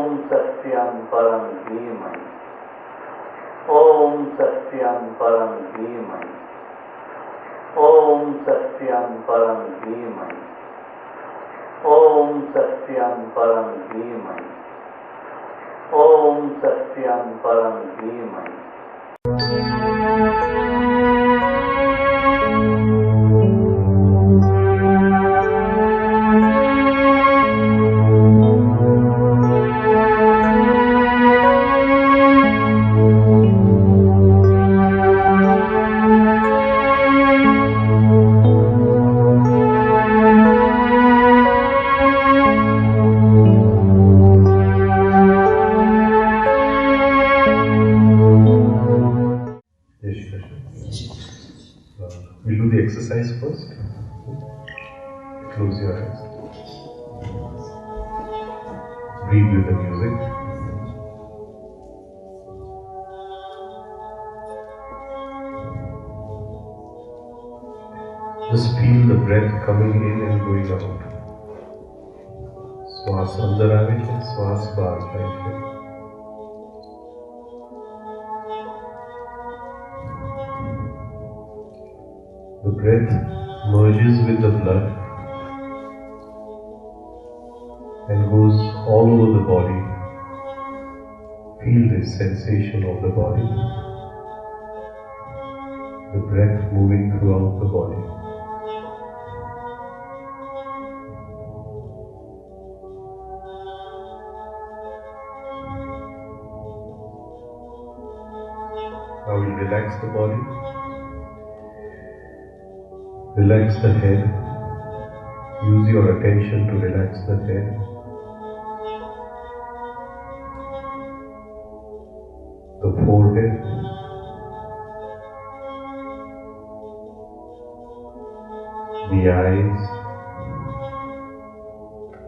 सत्यं परं धीमहि। ॐ सत्यं परं धीमहि। ॐ सत्यं परं धीमहि। ॐ सत्यं परं धीमहि। ॐ सत्यं परं धीमहि। We'll do the exercise first. Close your eyes. Breathe with the music. Just feel the breath coming in and going out. श्वास अंदर आवे है, श्वास बाहर जाए है. The breath merges with the blood and goes all over the body. Feel this sensation of the body. The breath moving throughout the body. Now we'll relax the body. Relax the head. Use your attention to relax the head. The forehead. The eyes.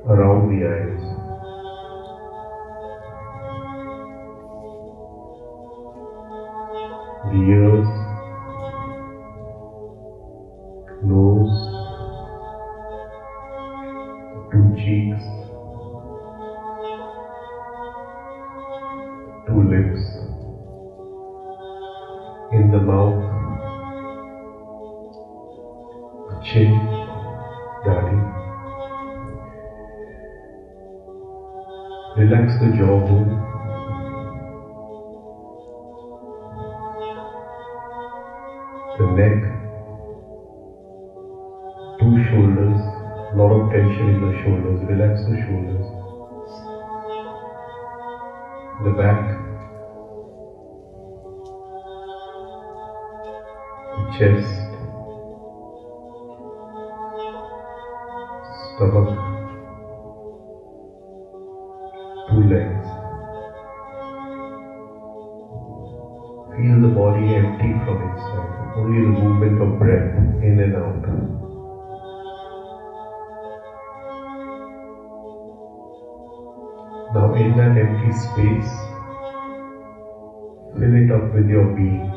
Around the eyes. The ears. Nose, two cheeks, two lips, in the mouth, chin, daddy. Relax the jawbone. The neck. Two shoulders, lot of tension in the shoulders, relax the shoulders. The back, the chest, stomach, two legs. Feel the body empty from inside, only the movement of breath in and out. Now in that empty space, fill it up with your being.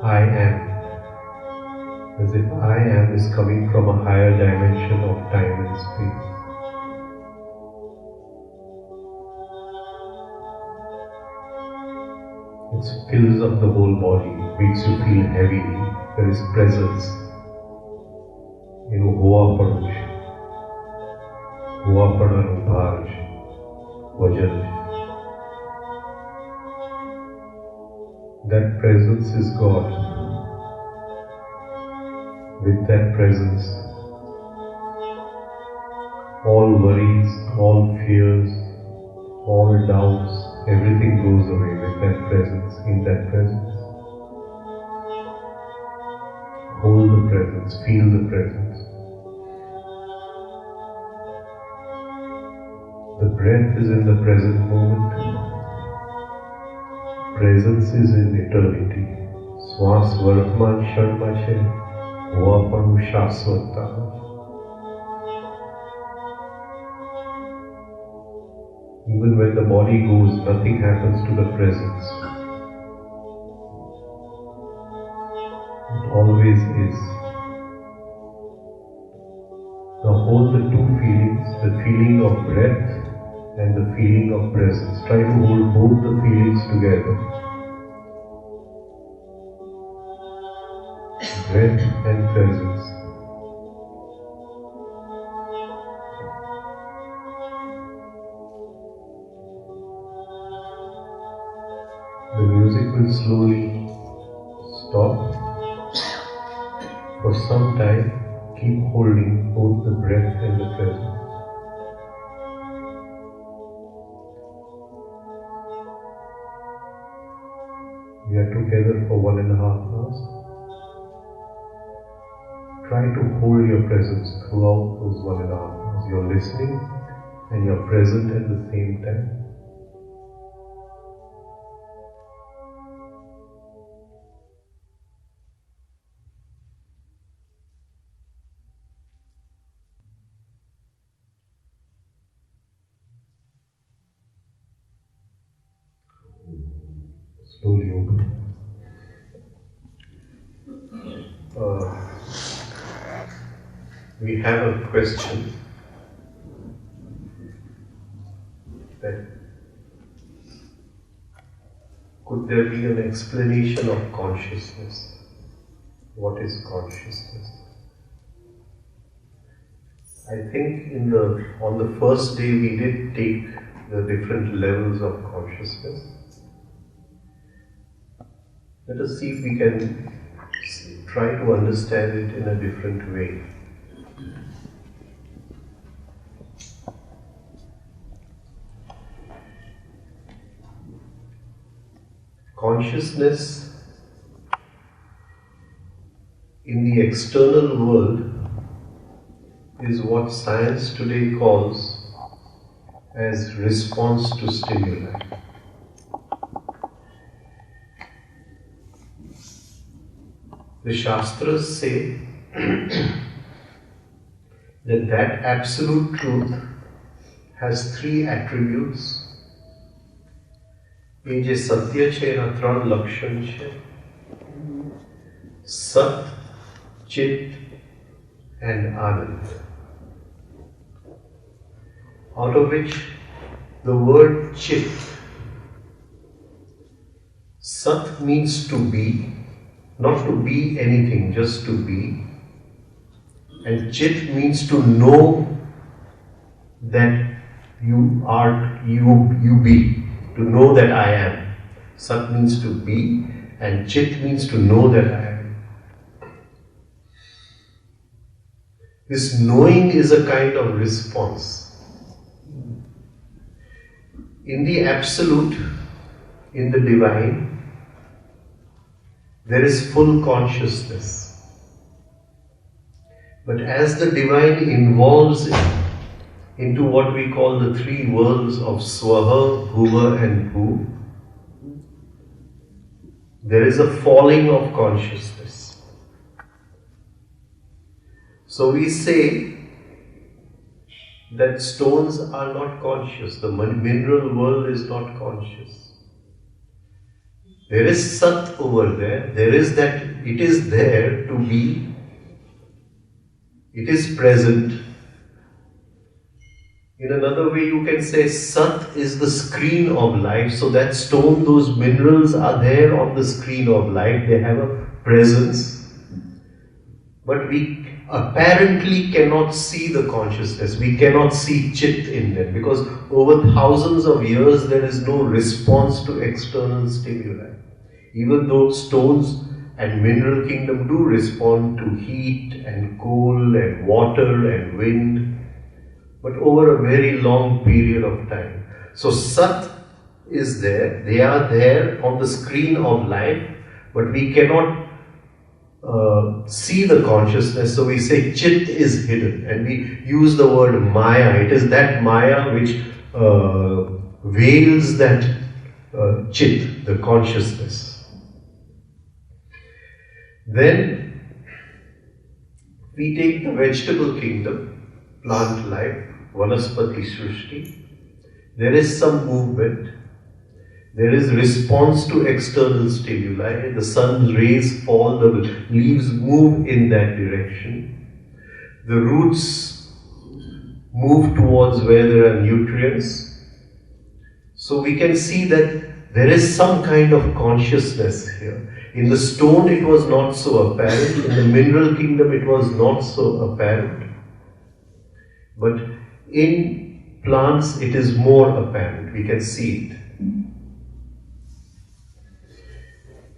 I am. As if I am is coming from a higher dimension of time and space. It fills up the whole body, makes you feel heavy. There is presence. Hoa Parush. Hoa Padaru Bharj. Vajan. That presence is God. With that presence, all worries, all fears, all doubts, everything goes away with that presence, in that presence. Hold the presence, feel the presence. The breath is in the present moment. Presence is in eternity. Swas Vartman Sharmache Vapanu Shasvata. Even when the body goes, nothing happens to the presence. It always is. Now hold the two feelings, the feeling of breath and and the feeling of presence. Try to hold both the feelings together. Breath and presence. The music will slowly stop. For some time, keep holding both the breath and the presence. We are together for 1.5 hours. Try to hold your presence throughout those 1.5 hours. You're listening and you're present at the same time. Slowly open. We have a question that could there be an explanation of consciousness? What is consciousness? I think on the first day we did take the different levels of consciousness. Let us see if we can try to understand it in a different way. Consciousness in the external world is what science today calls as response to stimuli. The Shastras say that absolute truth has 3 attributes. ये जे सत्य छे एना 3 लक्षण छे, सत, चित and Anand. Out of which the word chit, sat means to be, not to be anything, just to be, and chit means to know that you be, to know that I am. Sat means to be, and chit means to know that I am. This knowing is a kind of response. In the Absolute, in the Divine, there is full consciousness. But as the Divine involves into what we call the 3 worlds of Swaha, Bhuva and Bhu, there is a falling of consciousness. So we say that stones are not conscious, the mineral world is not conscious. There is Sat over there, there is that, it is there to be, it is present. In another way you can say Sat is the screen of life, so that stone, those minerals are there on the screen of life, they have a presence. But we apparently cannot see the consciousness, we cannot see Chit in them, because over thousands of years there is no response to external stimuli. Even though stones and mineral kingdom do respond to heat and cold and water and wind, but over a very long period of time. So Sat is there, they are there on the screen of life, but we cannot see the consciousness, so we say Chit is hidden, and we use the word Maya. It is that Maya which veils that Chit, the consciousness. Then we take the vegetable kingdom, plant life, Vanaspati Srishti. There is some movement. There is response to external stimuli. The sun's rays fall, the leaves move in that direction. The roots move towards where there are nutrients. So we can see that there is some kind of consciousness here. In the stone it was not so apparent, in the mineral kingdom it was not so apparent. But in plants it is more apparent, we can see it.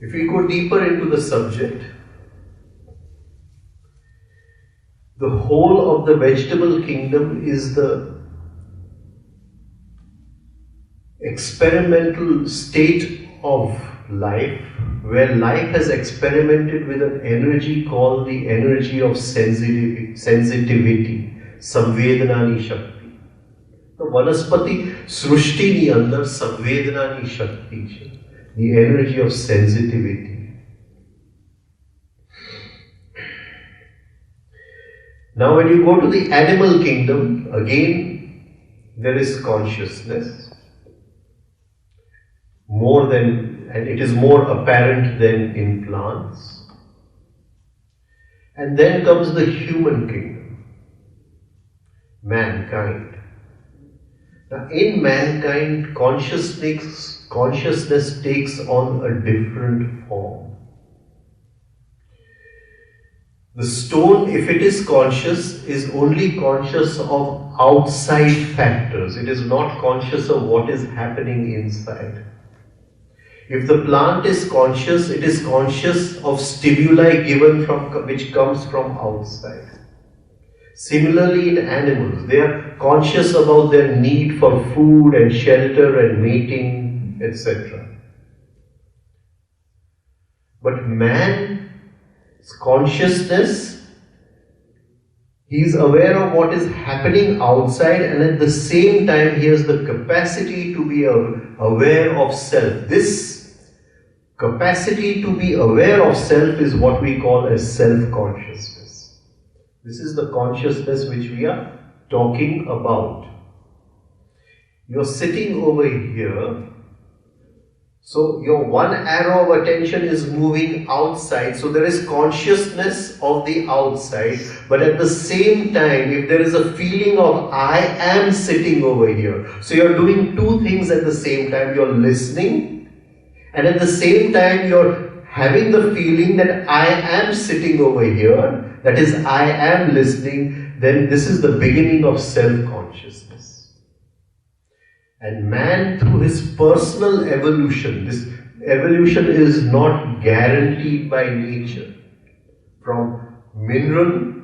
If we go deeper into the subject, the whole of the vegetable kingdom is the experimental state of life, where life has experimented with an energy called the energy of sensitivity, samvedanani shakti. The vanaspati srushti ni andar samvedanani shakti છે, the energy of sensitivity. Now when you go to the animal kingdom, again there is consciousness, and it is more apparent than in plants. And then comes the human kingdom, mankind. Now in mankind, consciousness takes on a different form. The stone, if it is conscious, is only conscious of outside factors. It is not conscious of what is happening inside. If the plant is conscious, it is conscious of stimuli given which comes from outside. Similarly in animals, they are conscious about their need for food and shelter and mating, etc. But man's consciousness, he is aware of what is happening outside, and at the same time he has the capacity to be aware of self. This capacity to be aware of self is what we call as self-consciousness. This is the consciousness which we are talking about. You're sitting over here, so your one arrow of attention is moving outside, so there is consciousness of the outside, but at the same time, if there is a feeling of I am sitting over here, so you're doing two things at the same time. You're listening, and at the same time you're having the feeling that I am sitting over here, that is, I am listening. Then this is the beginning of self-consciousness. And man, through his personal evolution, this evolution is not guaranteed by nature. From mineral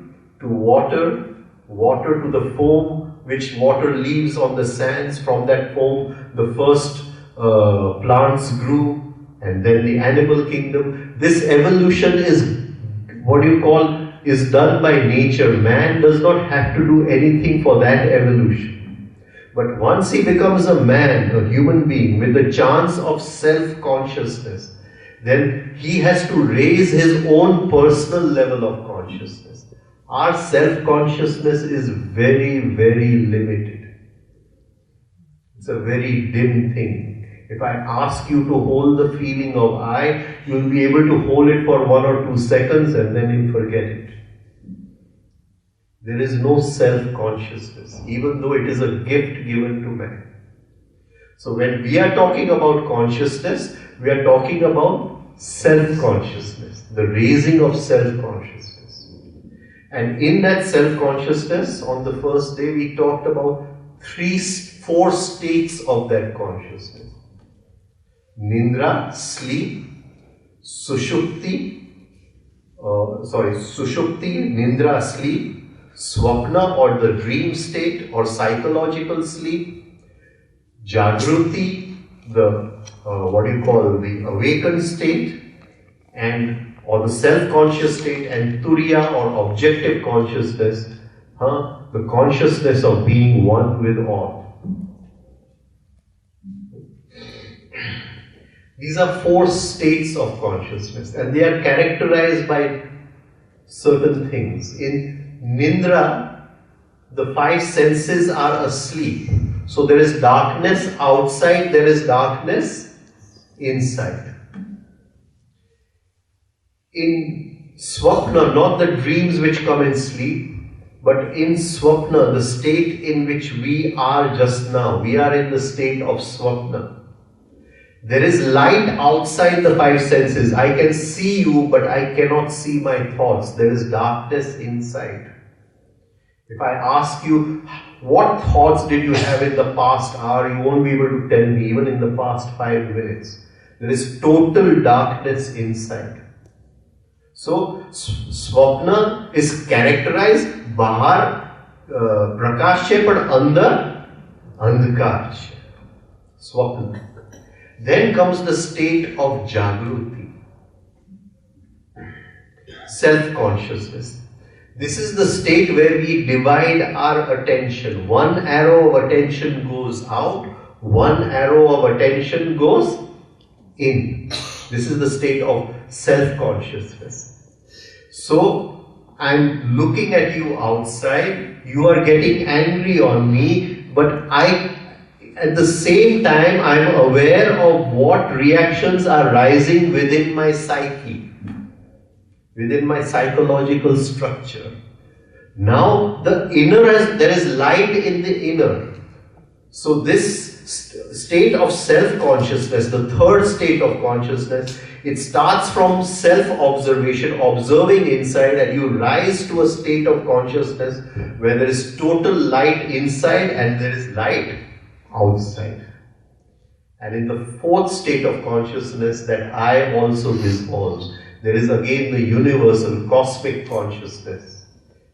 to water, water to the foam, which water leaves on the sands. From that foam, the first plants grew, and then the animal kingdom. This evolution is is done by nature. Man does not have to do anything for that evolution. But once he becomes a man, a human being with the chance of self-consciousness, then he has to raise his own personal level of consciousness. Our self-consciousness is very, very limited. It's a very dim thing. If I ask you to hold the feeling of I, you'll be able to hold it for 1 or 2 seconds and then you'll forget it. There is no self-consciousness, even though it is a gift given to man. So when we are talking about consciousness, we are talking about self-consciousness, the raising of self-consciousness. And in that self-consciousness, on the first day, we talked about 4 states of that consciousness. Nindra, sleep, Sushupti, Nindra, sleep, Swapna, or the dream state or psychological sleep, Jagruti, the the awakened state, or the self-conscious state, and Turiya, or objective consciousness, the consciousness of being one with all. These are 4 states of consciousness, and they are characterized by certain things. In Nindra, the 5 senses are asleep. So there is darkness outside, there is darkness inside. In Swapna, not the dreams which come in sleep, But in Swapna, the state in which we are just now, we are in the state of Swapna. There is light outside the five senses. I can see you, but I cannot see my thoughts. There is darkness inside. If I ask you, what thoughts did you have in the past hour, you won't be able to tell me, even in the past 5 minutes. There is total darkness inside. So, Swapna is characterized, bahar prakash hai, but andar andhakar hai. Swapna. Then comes the state of Jagruti, self-consciousness. This is the state where we divide our attention. One arrow of attention goes out, one arrow of attention goes in. This is the state of self-consciousness. So, I'm looking at you outside, you are getting angry on me, but at the same time, I am aware of what reactions are rising within my psyche, within my psychological structure. Now, the inner there is light in the inner. So this state of self-consciousness, the third state of consciousness, it starts from self-observation, observing inside, and you rise to a state of consciousness where there is total light inside and there is light outside. And in the fourth state of consciousness that I also dissolves, there is again the universal cosmic consciousness,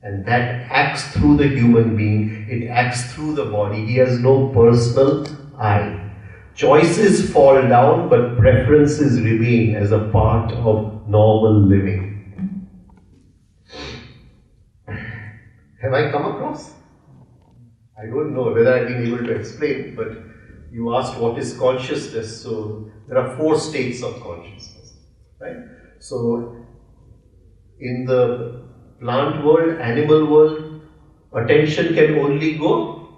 and that acts through the human being, it acts through the body. He has no personal I. Choices fall down, but preferences remain as a part of normal living. Have I come across? I don't know whether I've been able to explain, but you asked what is consciousness. So there are 4 states of consciousness, right? So in the plant world, animal world, attention can only go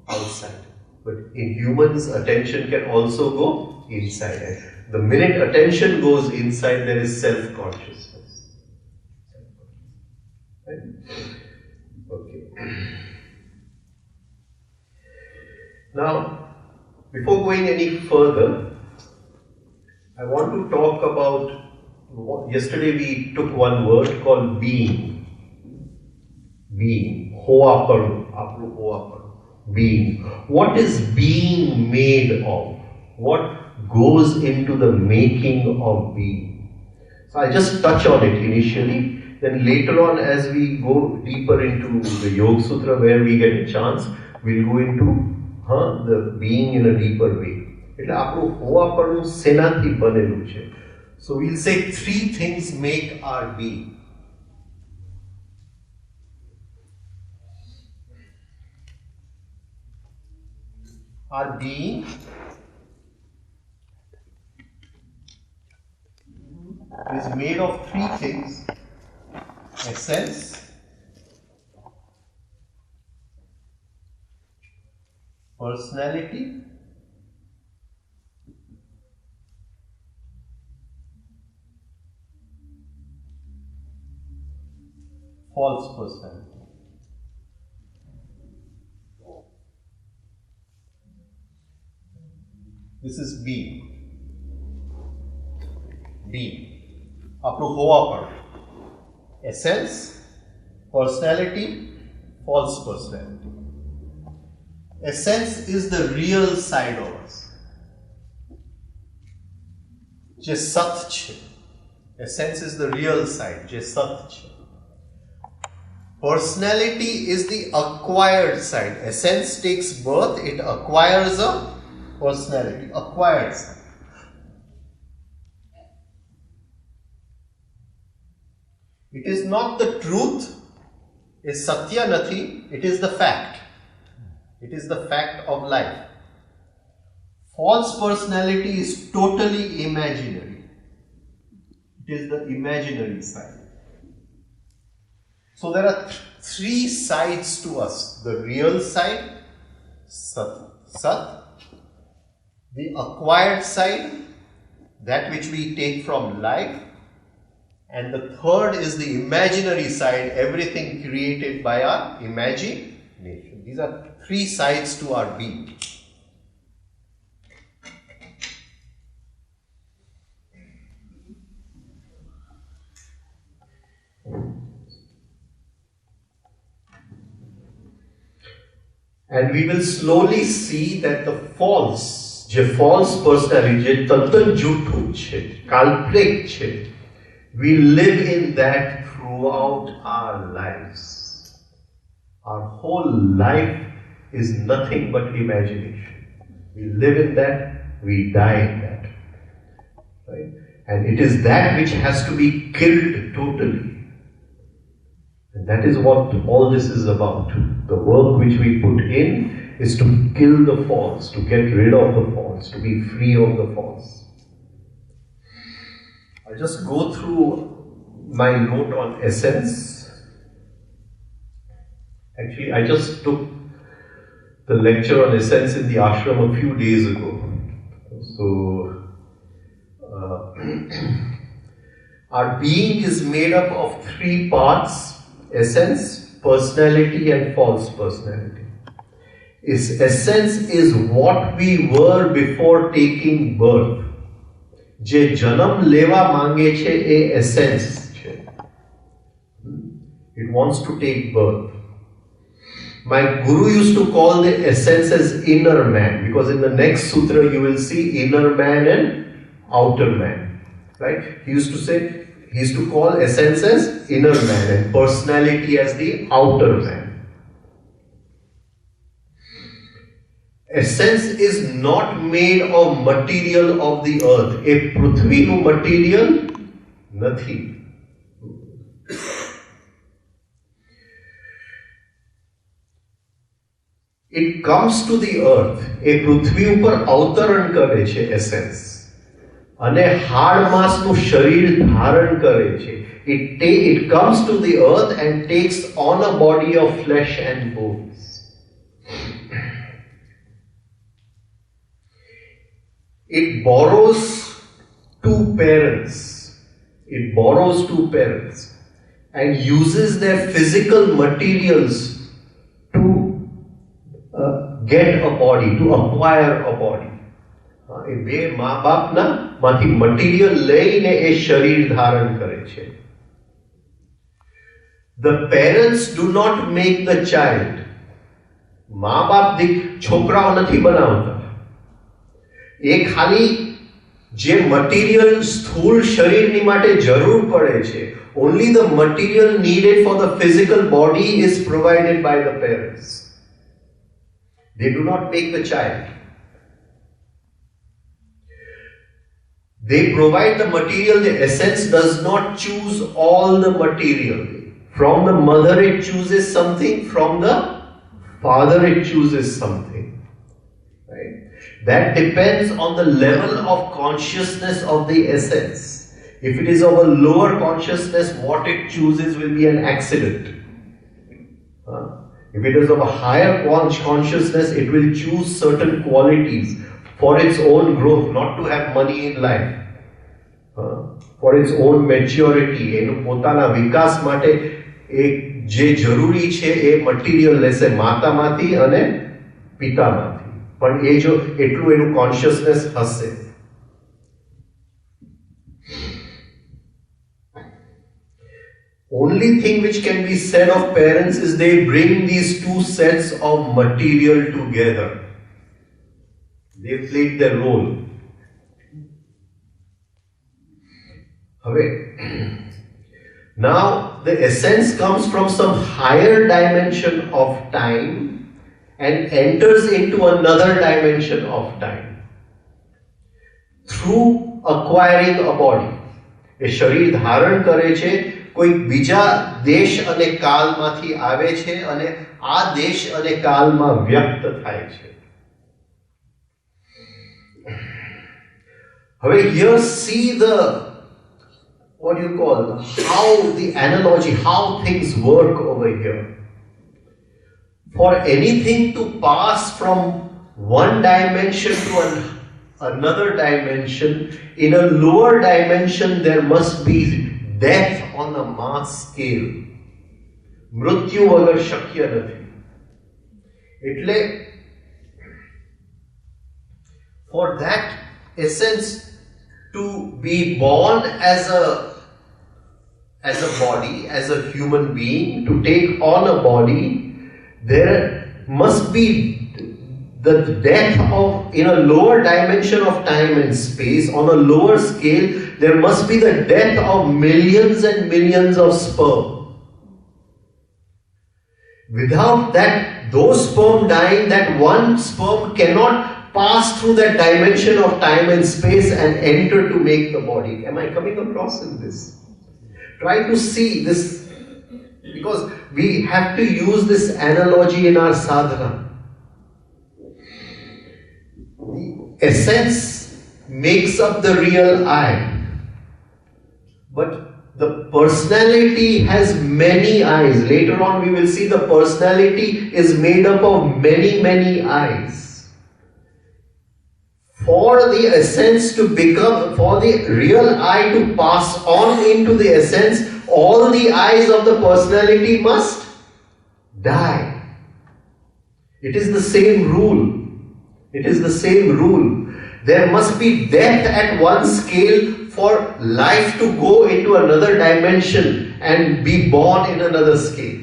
outside. But in humans, attention can also go inside. And the minute attention goes inside, there is self-consciousness. Right? Okay. Now, before going any further, I want to talk about, yesterday we took one word called being. Being. Hoaparu. Apru hoaparu. Being. What is being made of? What goes into the making of being? So I'll just touch on it initially. Then later on, as we go deeper into the Yogsutra, where we get a chance, we'll go into the being in a deeper way. એટલે આપણું હોવાપણું શેનાથી બનેલું છે? So we'll say 3 things make our being. Our being is made of 3 things: essence, personality, false personality. This is being. Being. આપણું હોવાપણું. Essence, personality, false personality. Essence is the real side of us. જે સત છે. Essence is the real side. જે સત છે. Personality is the acquired side. Essence takes birth, it acquires a personality. Acquired side. It is not the truth, is satya nathi, it is the fact. It is the fact of life. False personality is totally imaginary. It is the imaginary side. So there are 3 sides to us. The real side, Sat. The acquired side, that which we take from life. And the third is the imaginary side, everything created by our imagination. These are three sides to our being. And we will slowly see that the false personality, જે તદ્દન જૂઠું છે, કાલ્પનિક છે, we live in that throughout our lives. Our whole life is nothing but imagination. We live in that, we die in that. Right? And it is that which has to be killed totally. And that is what all this is about. The work which we put in is to kill the false, to get rid of the false, to be free of the false. I'll just go through my note on essence. Actually, I just took the lecture on essence in the ashram a few days ago. So, our being is made up of three parts: essence, personality, and false personality. Essence is what we were before taking birth. જે જન્મ લેવા માંગે છે એ essence છે. It wants to take birth. My guru used to call the essence as inner man, because in the next sutra you will see inner man and outer man. Right? He used to call essence as inner man and personality as the outer man. Essence is not made of material of the earth. A પૃથ્વીનું material નથી. It comes to the earth. એ પૃથ્વી ઉપર અવતરણ કરે છે essence. અને હાડ માસનું શરીર ધારણ કરે છે. It comes to the earth and takes on a body of flesh and bones. It borrows two parents. And uses their physical materials to get a body, to acquire a body. એ બે મા બાપના માંથી material લઈને એ શરીર ધારણ કરે છે. The parents do not make the child. મા બાપ છોકરાઓ નથી બનાવતા. એ ખાલી જે મટીરિયલ સ્થૂળ શરીરની માટે જરૂર પડે છે, only the material needed for the physical body is provided by the parents. They do not make the child. They provide the material. The essence does not choose all the material. From the mother it chooses something, from the father it chooses something. Right? That depends on the level of consciousness of the essence. If it is of a lower consciousness, what it chooses will be an accident. If it is of a higher consciousness, it will choose certain qualities for its own growth, not to have money in life, for its own maturity. એનું પોતાના વિકાસ માટે જે જરૂરી છે એ material લેશે માતામાંથી અને પિતામાંથી. પણ એ જો એટલું એનું કોન્શિયસનેસ હશે. Only thing which can be said of parents is they bring these two sets of material together. They played their role. Now the essence comes from some higher dimension of time and enters into another dimension of time through acquiring a body. એ શરીર ધારણ કરે છે, કોઈ બીજા દેશ અને કાલમાંથી આવે છે અને આ દેશ અને કાલમાં વ્યક્ત થાય છે. Here see the, what do you call, how the analogy, how things work over here. For anything to pass from one dimension to another dimension, in a lower dimension there must be death on a mass scale. મૃત્યુ વગર શક્ય નથી. એટલે for that essence to be born as a body, as a human being, to take on a body, there must be the death of, in a lower dimension of time and space, on a lower scale, there must be the death of millions and millions of sperm. Without that, those sperm dying, that one sperm cannot pass through that dimension of time and space and enter to make the body. Am I coming across in this? Try to see this, because we have to use this analogy in our sadhana. The essence makes up the real I, but the personality has many eyes. Later on we will see the personality is made up of many eyes. For the essence to become, for the real I to pass on into the essence, all the eyes of the personality must die. It is the same rule. It is the same rule. There must be death at one scale for life to go into another dimension and be born in another scale.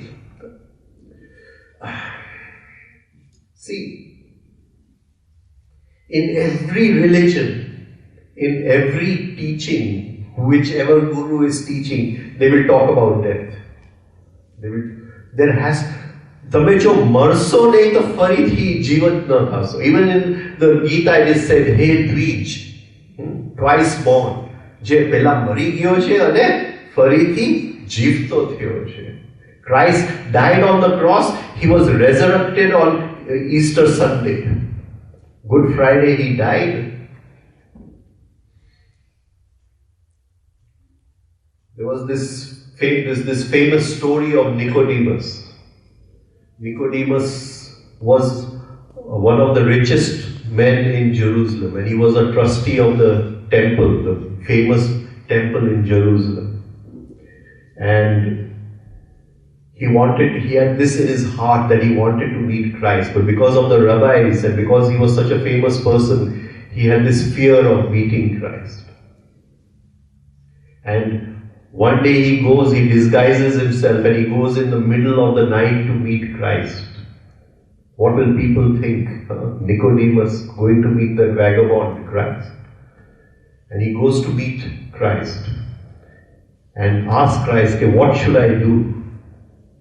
See, in every religion, in every teaching, whichever guru is teaching, they will talk about death. There has, તમે જો મરશો નહીં તો ફરીથી જીવત ન થશો. Even in the Gita it is said, hey Dvij, twice born, જે પહેલા મરી ગયો છે અને ફરીથી જીવતો થયો છે. Christ died on the cross, he was resurrected on Easter Sunday. Good Friday he died. There was this famous story of Nicodemus. Nicodemus was one of the richest men in Jerusalem, and he was a trustee of the temple, the famous temple in Jerusalem. And he had this in his heart that he wanted to meet Christ, but because of the rabbis and because he was such a famous person, he had this fear of meeting Christ. And one day he disguises himself and he goes in the middle of the night to meet Christ. What will people think? Nicodemus going to meet the vagabond Christ. And he goes to meet Christ and asks Christ, okay, what should I do?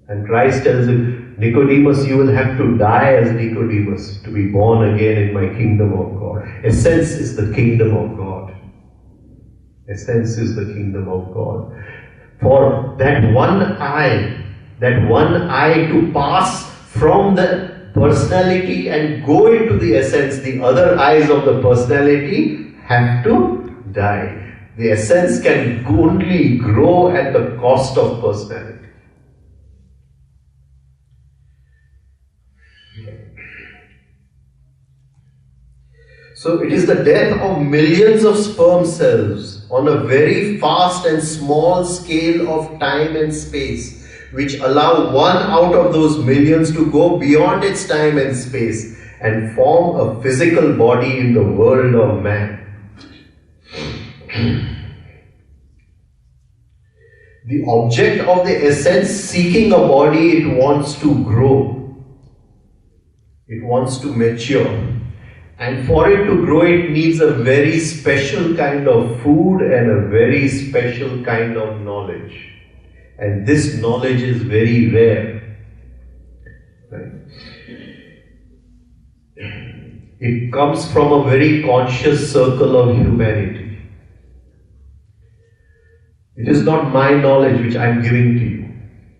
And Christ tells him, Nicodemus, you will have to die as Nicodemus to be born again in my kingdom of God. Essence is the kingdom of God. Essence is the kingdom of God. For that one eye to pass from the personality and go into the essence, the other eyes of the personality have to die. The essence can only grow at the cost of personality. So it is the death of millions of sperm cells on a very fast and small scale of time and space, which allow one out of those millions to go beyond its time and space and form a physical body in the world of man. The object of the essence seeking a body, it wants to grow. It wants to mature. And for it to grow, it needs a very special kind of food and a very special kind of knowledge. And this knowledge is very rare. Right? It comes from a very conscious circle of humanity. It is not my knowledge which I am giving to you.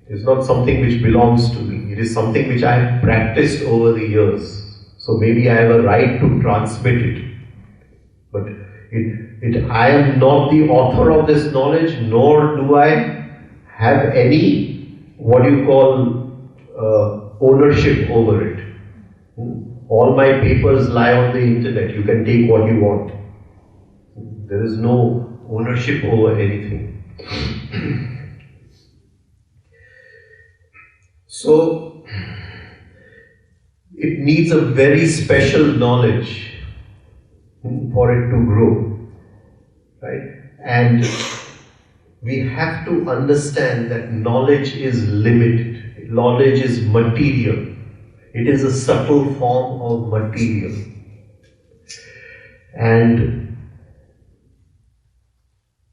It is not something which belongs to me. It is something which I have practiced over the years. So maybe I have a right to transmit it. But I am not the author of this knowledge, nor do I have any, ownership over it. All my papers lie on the internet. You can take what you want. There is no ownership over anything. So, it needs a very special knowledge for it to grow, right? And we have to understand that knowledge is limited. Knowledge is material. It is a subtle form of material. And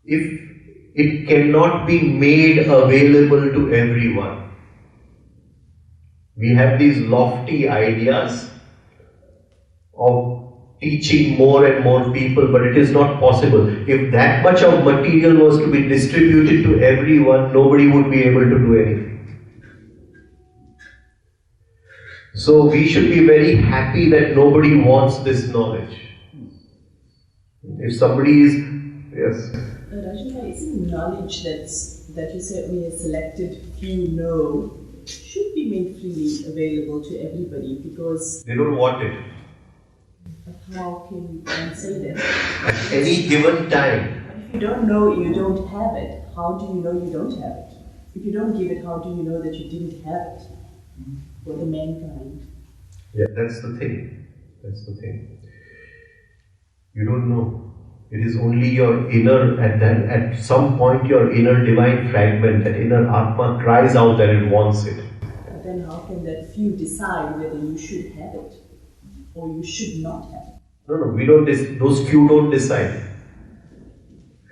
if it cannot be made available to everyone, we have these lofty ideas of teaching more and more people, but it is not possible. If that much of material was to be distributed to everyone, nobody would be able to do anything. So we should be very happy that nobody wants this knowledge. If somebody is, yes. Rajana, isn't knowledge that you said only a selected few know should be made freely available to everybody, because They don't want it. how can one say that? At any given time. But if you don't know you don't have it, how do you know you don't have it? If you don't give it, how do you know that you didn't have it for the mankind? Yeah, that's the thing. That's the thing. You don't know. It is only your inner, at some point your inner divine fragment, that inner Atma cries out that it wants it. But then how can that few decide whether you should have it or you should not have it? No, we don't, those few don't decide.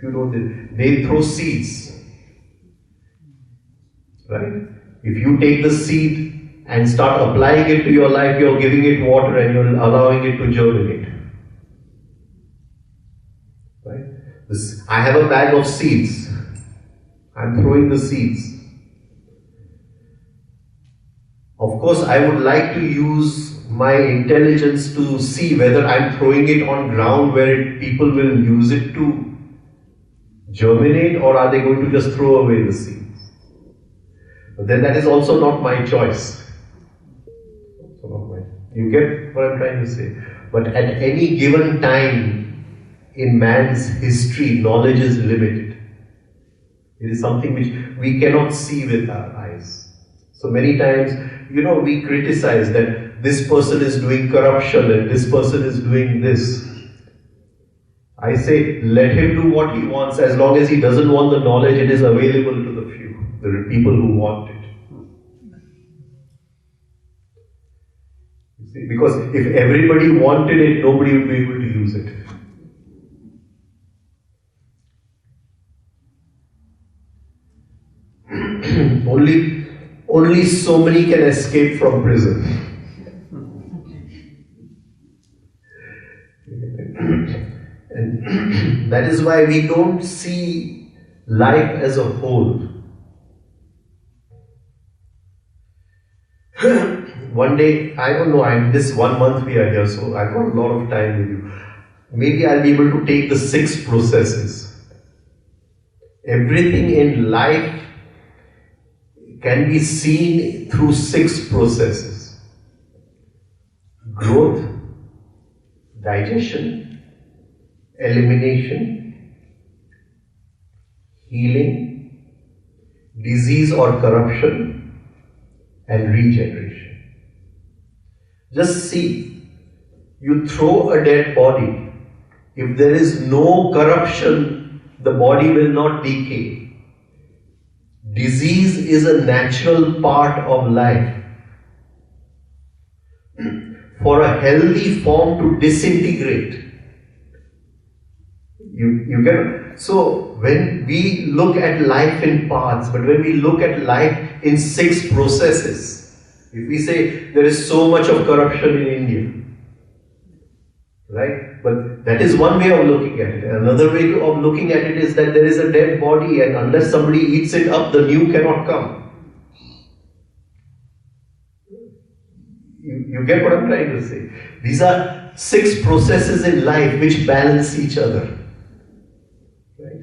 They throw seeds. Right? If you take the seed and start applying it to your life, you're giving it water and you're allowing it to germinate. Right? I have a bag of seeds. I'm throwing the seeds. Of course, I would like to use my intelligence to see whether I'm throwing it on ground where people will use it to germinate, or are they going to just throw away the seeds? But then that is also not my choice. You get what I'm trying to say? But at any given time in man's history, knowledge is limited. It is something which we cannot see with our eyes. So many times, we criticize that this person is doing corruption and this person is doing this. I say, let him do what he wants. As long as he doesn't want the knowledge, it is available to the few, the people who want it. You see, because if everybody wanted it, nobody would be able to use it. Only so many can escape from prison. And that is why we don't see life as a whole. One day, I don't know, this 1 month we are here, so I've got a lot of time with you. Maybe I'll be able to take the 6 processes. Everything in life can be seen through 6 processes: growth, digestion, elimination, healing, disease or corruption, and regeneration. Just see, you throw a dead body. If there is no corruption, the body will not decay. Disease is a natural part of life. For a healthy form to disintegrate, you get it? So when we look at life in parts, but when we look at life in 6 processes, if we say there is so much of corruption in India, right? But that is one way of looking at it. Another way of looking at it is that there is a dead body, and unless somebody eats it up, the new cannot come. You get what I'm trying to say? These are 6 processes in life which balance each other. Right?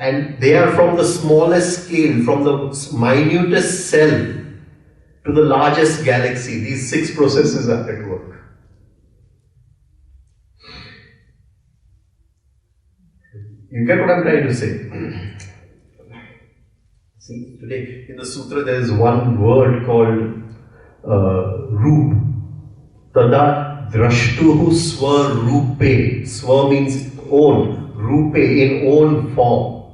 And they are from the smallest scale, from the minutest cell to the largest galaxy. These 6 processes are at work. You get what I'm trying to say? See, today in the sutra there is one word called Roop. Tada drashtuhu swarupe. Swa means own. Rupe, in own form.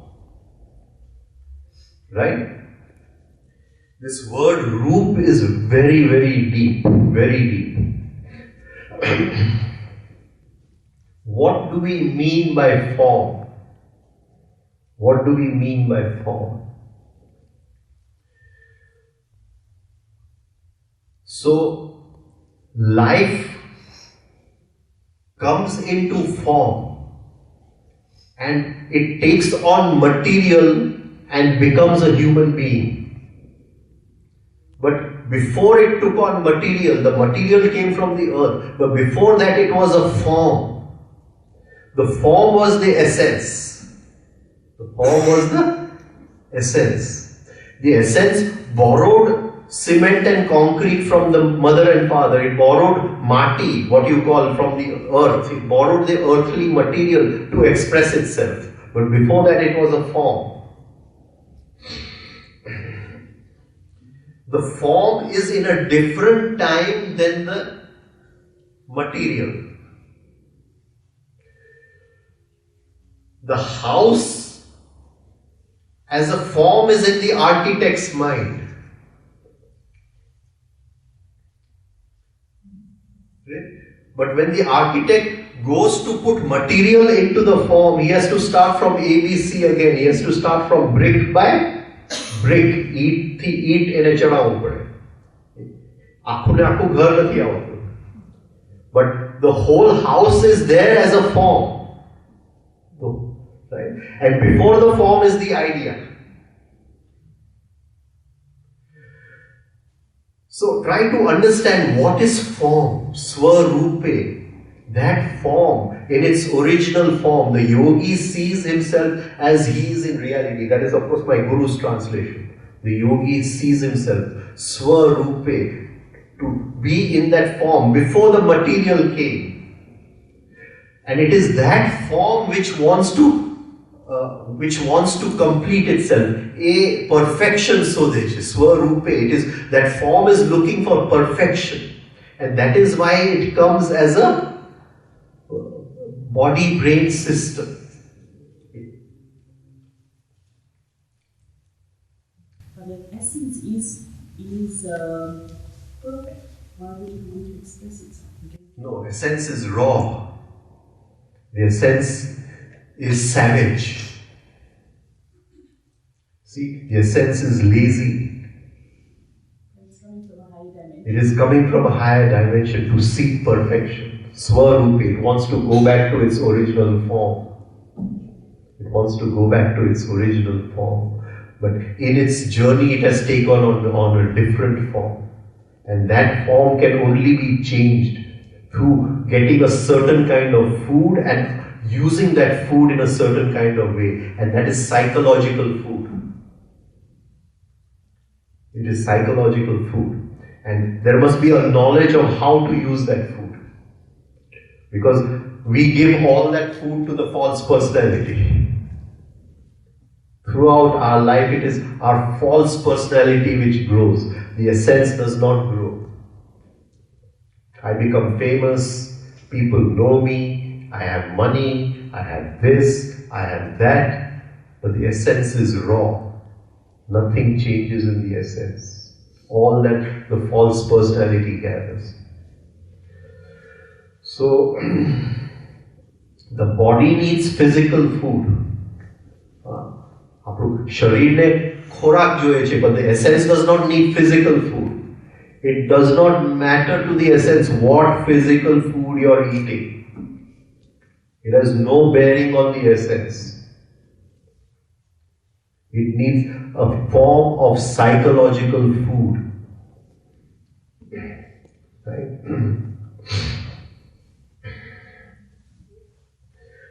Right? This word Roop is very, very deep. Very deep. What do we mean by form? What do we mean by form? So, life comes into form and it takes on material and becomes a human being. But before it took on material, the material came from the earth, but before that it was a form. The form was the essence. The form was the essence. The essence borrowed cement and concrete from the mother and father. It borrowed mati, what you call, from the earth. It borrowed the earthly material to express itself. But before that it was a form. The form is in a different time than the material. The house as a form is in the architect's mind. But when the architect goes to put material into the form, he has to start from ABC again. He has to start from brick by brick. Eat એને ચડાવવું પડે. આખું ને આખું ઘર નથી આવતું. But the whole house is there as a form. Right? And before the form is the idea. So try to understand what is form, swarupe. That form in its original form, the yogi sees himself as he is in reality. That is of course my Guru's translation. The yogi sees himself, swarupe, to be in that form before the material came. And it is that form which wants to complete itself. A perfection sodesh, swarupe. It is that form is looking for perfection, and that is why it comes as a body-brain system. But that essence is perfect. Why would you want to express itself? No, essence is raw. The essence is savage. See, the essence is lazy. It's coming from a higher dimension. It is coming from a higher dimension to seek perfection. Swarupi, it wants to go back to its original form. It wants to go back to its original form. But in its journey, it has taken on a different form. And that form can only be changed through getting a certain kind of food and using that food in a certain kind of way. And that is psychological food. It is psychological food. And there must be a knowledge of how to use that food. Because we give all that food to the false personality. Throughout our life, it is our false personality which grows. The essence does not grow. I become famous, people know me, I have money, I have this, I have that, but the essence is raw. Nothing changes in the essence. All that the false personality gathers. So, the body needs physical food. આપણું શરીરને ખોરાક જોઈએ છે, but the essence does not need physical food. It does not matter to the essence what physical food you are eating. It has no bearing on the essence. It needs a form of psychological food. Right?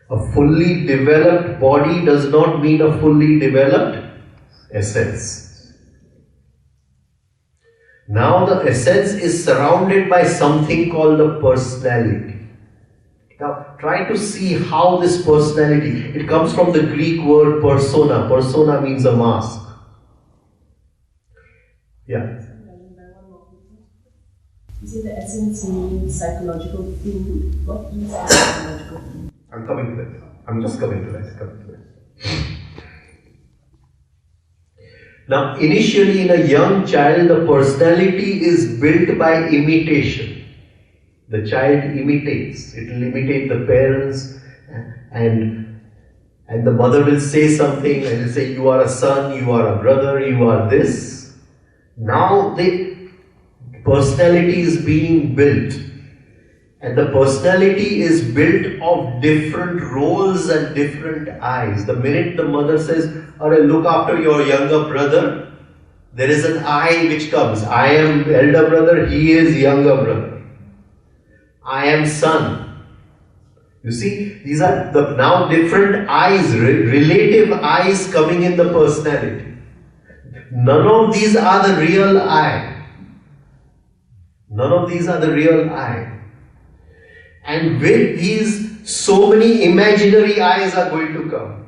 A fully developed body does not mean a fully developed essence. Now the essence is surrounded by something called the personality. Now try to see how this personality, it comes from the Greek word persona. Persona means a mask. Yeah. You say the essence means psychological food. What is the psychological food? I'm coming to that. I'm just coming to that. Now, initially in a young child, the personality is built by imitation. The child imitates. It will imitate the parents, and the mother will say something and will say, you are a son, you are a brother, you are this. Now the personality is being built. And the personality is built of different roles and different eyes. The minute the mother says, "Arey, look after your younger brother," there is an I which comes. I am elder brother, he is younger brother. I am son. You see, these are the now different eyes, relative eyes coming in the personality. None of these are the real I. None of these are the real I. And with these, so many imaginary eyes are going to come.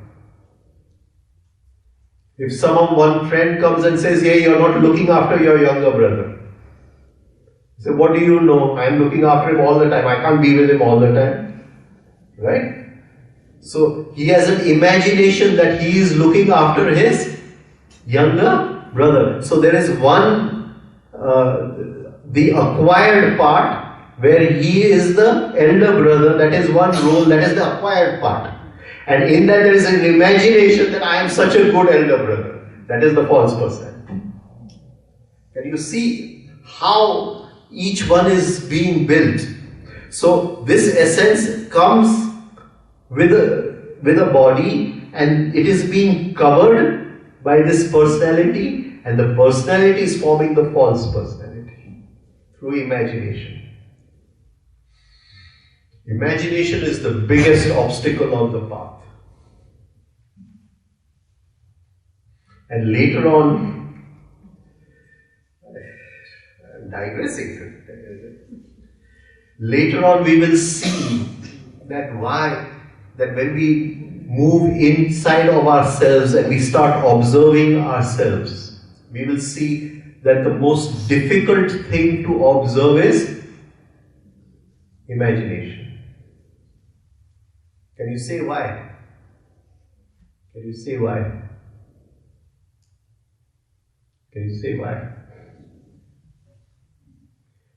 If one friend comes and says, "Hey, you're not looking after your younger brother." So what do you know? I'm looking after him all the time. I can't be with him all the time. Right? So he has an imagination that he is looking after his younger brother. So there is one, the acquired part, where he is the elder brother. That is one role, that is the acquired part. And in that there is an imagination that I am such a good elder brother. That is the false personality. Can you see how each one is being built? So this essence comes with a body, and it is being covered by this personality, and the personality is forming the false personality through imagination. Imagination is the biggest obstacle on the path. And later on, I'm digressing. Later on we will see that when we move inside of ourselves and we start observing ourselves, we will see that the most difficult thing to observe is imagination. Can you say why? Can you say why? Can you say why?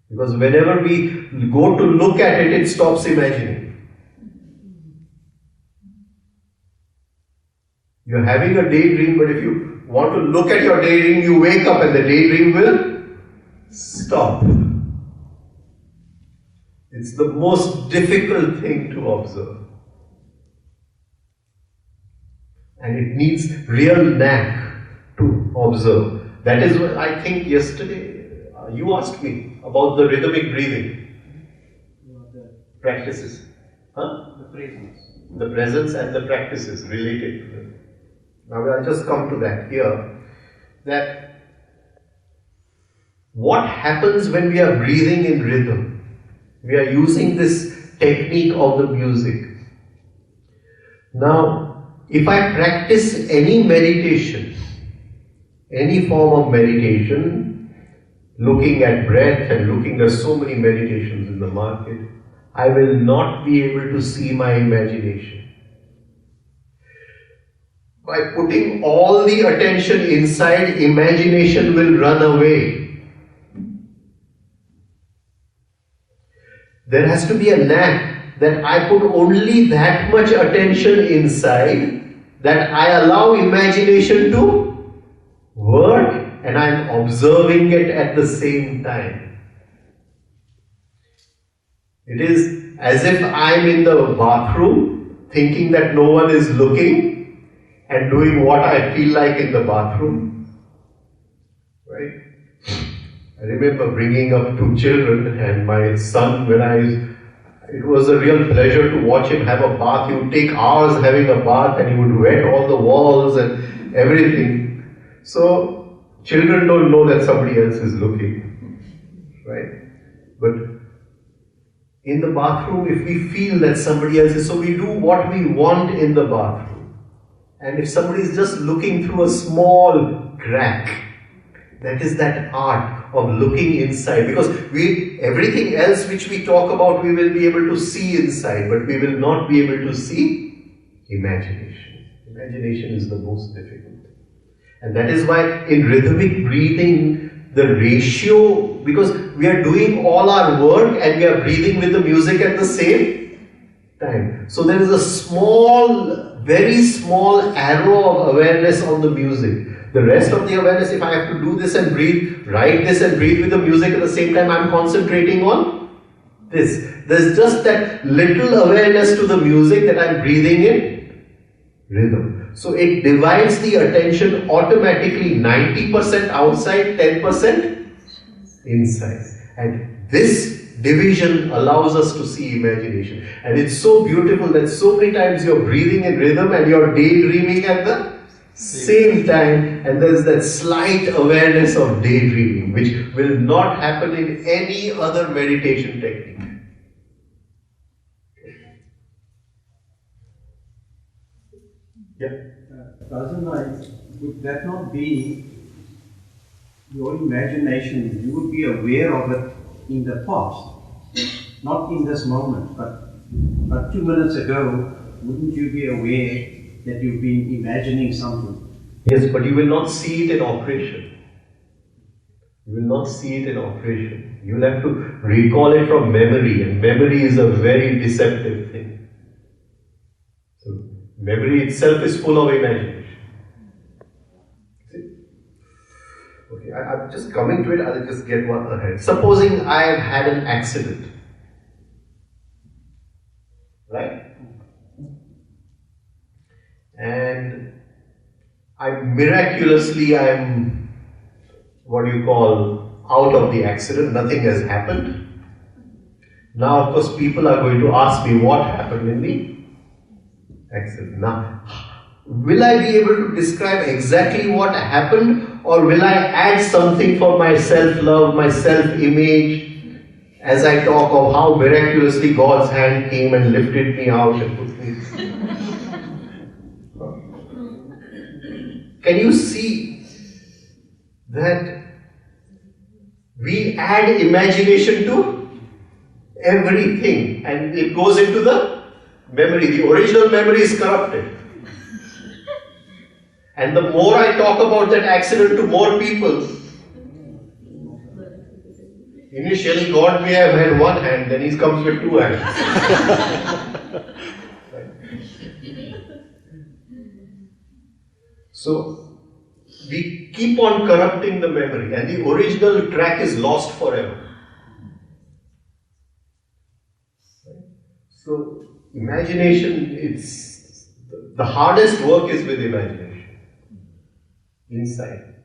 Because whenever we go to look at it, it stops imagining. You're having a daydream, but if you want to look at your daydream, you wake up and the daydream will stop. It's the most difficult thing to observe. And it needs real knack to observe. That is what I think yesterday you asked me about the rhythmic breathing. The Practices. Huh? the presence. The presence and the practices related to them. Now I'll just come to that here. That what happens when we are breathing in rhythm? We are using this technique of the music. Now, if I practice any meditation, any form of meditation, looking at breath and there's so many meditations in the market, I will not be able to see my imagination. By putting all the attention inside, imagination will run away. There has to be a knack that I put only that much attention inside, that I allow imagination to work and I am observing it at the same time. It is as if I am in the bathroom thinking that no one is looking and doing what I feel like in the bathroom. Right? I remember bringing up 2 children, and my son, it was a real pleasure to watch him have a bath. He would take hours having a bath and he would wet all the walls and everything. So, children don't know that somebody else is looking. Right? But in the bathroom, if we feel that somebody else is, so we do what we want in the bathroom. And if somebody is just looking through a small crack, That is that art of looking inside, because everything else which we talk about, we will be able to see inside, but we will not be able to see imagination. Imagination is the most difficult. And that is why in rhythmic breathing, the ratio, because we are doing all our work and we are breathing with the music at the same time. So there is a small, very small arrow of awareness on the music. The rest of the awareness, if I have to do this and breathe, write this and breathe with the music at the same time, I'm concentrating on this. There's just that little awareness to the music that I'm breathing in rhythm. So it divides the attention automatically, 90% outside, 10% inside. And this division allows us to see imagination. And it's so beautiful that so many times you're breathing in rhythm and you're daydreaming at the same time, and there's that slight awareness of daydreaming, which will not happen in any other meditation technique. Yeah. Would that not be your imagination? You would be aware of it in the past, not in this moment, but 2 minutes ago, wouldn't you be aware that you've been imagining something? Yes, but you will not see it in operation. You will not see it in operation. You will have to recall it from memory, and memory is a very deceptive thing. So, memory itself is full of imagination. Okay, I'm just coming to it, I'll just get one ahead. Supposing I have had an accident. Right? And I'm what do you call, out of the accident, nothing has happened. Now, of course, people are going to ask me what happened in the accident. Now, will I be able to describe exactly what happened, or will I add something for my self-love, my self-image, as I talk of how miraculously God's hand came and lifted me out and put me? Can you see that we add imagination to everything and it goes into the memory? The original memory is corrupted. And the more I talk about that accident to more people, initially God may have had one hand, then He comes with two hands. So, we keep on corrupting the memory, and the original track is lost forever. So, imagination, it's the hardest work is with imagination. Inside.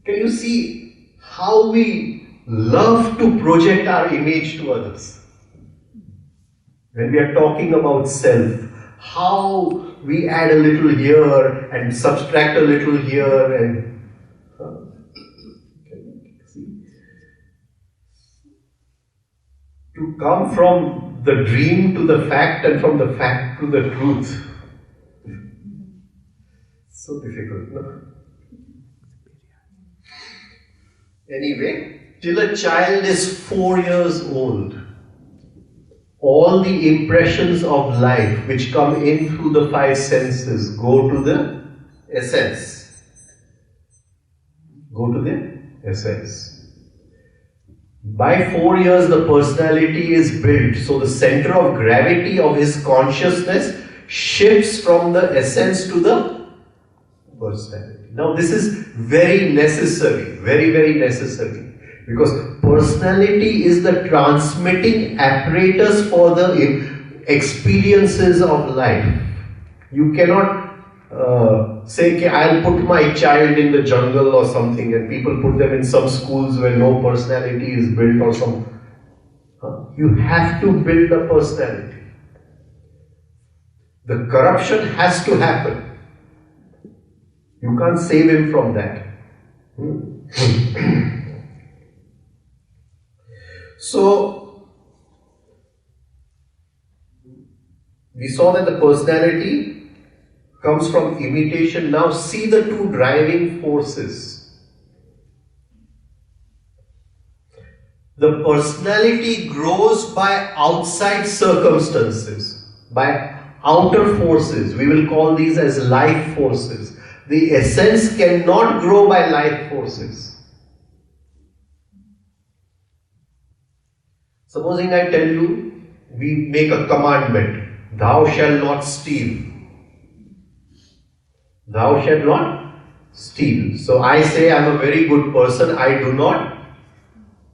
Can you see how we love to project our image to others? When we are talking about self, how we add a little here and subtract a little here and to come from the dream to the fact and from the fact to the truth. So difficult, no? Anyway, till a child is 4 years old, all the impressions of life which come in through the five senses go to the essence. Go to the essence. By 4 years, the personality is built. So the center of gravity of his consciousness shifts from the essence to the personality. Now this is very necessary, very, very necessary. Because personality is the transmitting apparatus for the experiences of life. You cannot say, okay, I'll put my child in the jungle or something, and people put them in some schools where no personality is built or some. You have to build a personality. The corruption has to happen. You can't save him from that. So, we saw that the personality comes from imitation. Now see the two driving forces. The personality grows by outside circumstances, by outer forces. We will call these as life forces. The essence cannot grow by life forces. Supposing I tell you, we make a commandment, thou shalt not steal. Thou shalt not steal. So I say I am a very good person, I do not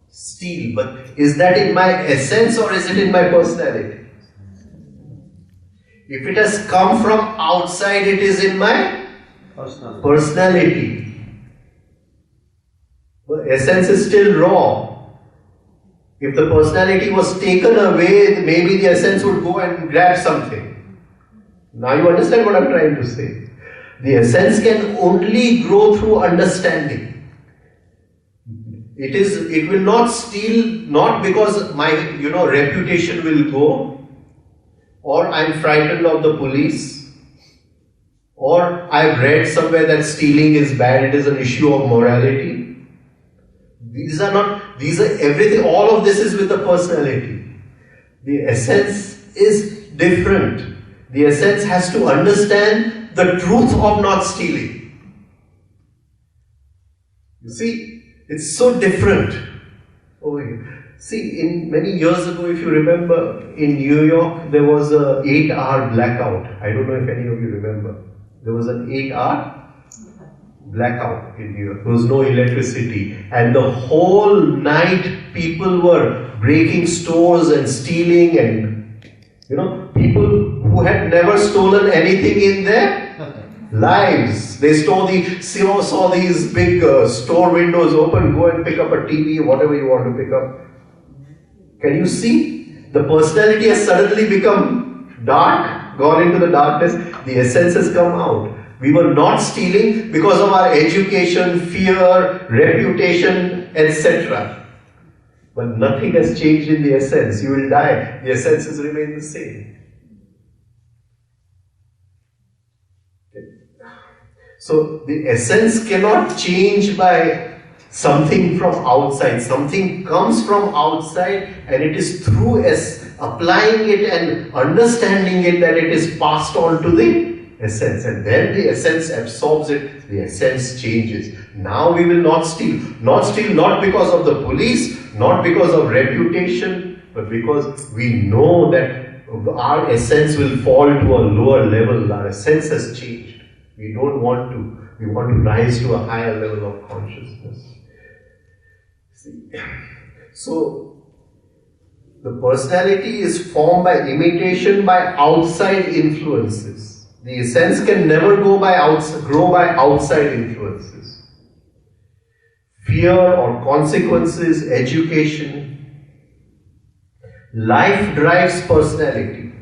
steal. But is that in my essence or is it in my personality? If it has come from outside, it is in my personality. The essence is still raw. If the personality was taken away, maybe the essence would go and grab something. Now you understand what I am trying to say. The essence can only grow through understanding. It will not steal, not because my reputation will go, or I am frightened of the police, or I have read somewhere that stealing is bad, it is an issue of morality. These are everything, all of this is with the personality. The essence is different. The essence has to understand the truth of not stealing. You see, it's so different over here. See, many years ago, if you remember, in New York, there was an 8-hour blackout. I don't know if any of you remember. There was an 8-hour blackout in New York. There was no electricity. And the whole night, people were breaking stores and stealing, and, people who had never stolen anything in their lives. They saw these big store windows open, go and pick up a TV, whatever you want to pick up. Can you see? The personality has suddenly become dark, gone into the darkness. The essence has come out. We were not stealing because of our education, fear, reputation, etc. But nothing has changed in the essence. You will die. The essence has remained the same. So the essence cannot change by something from outside. Something comes from outside, and it is through applying it and understanding it that it is passed on to the essence. And then the essence absorbs it, the essence changes. Now we will not steal. Not steal not because of the police, not because of reputation, but because we know that our essence will fall to a lower level. Our essence has changed. We don't want to. We want to rise to a higher level of consciousness. See? So, the personality is formed by imitation, by outside influences. The essence can never grow by outside influences. Fear or consequences, education. Life drives personality.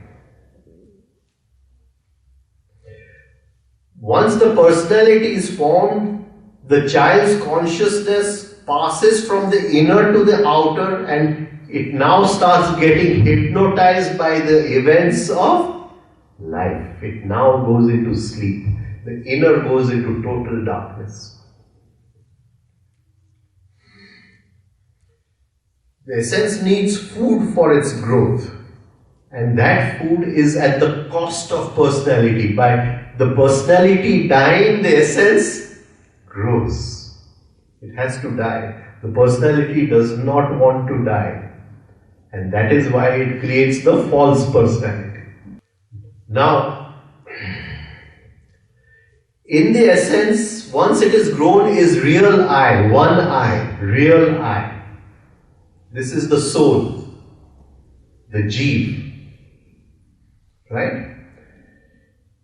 Once the personality is formed, the child's consciousness passes from the inner to the outer, and it now starts getting hypnotized by the events of life. It now goes into sleep. The inner goes into total darkness. The essence needs food for its growth, and that food is at the cost of personality. By the personality dying, the essence grows. It has to die. The personality does not want to die, and that is why it creates the false personality. Now, in the essence, once it is grown, is real I, one I, real I. This is the soul, the Jeev, right?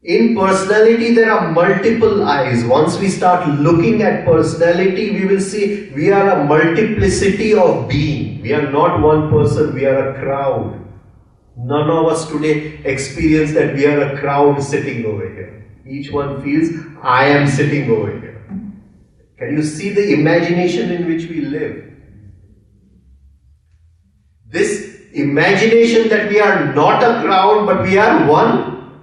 In personality, there are multiple eyes. Once we start looking at personality, we will see we are a multiplicity of being. We are not one person, we are a crowd. None of us today experience that we are a crowd sitting over here. Each one feels, I am sitting over here. Can you see the imagination in which we live? This imagination that we are not a crowd, but we are one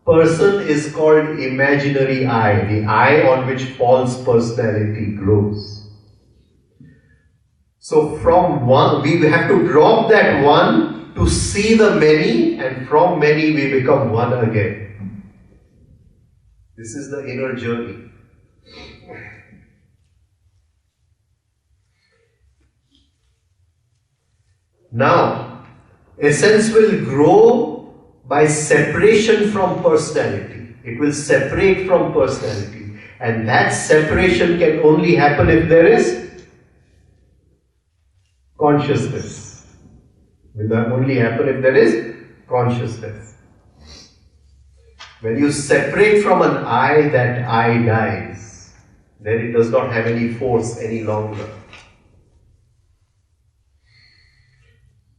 person is called imaginary I, the I on which false personality grows. So from one, we have to drop that one to see the many, and from many we become one again. This is the inner journey. Now, essence will grow by separation from personality. It will separate from personality. And that separation can only happen if there is consciousness. Will that only happen if there is consciousness. When you separate from an I, that I dies. Then it does not have any force any longer.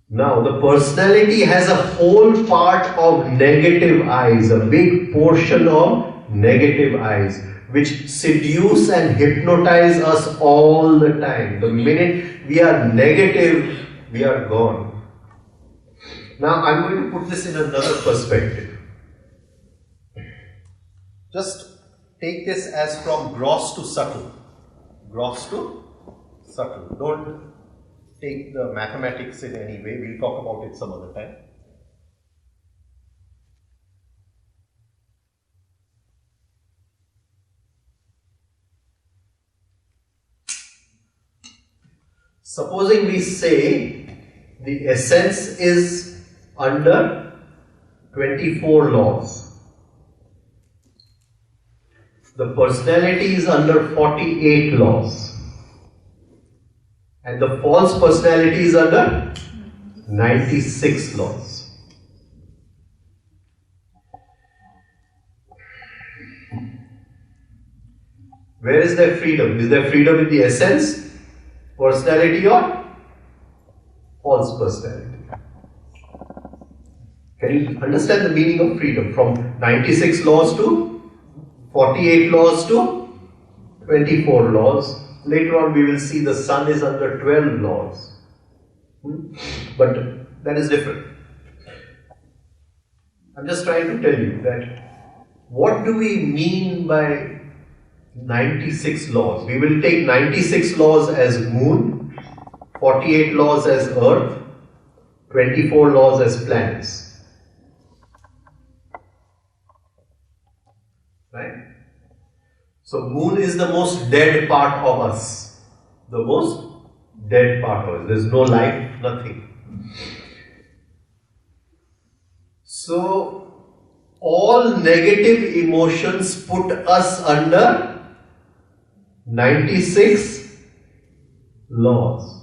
Now, the personality has a whole part of negative eyes, a big portion of negative eyes, which seduce and hypnotize us all the time. The minute we are negative, we are gone. Now, I'm going to put this in another perspective. Just take this as from gross to subtle. Gross to subtle. Don't take the mathematics in any way. We'll talk about it some other time. Supposing we say the essence is under 24 laws. The personality is under 48 laws. And the false personality is under 96 laws. Where is their freedom? Is there freedom in the essence, personality, or false personality? Can you understand the meaning of freedom? From 96 laws to 48 laws to 24 laws. Later on we will see the sun is under 12 laws. But that is different. I'm just trying to tell you that what do we mean by 96 laws? We will take 96 laws as moon, 48 laws as earth, 24 laws as planets. Right? So moon is the most dead part of us. The most dead part of us. There is no life, nothing. So all negative emotions put us under 96 laws.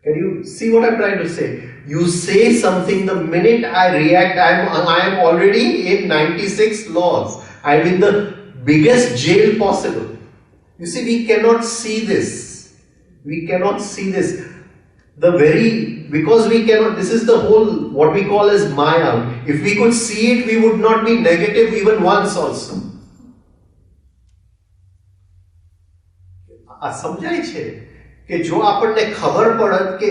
Can you see what I'm trying to say? You say something, the minute I react, I am already in 96 laws. I am in the biggest jail possible. You see, we cannot see this. We cannot see this. Because we cannot, this is the whole, what we call as Maya. If we could see it, we would not be negative even once also. આ સમજાય છે કે જો આપણને ખબર પડત કે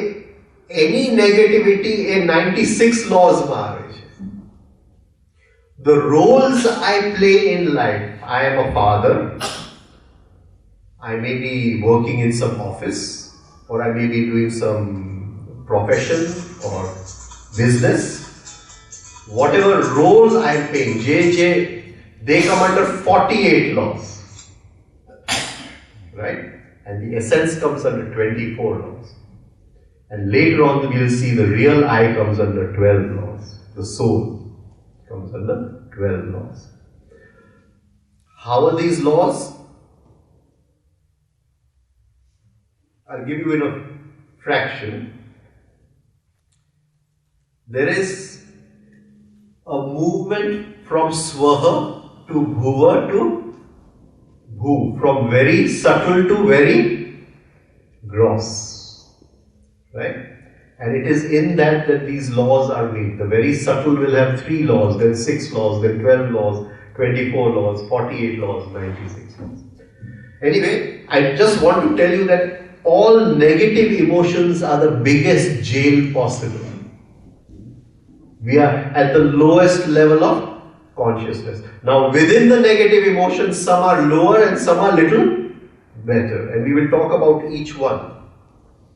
એની negativity એ 96 laws માં આવે છે. The roles I play in life. I am a father. I may be working in some office, or I may be doing some profession or business. Whatever roles I am playing, they come under 48 laws. Right? And the essence comes under 24 laws. And later on we will see the real I comes under 12 laws. The soul comes under 12 laws. How are these laws? I'll give you in a fraction. There is a movement from Swaha to Bhuva to Bhu, from very subtle to very gross. Right? And it is in that these laws are made. The very subtle will have 3 laws, then 6 laws, then 12 laws, 24 laws, 48 laws, 96 laws. Anyway, I just want to tell you that all negative emotions are the biggest jail possible. We are at the lowest level of consciousness. Now within the negative emotions, some are lower and some are little better. And we will talk about each one.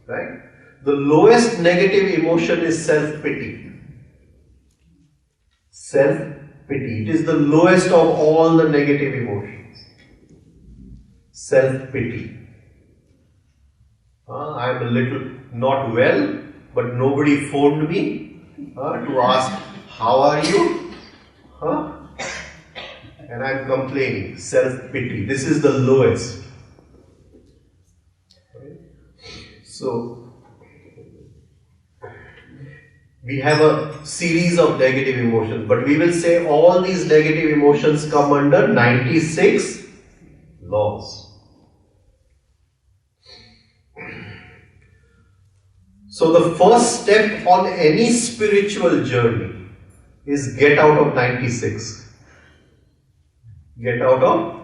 Right? The lowest negative emotion is self-pity. Self-pity. It is the lowest of all the negative emotions. Self-pity. I am a little not well, but nobody phoned me to ask, how are you? And I am complaining. Self-pity. This is the lowest. So, we have a series of negative emotions, but we will say all these negative emotions come under 96 laws. So the first step on any spiritual journey is get out of 96. Get out of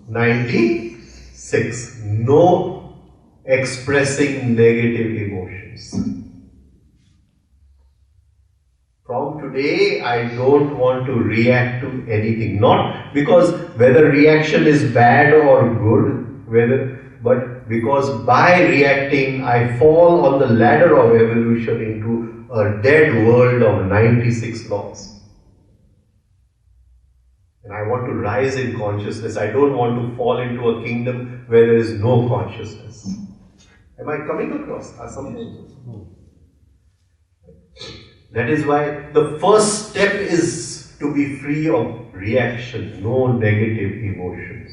96. No expressing negative emotions. From today, I don't want to react to anything. Not because whether reaction is bad or good, but because by reacting, I fall on the ladder of evolution into a dead world of 96 laws. And I want to rise in consciousness. I don't want to fall into a kingdom where there is no consciousness. Am I coming across something? That is why the first step is to be free of reaction, no negative emotions.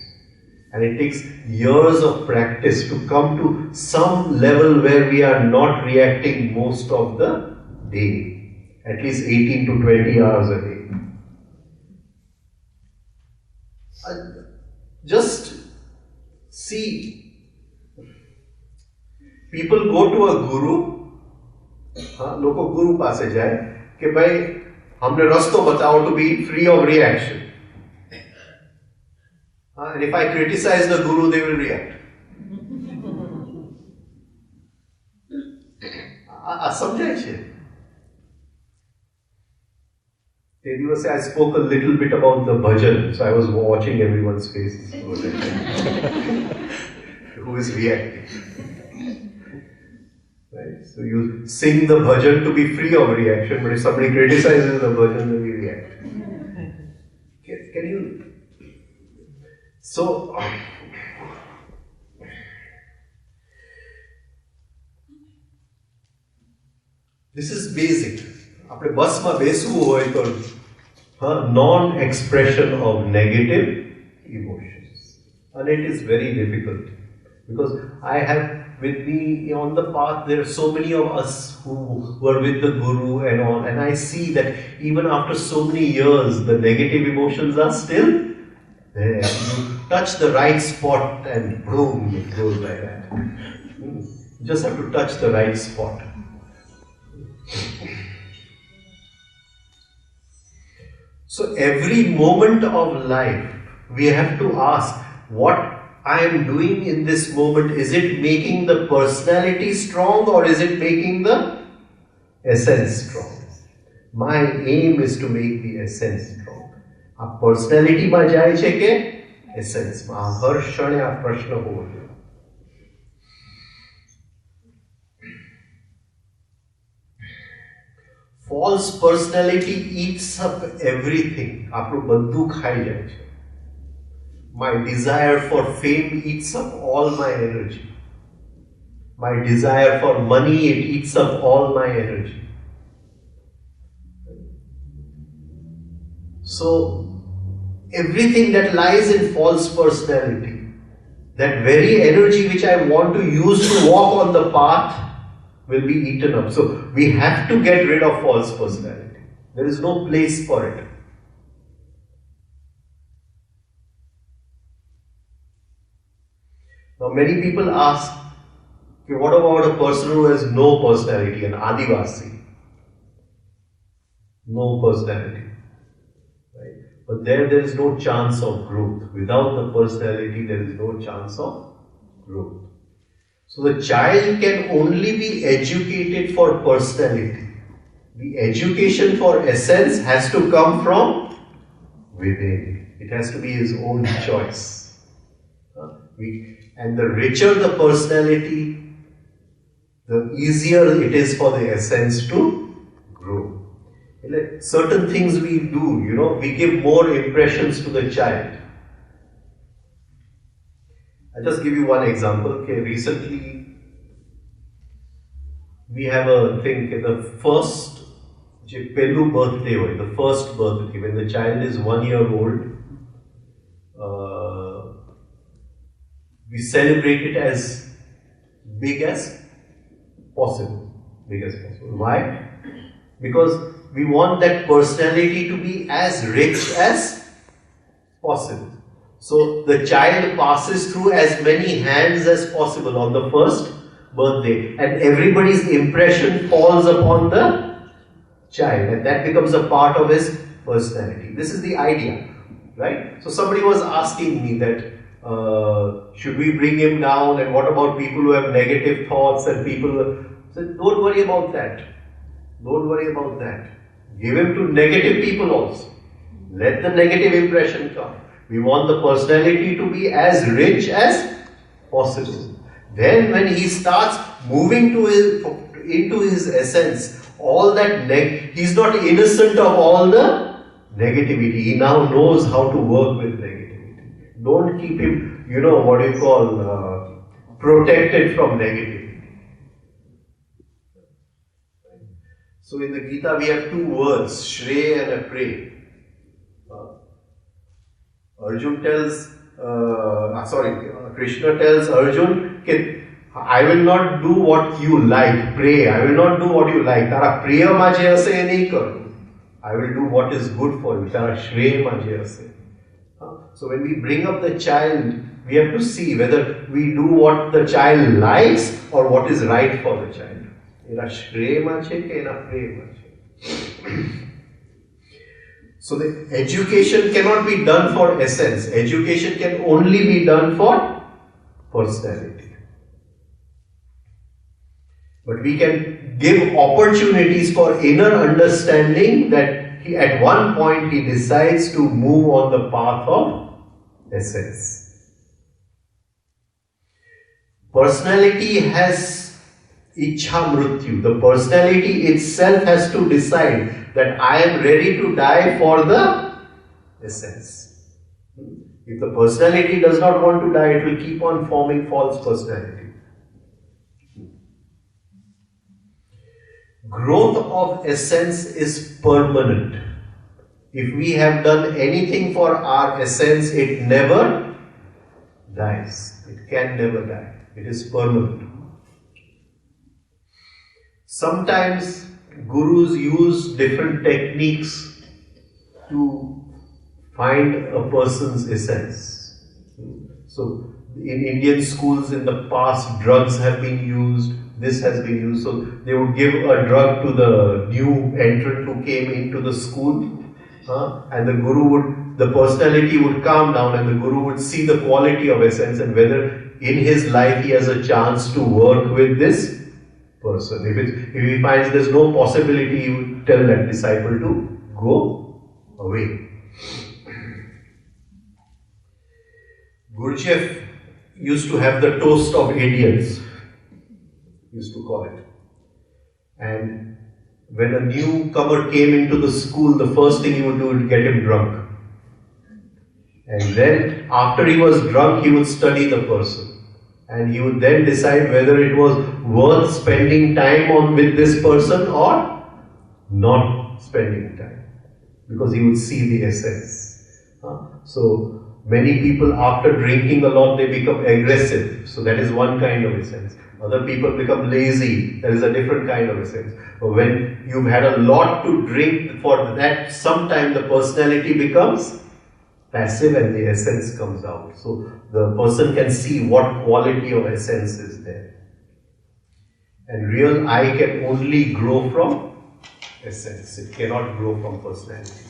And it takes years of practice to come to some level where we are not reacting most of the day. At least 18 to 20 hours a day. Just see, people go to a guru, लोगों गुरु पासे जाए कि भाई हमने रास्ता बताओ to be free of reaction. And if I criticize the guru, they will react. સમજાય છે? તે દિવસે I spoke a little bit about the bhajan, so I was watching everyone's faces. Who is reacting? Right? So you sing the bhajan to be free of reaction, but if somebody criticizes the bhajan, then we react. Can you? So, this is basic. આપણે બસમાં બેસવું હોય તો non-expression of negative emotions. And it is very difficult. Because I have with me on the path, there are so many of us who were with the Guru and all, and I see that even after so many years, the negative emotions are still there. You touch the right spot and boom, it goes like that. You just have to touch the right spot. So every moment of life, we have to ask, what I am doing in this moment, is it making the personality strong or is it making the essence strong? My aim is to make the essence strong. A personality ma જાય છે કે essence માં? હર ક્ષણે આ પ્રશ્ન હોવો જોઈએ. False personality eats up everything. આપણું બધું ખાઈ જાય છે. My desire for fame eats up all my energy. My desire for money, it eats up all my energy. So, everything that lies in false personality, that very energy which I want to use to walk on the path, will be eaten up. So, we have to get rid of false personality. There is no place for it. Now, many people ask, okay, what about a person who has no personality, an Adivasi? No personality. Right? But there is no chance of growth. Without the personality, there is no chance of growth. So the child can only be educated for personality. The education for essence has to come from within. It has to be his own choice. And the richer the personality, the easier it is for the essence to grow. Like certain things we do, we give more impressions to the child. I'll just give you one example. Okay, recently we have a thing, the first Pelu birthday, the first birthday, when the child is 1 year old, we celebrate it as big as possible. Why? Because we want that personality to be as rich as possible. So the child passes through as many hands as possible on the first birthday, and everybody's impression falls upon the child, and that becomes a part of his personality. This is the idea, right? So somebody was asking me that should we bring him down, and what about people who have negative thoughts, and people who said, don't worry about that. Don't worry about that. Give him to negative people also. Let the negative impression come. We want the personality to be as rich as possible. Then when he starts moving into his essence, all that he's not innocent of all the negativity. He now knows how to work with negativity. Don't keep him, protected from negativity. So in the Gita we have two words, Shreya and Apray. Krishna tells Arjun, I will not do what you like, pray. I will not do what you like. Tara priya majhe ase nahi karu. I will do what is good for you. Tara shreya majhe ase. So when we bring up the child, we have to see whether we do what the child likes or what is right for the child. Ena shreya majhe ke ena priya majhe. So the education cannot be done for essence. Education can only be done for personality. But we can give opportunities for inner understanding that at one point he decides to move on the path of essence. Personality has Ichha Mrityu. The personality itself has to decide that I am ready to die for the essence. If the personality does not want to die, it will keep on forming false personality. Growth of essence is permanent. If we have done anything for our essence, it never dies. It can never die. It is permanent. Sometimes gurus use different techniques to find a person's essence. So in Indian schools in the past, drugs have been used, this has been used. So they would give a drug to the new entrant who came into the school, and the personality would calm down, and the guru would see the quality of essence and whether in his life he has a chance to work with this person. If he finds there's no possibility, he would tell that disciple to go away. Gurdjieff used to have the toast of idiots, used to call it. And when a newcomer came into the school, the first thing he would do is get him drunk. And then after he was drunk, he would study the person. And he would then decide whether it was worth spending time with this person or not spending time. Because he would see the essence. So many people after drinking a lot, they become aggressive. So that is one kind of essence. Other people become lazy. That is a different kind of essence. But when you've had a lot to drink, for that sometime the personality becomes passive and the essence comes out. So the person can see what quality of essence is there. And real I can only grow from essence. It cannot grow from personality.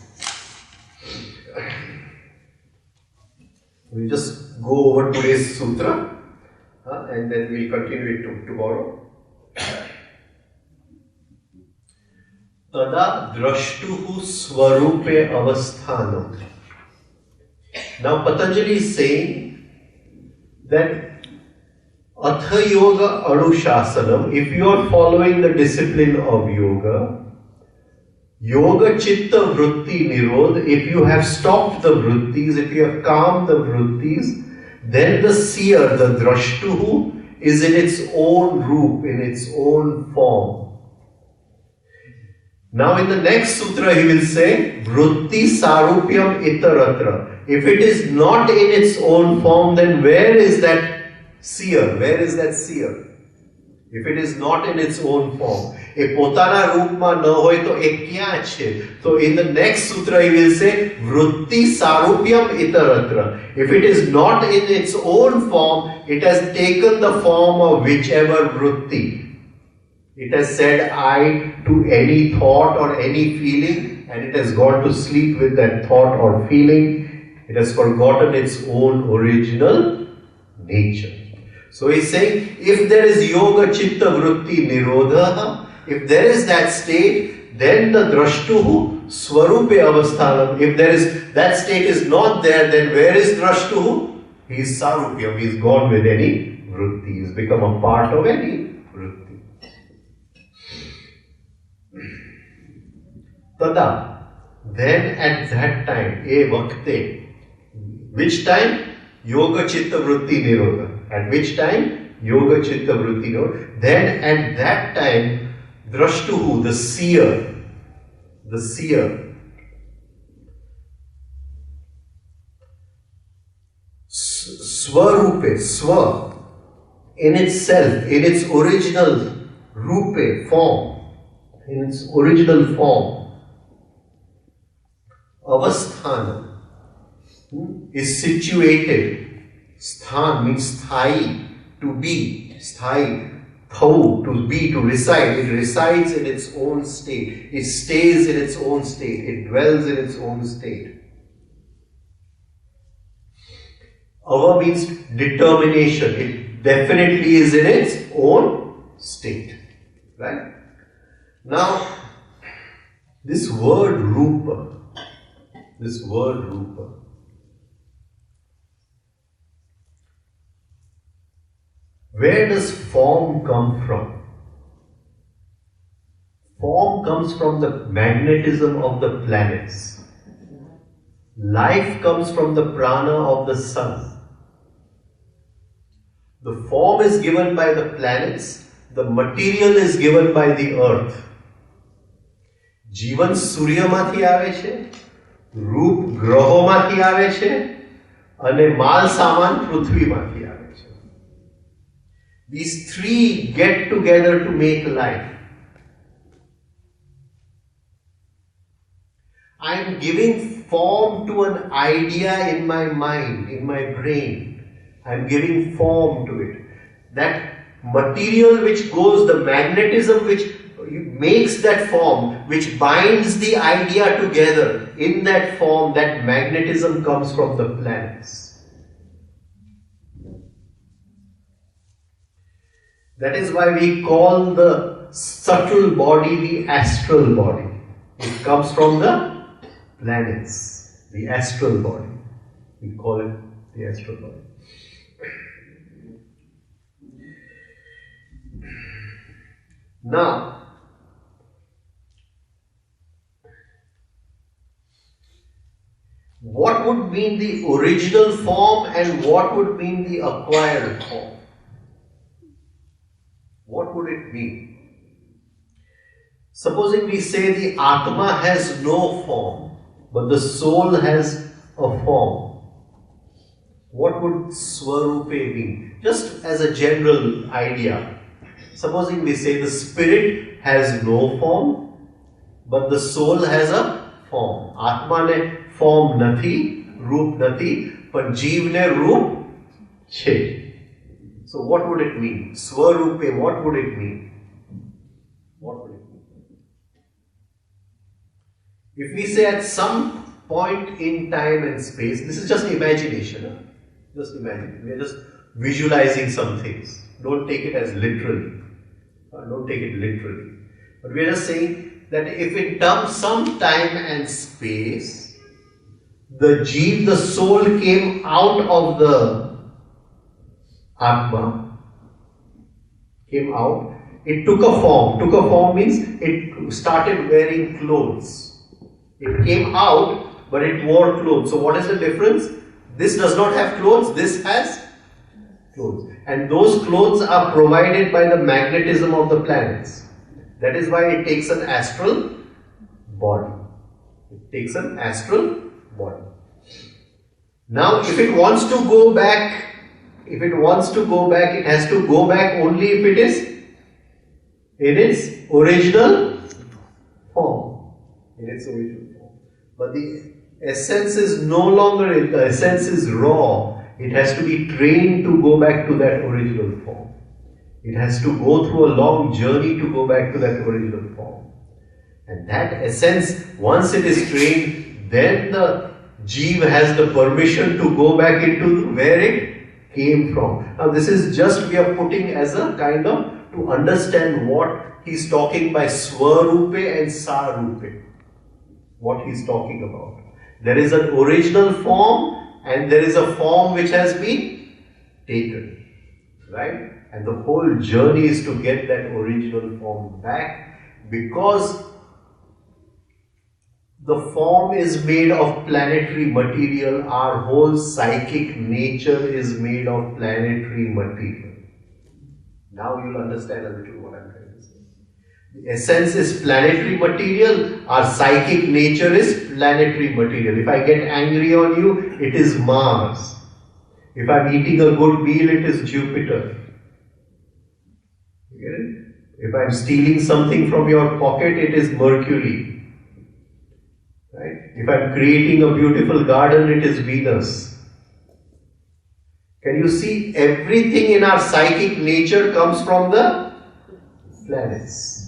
We'll just go over today's sutra and then we'll continue it tomorrow. Tada drashtuhu swarupe avasthanam Now Patanjali is saying that Atha Yoga Anushasanam, if you are following the discipline of yoga, Yoga Chitta Vritti Nirodha, if you have stopped the vrittis, if you have calmed the vrittis, then the seer, the drashtuhu, is in its own roop, in its own form. Now in the next sutra he will say, Vritti Sarupyam Itaratra. If it is not in its own form, then where is that seer? Where is that seer? If it is not in its own form. એ પોતાના રૂપમાં ન હોય તો એ ક્યાં છે? So in the next sutra he will say vritti sarupyam itaratra. If it is not in its own form, it has taken the form of whichever vritti. It has said I to any thought or any feeling, and it has gone to sleep with that thought or feeling. It has forgotten its own original nature. So he's saying, if there is yoga chitta vritti nirodha, if there is that state, then the drashtuhu swarupe avasthanam. If there is that state is not there, then where is drashtuhu? He is sarupyam. He is gone with any vritti. He has become a part of any vritti. Tada. Then at that time, e vakte. Which time? Yoga chitta vritti nirodha. At which time? Yoga chitta vritti nirodha. Then at that time, drashtuhu, the seer, swarupe, swa, in itself, in its original rupe, form, in its original form, avasthana, is situated. Sthan means sthai, to be, sthai. Thau, to be, to reside. It resides in its own state. It stays in its own state. It dwells in its own state. Ava means determination. It definitely is in its own state. Right? Now, this word rupa, where does form come from? Form comes from the magnetism of the planets. Life comes from the prana of the sun. The form is given by the planets, the material is given by the earth. જીવન સૂર્યમાંથી આવે છે, રૂપ ગ્રહોમાંથી આવે છે અને માલ સામાન પૃથ્વીમાંથી આવે છે. These three get together to make life. I am giving form to an idea in my mind, in my brain. I am giving form to it. That material which goes, the magnetism which makes that form, which binds the idea together in that form, that magnetism comes from the planets. That is why we call the subtle body the astral body. It comes from the planets, the astral body. We call it the astral body. Now, what would mean the original form and what would mean the acquired form? What would it mean? Supposing we say the Atma has no form, but the soul has a form. What would Swarupe mean? Just as a general idea. Supposing we say the spirit has no form, but the soul has a form. Atma ne form nathi, roop nathi, but jeev ne roop che. So what would it mean? Swarupe, what would it mean? What would it mean? If we say at some point in time and space, this is just imagination. Huh? Just imagine. We are just visualizing some things. Don't take it as literally. Don't take it literally. But we are just saying that if in some time and space, the Jeev, the soul, came out of the Atma, came out. It took a form. Took a form means it started wearing clothes. It came out, but it wore clothes. So what is the difference? This does not have clothes, this has clothes. And those clothes are provided by the magnetism of the planets. That is why it takes an astral body. It takes an astral body. Now, if it wants to go back, it has to go back only if it is in its original form. In its original form. But the essence is no longer, the essence is raw. It has to be trained to go back to that original form. It has to go through a long journey to go back to that original form. And that essence, once it is trained, then the Jeev has the permission to go back into where it came from. Now this is just we are putting as a kind of to understand what he's talking by Swarupe and Sarupe. What he's talking about. There is an original form and there is a form which has been taken. Right? And the whole journey is to get that original form back, because the form is made of planetary material. Our whole psychic nature is made of planetary material. Now you'll understand a little what I'm trying to say. The essence is planetary material. Our psychic nature is planetary material. If I get angry on you, it is Mars. If I'm eating a good meal, it is Jupiter. You get it? If I'm stealing something from your pocket, it is Mercury. Right? If I'm creating a beautiful garden, it is Venus. Can you see? Everything in our psychic nature comes from the planets.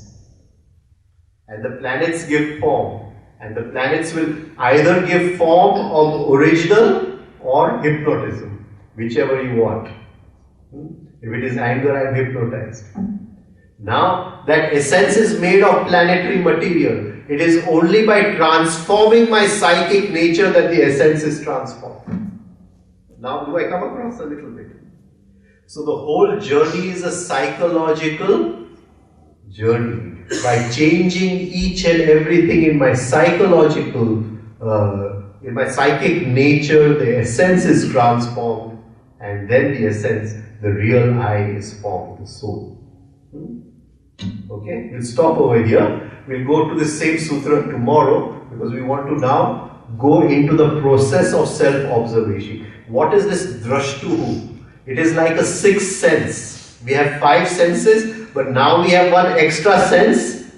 And the planets give form. And the planets will either give form of original or hypnotism, whichever you want. If it is anger, I am hypnotized. Now, that essence is made of planetary material. It is only by transforming my psychic nature that the essence is transformed. Now, do I come across a little bit? So, the whole journey is a psychological journey. By changing each and everything in my psychological, in my psychic nature, the essence is transformed, and then the essence, the real I is formed, the soul. Okay, we'll stop over here. We'll go to the same sutra tomorrow, because we want to now go into the process of self-observation. What is this drashtuhu? It is like a sixth sense. We have 5 senses, but now we have one extra sense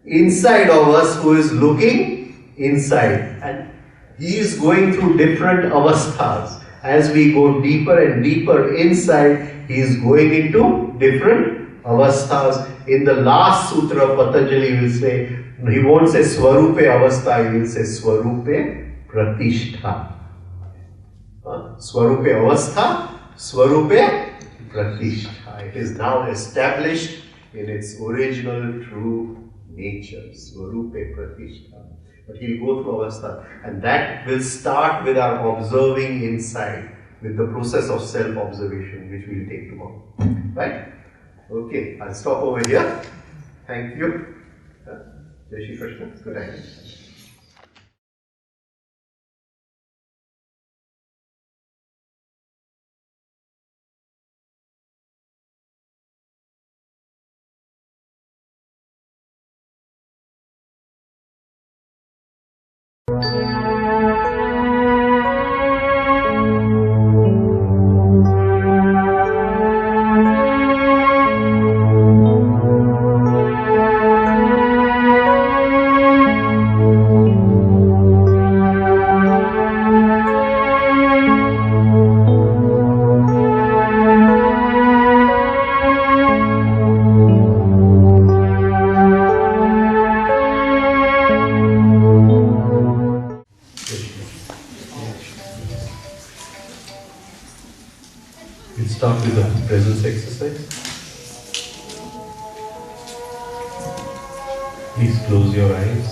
inside of us who is looking inside. And he is going through different avasthas. As we go deeper and deeper inside, he is going into different avasthas. In the last sutra, Patanjali will say, he won't say Swarupe avastha, he will say Swarupe pratishtha. Swarupe avastha, Swarupe pratishtha. It is now established in its original true nature, Swarupe pratishtha. But he'll go through avastha, and that will start with our observing inside, with the process of self-observation, which we'll take tomorrow. Right? Okay, I'll stop over here. Thank you. Jai Shri Krishna. Good night. We'll start with the presence exercise. Please close your eyes.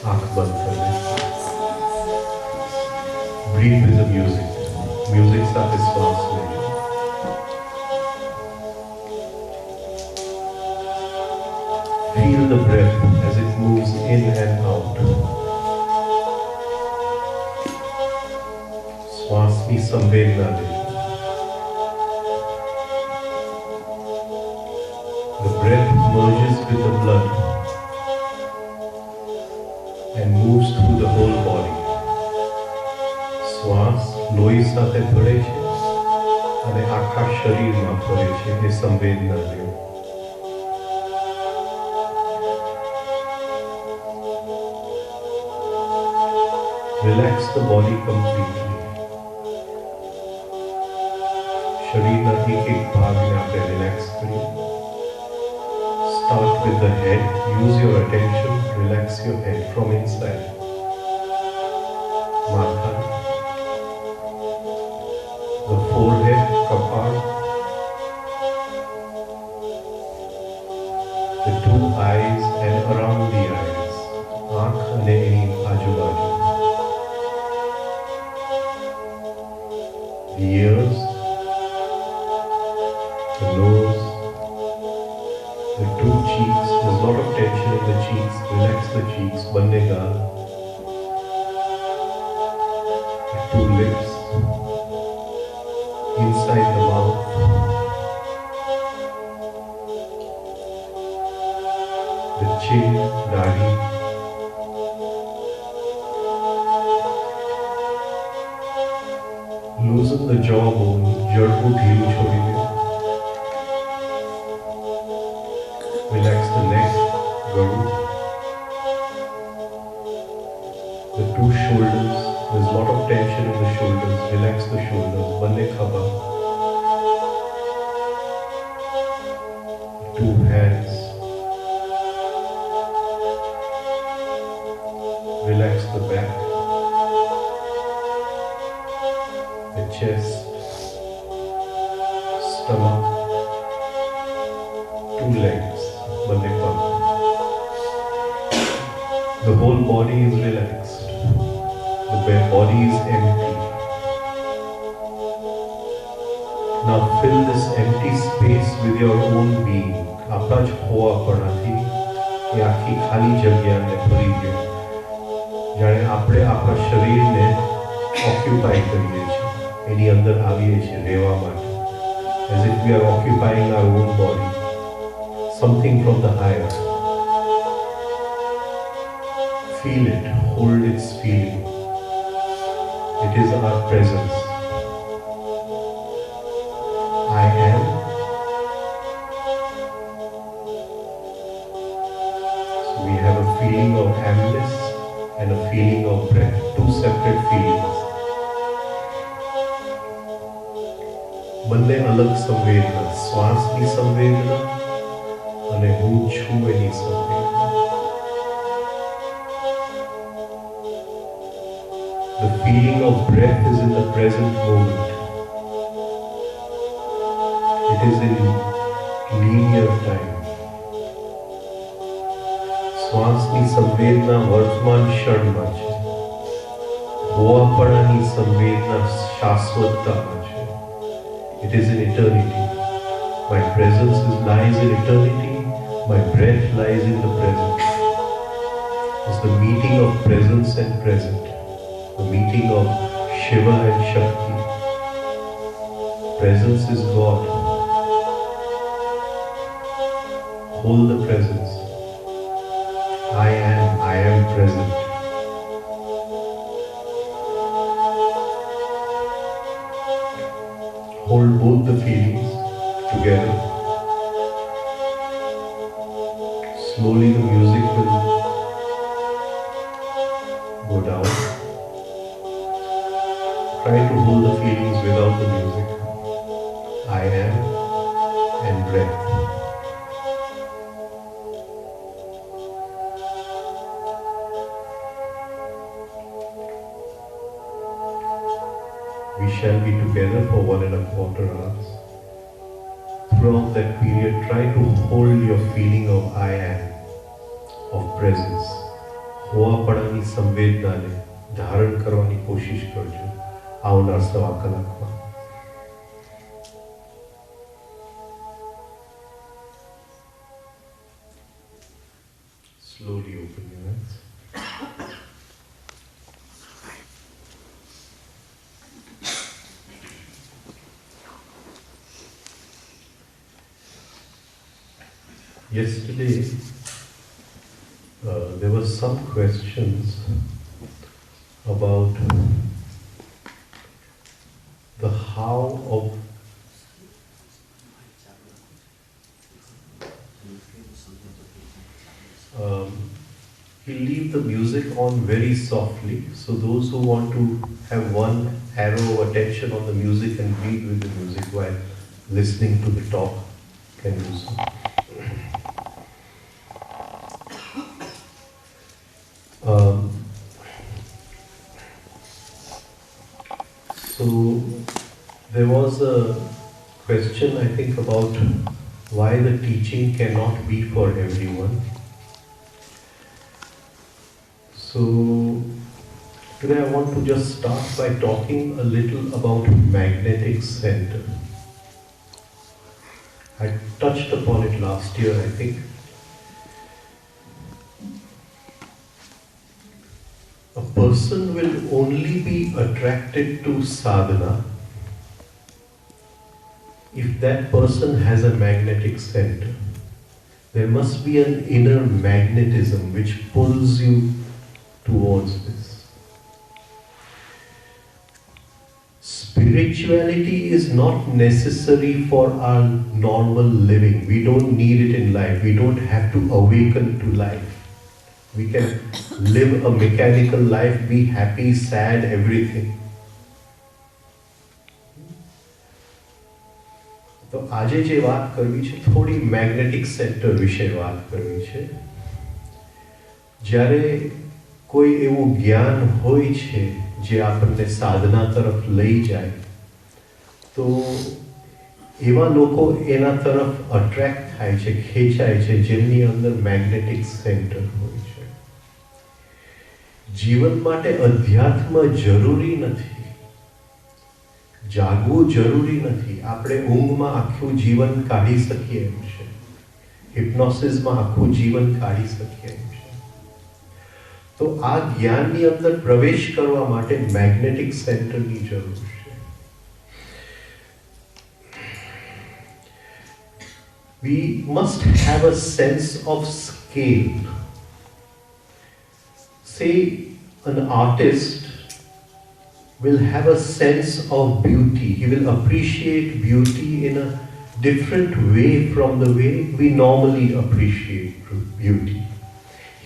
आँख बंद कर लें. breathe with the music. Music સાથે શ્વાસ લેજો. Feel the breath as it moves in and out. શ્વાસની સંવેદના લેજો. The breath merges with the blood and moves through the whole body. શ્વાસ લોહી સાથે ભળે છે અને આખા શરીરમાં ફરે છે એ સંવેદના લ્યો. Relax the body completely. શરીરના એક ભાગને આપણે રિલેક્સ કરીએ. Start with the head. Use your attention. Relax your head from inside. Matha, the forehead, kapal, the two eyes and around the eyes, aankh ane એની આજુબાજુ, the ears, the nose, the two cheeks. There's a lot of tension in the cheeks. Relax the cheeks. Banne gaal. The two lips. Inside the mouth. The chin, dadi. Loosen the jawbone. जड़ को ढीली छोड़ी दे. Relax the neck, gadu. The two shoulders. There's a lot of tension in the shoulders. Relax the shoulders. Banne khaba. Two hands. Relax the back. The chest. Stomach. Two legs. Banne palm. The whole body is relaxed. The body is empty. Now fill this empty space with your own being. આપણા જ હોવાપણાથી એ આખી ખાલી જગ્યાને ભરી દો. જાણે આપણે આપણા શરીરને ઓક્યુપાય કરીએ છીએ, એની અંદર આવીએ છીએ રહેવા માટે. As if we are occupying our own body, something from the higher. Feel it, hold its feeling. It is our presence. I am. So we have a feeling of amness and a feeling of breath, two separate feelings. બંને અલગ સંવેદના, શ્વાસની સંવેદના અને હું છું એની સંવેદના. The feeling of breath is in the present moment. It is in linear time. શ્વાસની સંવેદના વર્તમાન ક્ષણમાં છે. હોવાપણાની સંવેદના શાશ્વતતામાં છે. It is in eternity. My presence lies in eternity. My breath lies in the present. It's the meeting of presence and present. The meeting of Shiva and Shakti. Presence is God. Hold the presence. I am present. Hold both the feelings together. Slowly the music will go down. Try to hold the feelings without the music. I am and breath. We shall be together for 1.25 hours. Throughout that period, try to hold your feeling of I am, of presence. હોવાપણાની સંવેદનાને ધારણ કરવાની કોશિશ કરજો. આવનાર સવા કલાકમાં. Slowly open your eyes. Yesterday, there were some questions about the how of we'll leave the music on very softly, so those who want to have one arrow of attention on the music and read with the music while listening to the talk can do so. So there was a question, I think, about why the teaching cannot be for everyone. So today I want to just start by talking a little about magnetic center. I touched upon it last year, I think. A person will only be attracted to sadhana if that person has a magnetic center. There must be an inner magnetism which pulls you towards this. Spirituality is not necessary for our normal living. We don't need it in life. We don't have to awaken to life. We can live a mechanical life, be happy, sad, everything. તો આજે જે વાત કરવી છે થોડી magnetic centre વિશે વાત કરવી છે. જ્યારે કોઈ એવું જ્ઞાન હોય છે જે આપણને સાધના તરફ લઈ જાય તો એવા લોકો એના તરફ અટ્રેક્ટ થાય છે, ખેંચાય છે, જેમની અંદર મેગ્નેટિક સેન્ટર હોય છે. જીવન માટે અધ્યાત્મ જરૂરી નથી, જાગવું જરૂરી નથી. આપણે ઊંઘમાં આખું જીવન કાઢી શકીએ એમ છે, હિપ્નોસિસમાં આખું જીવન કાઢી શકીએ એમ છે. તો આ જ્ઞાનની અંદર પ્રવેશ કરવા માટે મેગ્નેટિક સેન્ટરની જરૂર છે. We must have a sense of scale. Say an artist will have a sense of beauty. He will appreciate beauty in a different way from the way we normally appreciate beauty.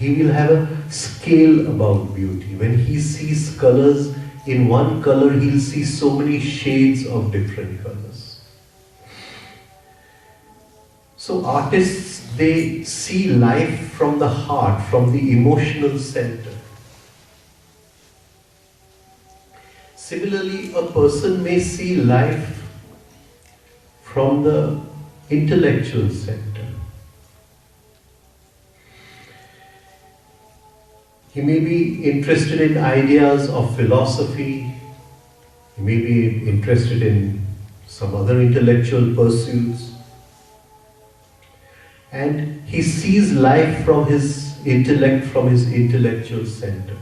He will have a scale about beauty. When he sees colors in one color, he'll see so many shades of different colors. So artists, they see life from the heart, from the emotional center. Similarly, a person may see life from the intellectual center. He may be interested in ideas of philosophy, he may be interested in some other intellectual pursuits, and he sees life from his intellect, from his intellectual center.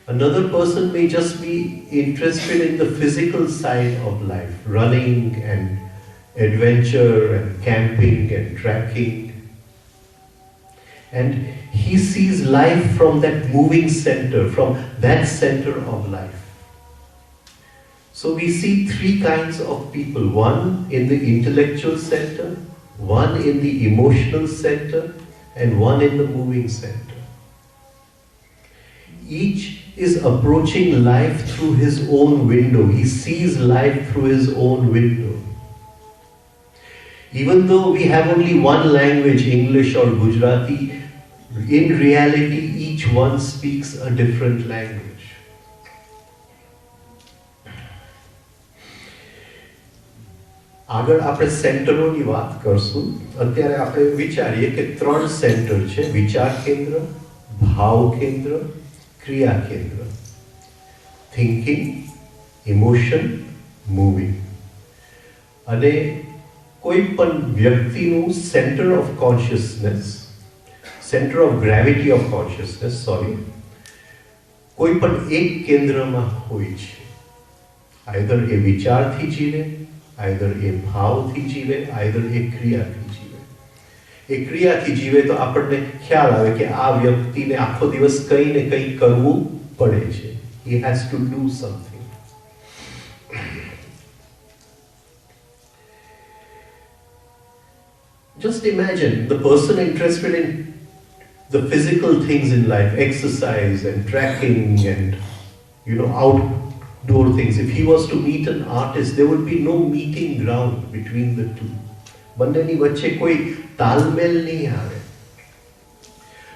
Another person may just be interested in the physical side of life, running and adventure and camping and trekking. And he sees life from that moving center, from that center of life. So we see three kinds of people: one in the intellectual center, one in the emotional center, and one in the moving center. Each is approaching life through his own window. He sees life through his own window. Even though we have only one language, English or Gujarati, in reality each one speaks a different language. આગળ આપણે સેન્ટરોની વાત કરશું. અત્યારે આપણે વિચારીએ કે ત્રણ centre છે: વિચાર કેન્દ્ર, ભાવ કેન્દ્ર, ક્રિયા કેન્દ્ર. thinking, emotion, moving. અને કોઈ પણ વ્યક્તિનું centre of consciousness, centre of gravity of consciousness, કોઈ પણ એક કેન્દ્રમાં હોય છે. આઈધર એ વિચારથી જીવે, આઈધર એ ભાવથી જીવે, આઈધર એ ક્રિયાથી જીવે. એ ક્રિયાથી જીવે તો આપણને ખ્યાલ આવે કે આ વ્યક્તિને આખો દિવસ કંઈ ને કંઈ કરવું પડે છે. He has to do something. Just imagine the person interested in the physical things in life, exercise and trekking and outdoor things. If he was to meet an artist, there would be no meeting ground between the two. બંનેની વચ્ચે કોઈ તાલમેલ નહીં આવે.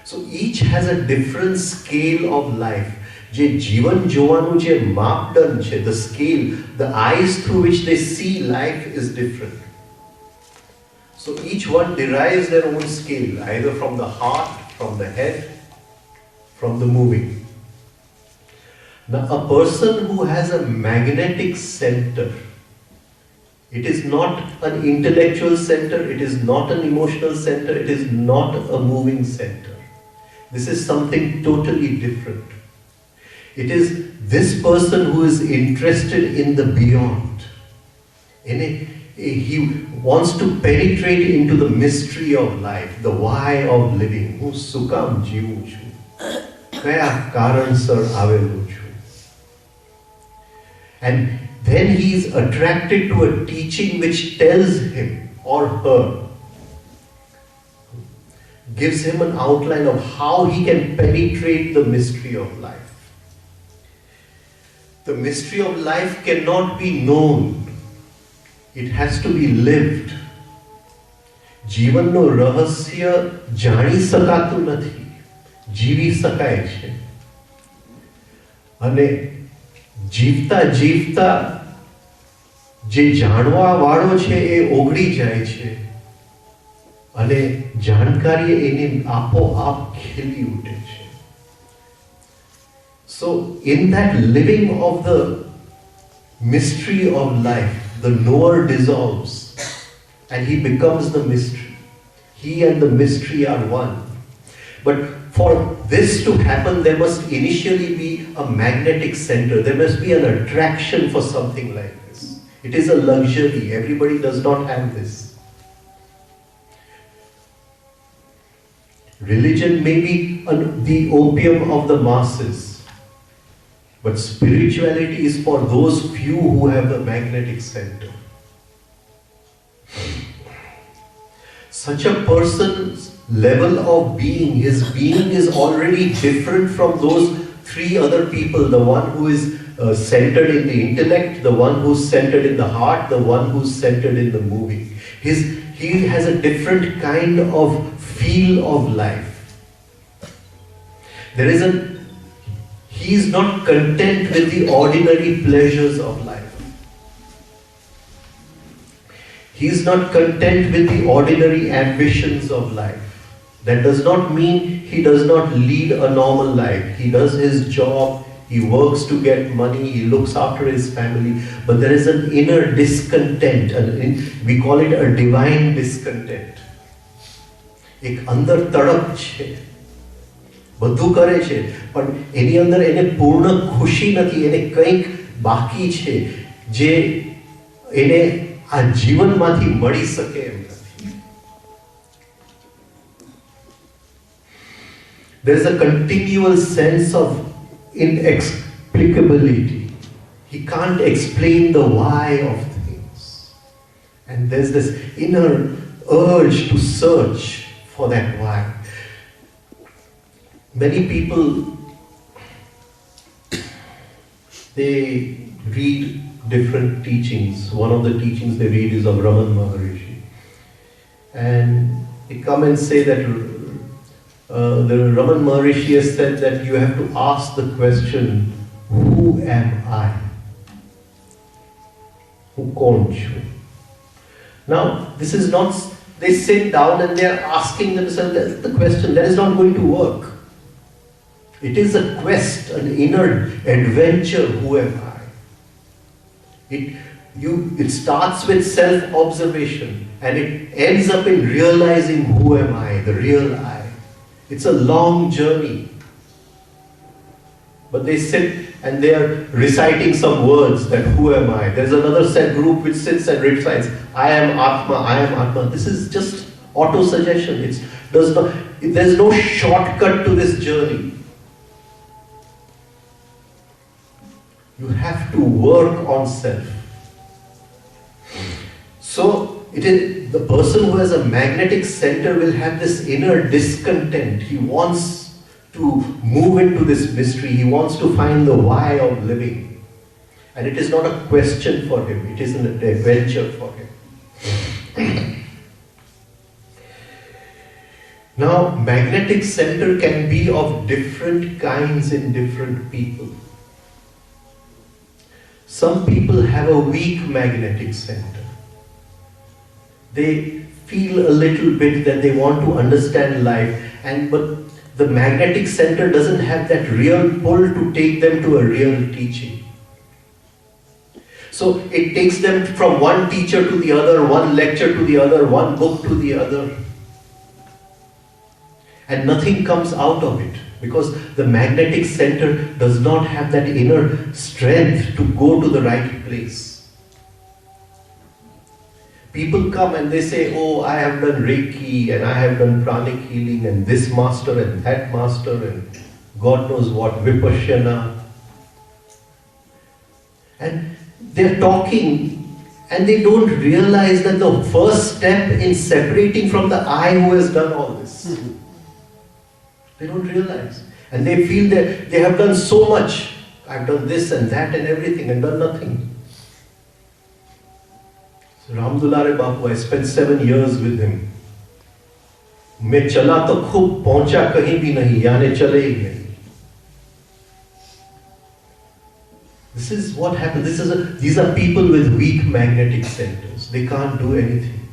So each has a different scale of life. જે જીવન જોવાનું જે માપદંડ છે, the scale, the eyes through which they see life is different. So each one derives their own scale, either from the heart, from the head, from the moving. Now, a person who has a magnetic center, it is not an intellectual center, it is not an emotional center, it is not a moving center. This is something totally different. It is this person who is interested in the beyond. He wants to penetrate into the mystery of life, the why of living. હું શું કામ જીવું છું? કયા કારણસર આવેલો છું? And then he is attracted to a teaching which tells him or her, gives him an outline of how he can penetrate the mystery of life. The mystery of life cannot be known. It has to be lived. જીવનનું રહસ્ય જાણી શકાતું નથી, જીવી શકાય છે. અને જીવતા જીવતા જે જાણવા વાળો છે એ ઓગળી જાય છે અને જાણકારી એની આપોઆપ ખીલી ઉઠે છે. So in that living of the mystery of life, the knower dissolves and he becomes the mystery. He and the mystery are one. But for this to happen, there must initially be a magnetic center. There must be an attraction for something like this. It is a luxury. Everybody does not have this. Religion may be the opium of the masses, but spirituality is for those few who have the magnetic center. Such a person's level of being, his being is already different from those three other people. The one who is centered in the intellect, the one who's centered in the heart, the one who's centered in the moving. He has a different kind of feel of life. He is not content with the ordinary pleasures of life. He is not content with the ordinary ambitions of life. That does not mean he does not lead a normal life. He does his job, he works to get money, he looks after his family, but there is an inner discontent, we call it a divine discontent. એક અંદર તડપ છે, બધું કરે છે, પણ એની અંદર એને પૂર્ણ ખુશી નથી, એને કંઈક બાકી છે જે એને આ જીવનમાંથી મળી શકે એમ નથી. There is a continual sense of inexplicability. He can't explain the why of things. And there's this inner urge to search for that why. Many people, they read different teachings. One of the teachings they read is of Raman Maharishi. And they come and say that the Raman Maharishi has said that you have to ask the question, who am I? Who kaun chu? Now, this is not, they sit down and they are asking themselves the question. That is not going to work. It is a quest, an inner adventure. Who am I? It starts with self-observation and it ends up in realizing who am I, the real I. It's a long journey. But they sit and they are reciting some words that who am I? There's another set group which sits and recites, I am Atma, I am Atma. This is just auto-suggestion. There's no shortcut to this journey. You have to work on self. So, the person who has a magnetic center will have this inner discontent. He wants to move into this mystery. He wants to find the why of living. And it is not a question for him. It is an adventure for him. Now, magnetic center can be of different kinds in different people. Some people have a weak magnetic center. They feel a little bit that they want to understand life, but the magnetic center doesn't have that real pull to take them to a real teaching. So it takes them from one teacher to the other, one lecture to the other, one book to the other. And nothing comes out of it because the magnetic center does not have that inner strength to go to the right place. People come and they say, oh, I have done Reiki and I have done pranic healing and this master and that master and God knows what, Vipassana. And they're talking and they don't realize that the first step in separating from the I who has done all this. They don't realize. And they feel that they have done so much. I've done this and that and everything and done nothing. So Ramdulare Bapu, I spent 7 years with him. मैं चला तो खूब पहुंचा कहीं भी नहीं, यानी चले ही नहीं. This is what happens. These are people with weak magnetic centers. They can't do anything.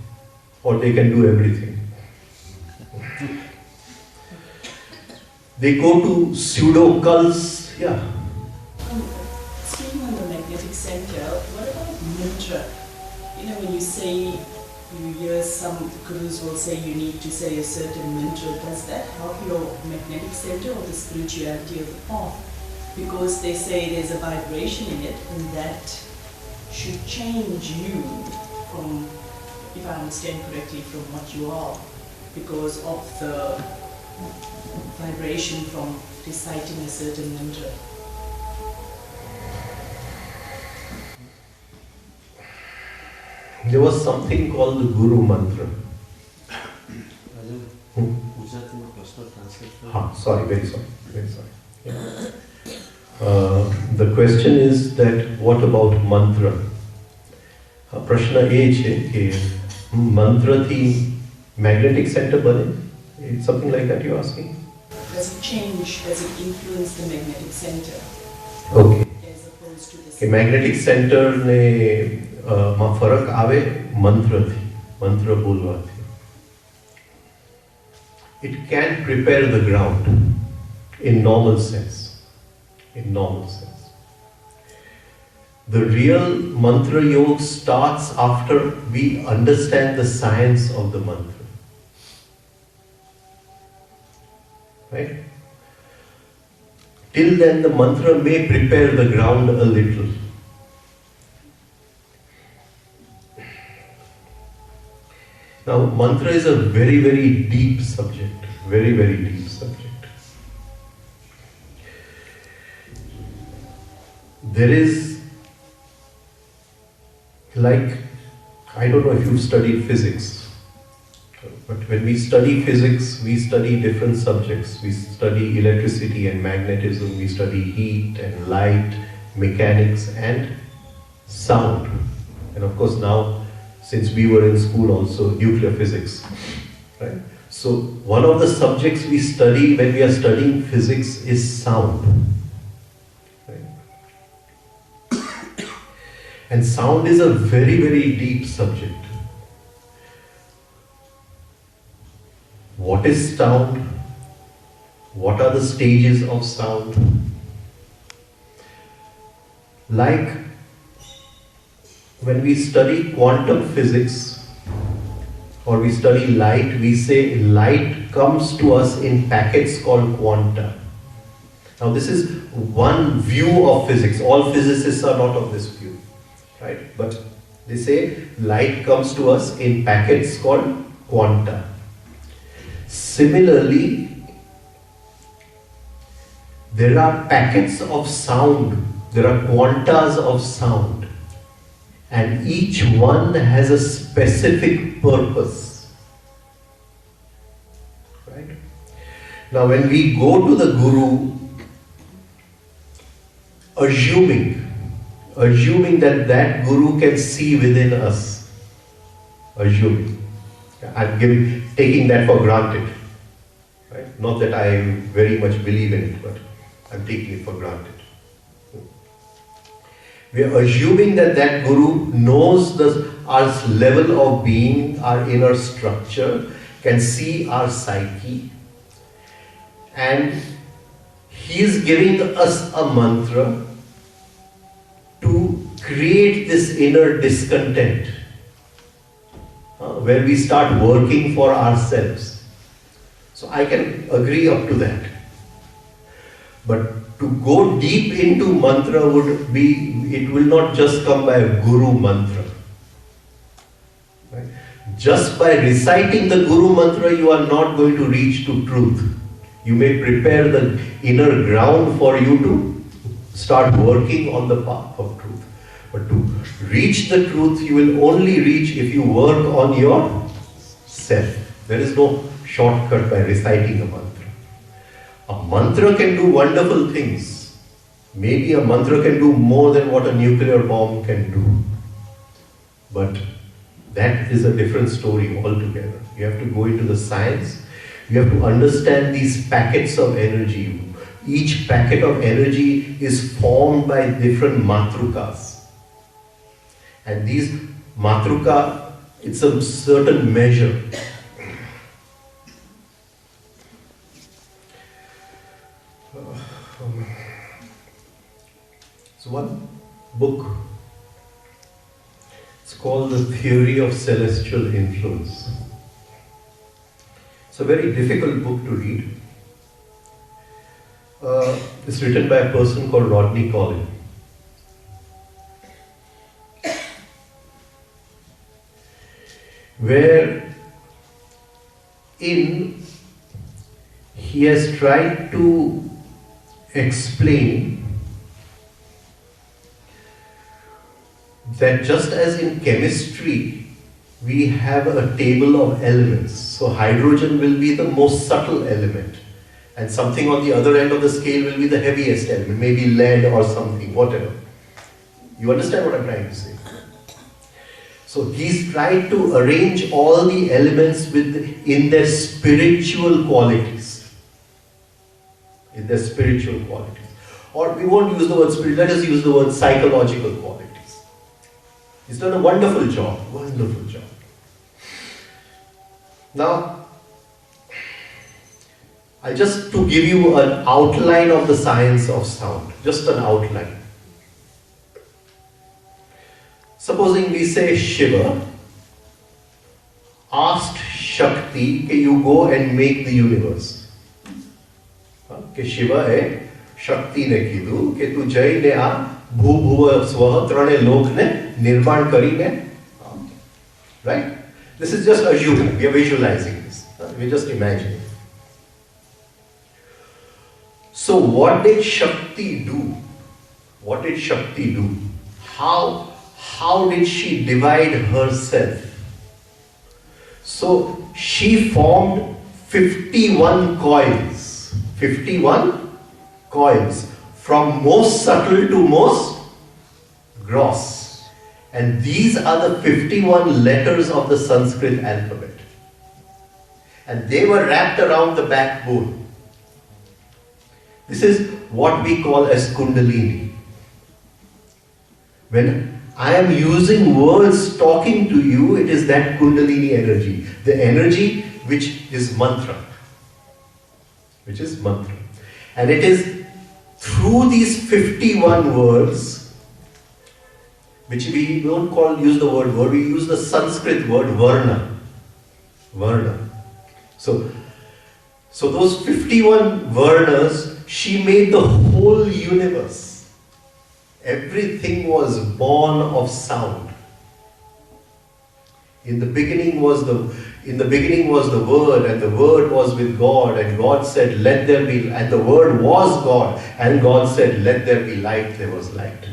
Or they can do everything. They go to pseudo cults. Yeah. Speaking on the magnetic center, what about mantra? You know, when you say, you hear some gurus will say you need to say a certain mantra, does that help your magnetic center or the spirituality of the path? Because they say there's a vibration in it and that should change you from, if I understand correctly, from what you are because of the vibration from reciting a certain mantra. There was something called the Guru Mantra. Sorry, very sorry. Yeah. The question is that what about mantra? प्रश्न ये है कि मंत्र थी magnetic center बने? It's something like that you're asking? Does it change, does it influence the magnetic center? Okay. As opposed to the कि magnetic center ने માં ફરક આવે મંત્રથી, મંત્ર બોલવાથી. It can prepare the ground in normal sense. In normal sense. The real mantra yoga starts after we understand the science of the mantra. Right? Till then the mantra may prepare the ground a little. Now mantra is a very, very deep subject. Very, very deep subject. There is, like, I don't know if you've studied physics, but when we study physics, we study different subjects. We study electricity and magnetism, we study heat and light, mechanics and sound. And of course now, since we were in school also, nuclear physics, right? So one of the subjects we study when we are studying physics is sound. And sound is a very, very deep subject. What is sound? What are the stages of sound? Like when we study quantum physics or we study light, we say light comes to us in packets called quanta. Now this is one view of physics. All physicists are not of this view, right? But they say light comes to us in packets called quanta. Similarly, there are packets of sound. There are quantas of sound. And each one has a specific purpose. Right? Now when we go to the Guru, assuming that that Guru can see within us, assuming. I'm taking that for granted. Right? Not that I very much believe in it, but I'm taking it for granted. We are assuming that that Guru knows our level of being, our inner structure, can see our psyche, and he is giving us a mantra to create this inner discontent, where we start working for ourselves. So I can agree up to that. But to go deep into mantra it will not just come by a Guru mantra. Right? Just by reciting the Guru mantra, you are not going to reach to truth. You may prepare the inner ground for you to start working on the path of truth. But to reach the truth, you will only reach if you work on yourself. There is no shortcut by reciting a mantra. A mantra can do wonderful things. Maybe a mantra can do more than what a nuclear bomb can do. But that is a different story altogether. You have to go into the science. You have to understand these packets of energy. Each packet of energy is formed by different matrukas. And these matruka, it's a certain measure. So one book, it's called The Theory of Celestial Influence. It's a very difficult book to read. It's written by a person called Rodney Collin. Wherein he has tried to explain that just as in chemistry we have a table of elements, so hydrogen will be the most subtle element and something on the other end of the scale will be the heaviest element, maybe lead or something, whatever. You understand what I'm trying to say? So he's tried to arrange all the elements in their spiritual qualities. In their spiritual qualities. Or we won't use the word spirit, let us use the word psychological qualities. He's done a wonderful job, wonderful job. Now, just to give you an outline of the science of sound, just an outline. Supposing we say Shiva asked Shakti, that you go and make the universe. That Shiva hai, Shakti ne kidhu, that tu jai ne a bhu bhuva swaha trane lok ne nirman kari ne. Right? This is just assuming, we are visualizing this. We are just imagining. So what did Shakti do? What did Shakti do? How did she divide herself? So she formed 51 coils. 51 coils. From most subtle to most gross. And these are the 51 letters of the Sanskrit alphabet. And they were wrapped around the backbone. This is what we call as Kundalini. When I am using words talking to you, it is that Kundalini energy. The energy which is mantra. which is mantra. And it is through these 51 words, which we don't use the word word, we use the Sanskrit word varna. Varna. So those 51 varnas, she made the whole universe. Everything was born of sound. In the beginning was the Word, and the Word was with God, and God said, "Let there be," and the Word was God, and God said, "Let there be light." There was light.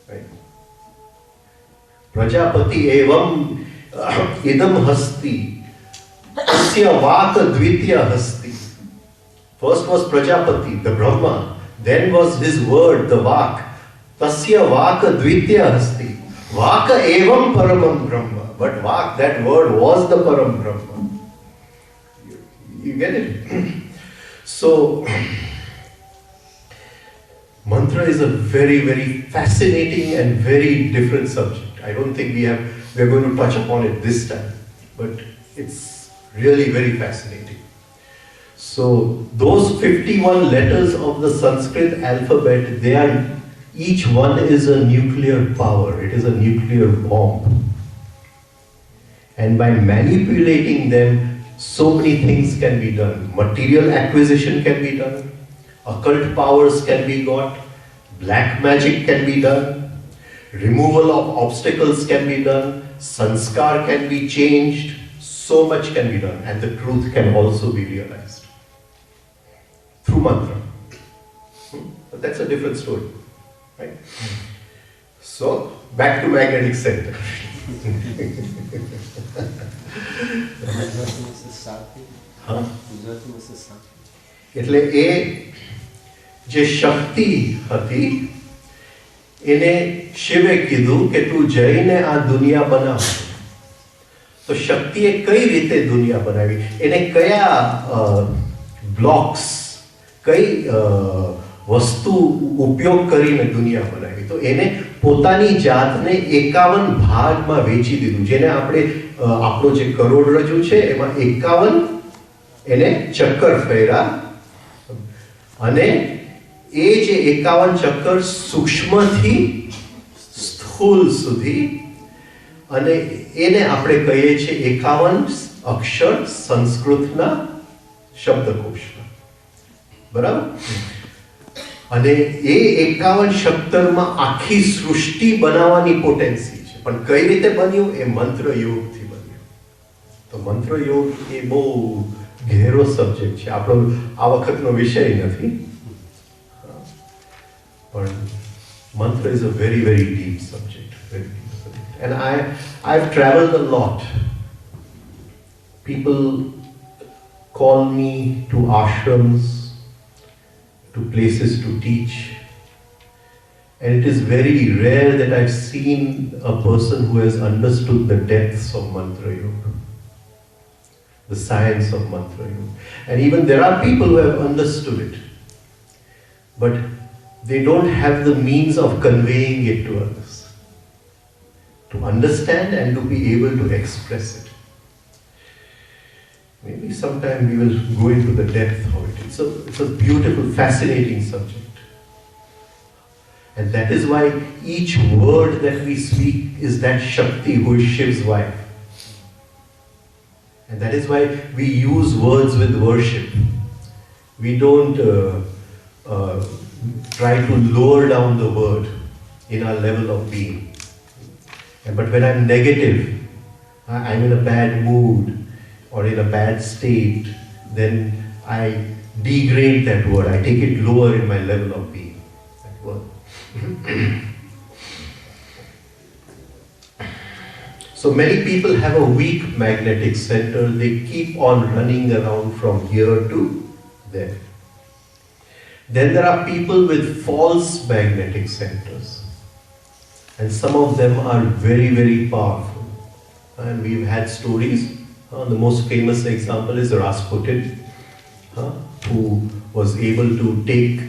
Right? Prajapati evam idam hasti, asya vaka dvitiya hasti. First was Prajapati, the Brahma. Then was his word, the Vak. Tasya vaka dvitiya hasti. Vaka evam paramam Brahma. But Vak, that word, was the Param Brahma. You get it? So, mantra is a very, very fascinating and very different subject. I don't think we are going to touch upon it this time, but it's really very fascinating. So, those 51 letters of the Sanskrit alphabet, each one is a nuclear power. It is a nuclear bomb. And by manipulating them, so many things can be done. Material acquisition can be done. Occult powers can be got. Black magic can be done. Removal of obstacles can be done. Sanskar can be changed. So much can be done. And the truth can also be realized. Through mantra. But that's a different story. Right? So, back to magnetic center. એટલે એ જે શક્તિ હતી એને શિવે કીધું કે તું જઈને આ દુનિયા બનાવ. તો શક્તિએ કઈ રીતે દુનિયા બનાવી, એને કયા બ્લોક્સ, કઈ વસ્તુ ઉપયોગ કરીને દુનિયા બનાવી? તો એને પોતાની જાતને 51 ભાગમાં વેચી દીધું, જેને આપણે આપણો જે કરોડરજ્જુ છે એમાં 51 એને ચક્કર ફેર્યા, અને એ જે 51 ચક્કર સૂક્ષ્મથી સ્થૂલ સુધી, અને એને આપણે કહીએ છીએ 51 અક્ષર સંસ્કૃતના શબ્દકોશના. બરાબર? અને એ 51 શબ્દમાં આખી સૃષ્ટિ બનાવવાની પોટેન્સી છે. પણ કઈ રીતે બન્યું? એ મંત્ર યોગથી બન્યું. તો મંત્ર યોગ એ બહુ ઘેરો સબ્જેક્ટ છે, આપણો આ વખતનો વિષય નથી, પણ mantra is a very, very deep subject. Very deep subject. And I've traveled a lot. People call me to ashrams, to places to teach. And it is very rare that I've seen a person who has understood the depths of mantra yoga, the science of mantra yoga. And even there are people who have understood it, but they don't have the means of conveying it to others, to understand and to be able to express it. Maybe sometime we will go into the depth of it. It's a beautiful, fascinating subject. And that is why each word that we speak is that Shakti who is Shiv's wife. And that is why we use words with worship. We don't try to lower down the word in our level of being. But when I'm negative, I'm in a bad mood or in a bad state, then I degrade that word. I take it lower in my level of being. That word. So many people have a weak magnetic center. They keep on running around from here to there. Then there are people with false magnetic centers. And some of them are very, very powerful. And we've had stories. The most famous example is Rasputin, who was able to take,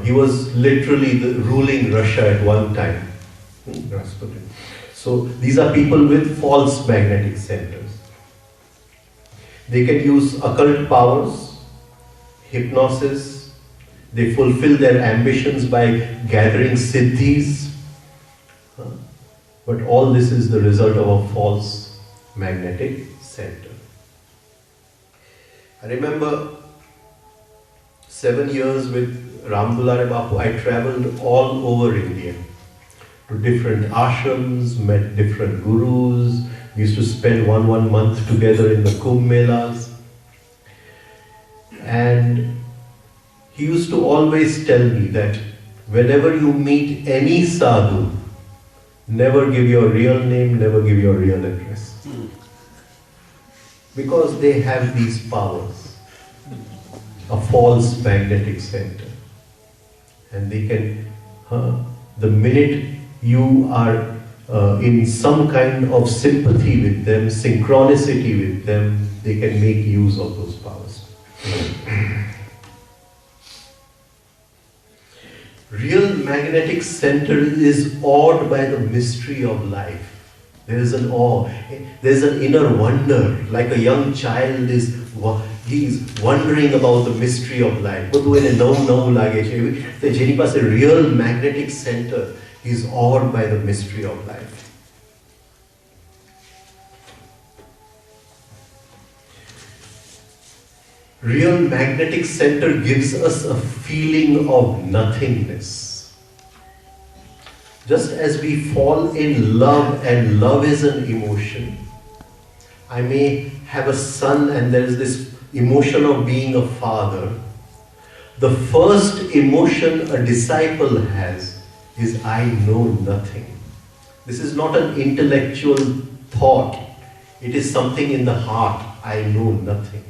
he was literally ruling Russia at one time. Rasputin. So these are people with false magnetic centers. They can use occult powers hypnosis. They fulfill their ambitions by gathering siddhis. But all this is the result of a false magnetic center. I remember 7 years with Ram Dulare Bapu, I travelled all over India to different ashrams, met different gurus. We used to spend one month together in the Kumbh Melas. And he used to always tell me that whenever you meet any sadhu, never give your real name, never give your real address. Because they have these powers, a false magnetic center. And they can, the minute you are in some kind of sympathy with them, synchronicity with them, they can make use of those powers. Real magnetic center is awed by the mystery of life. There is an awe, there is an inner wonder, like a young child is wondering about the mystery of life. But when a real magnetic center, he is awed by the mystery of life. Real magnetic center gives us a feeling of nothingness. Just as we fall in love, and love is an emotion. I may have a son and there is this emotion of being a father. The first emotion a disciple has is, I know nothing. This is not an intellectual thought. It is something in the heart. I know nothing.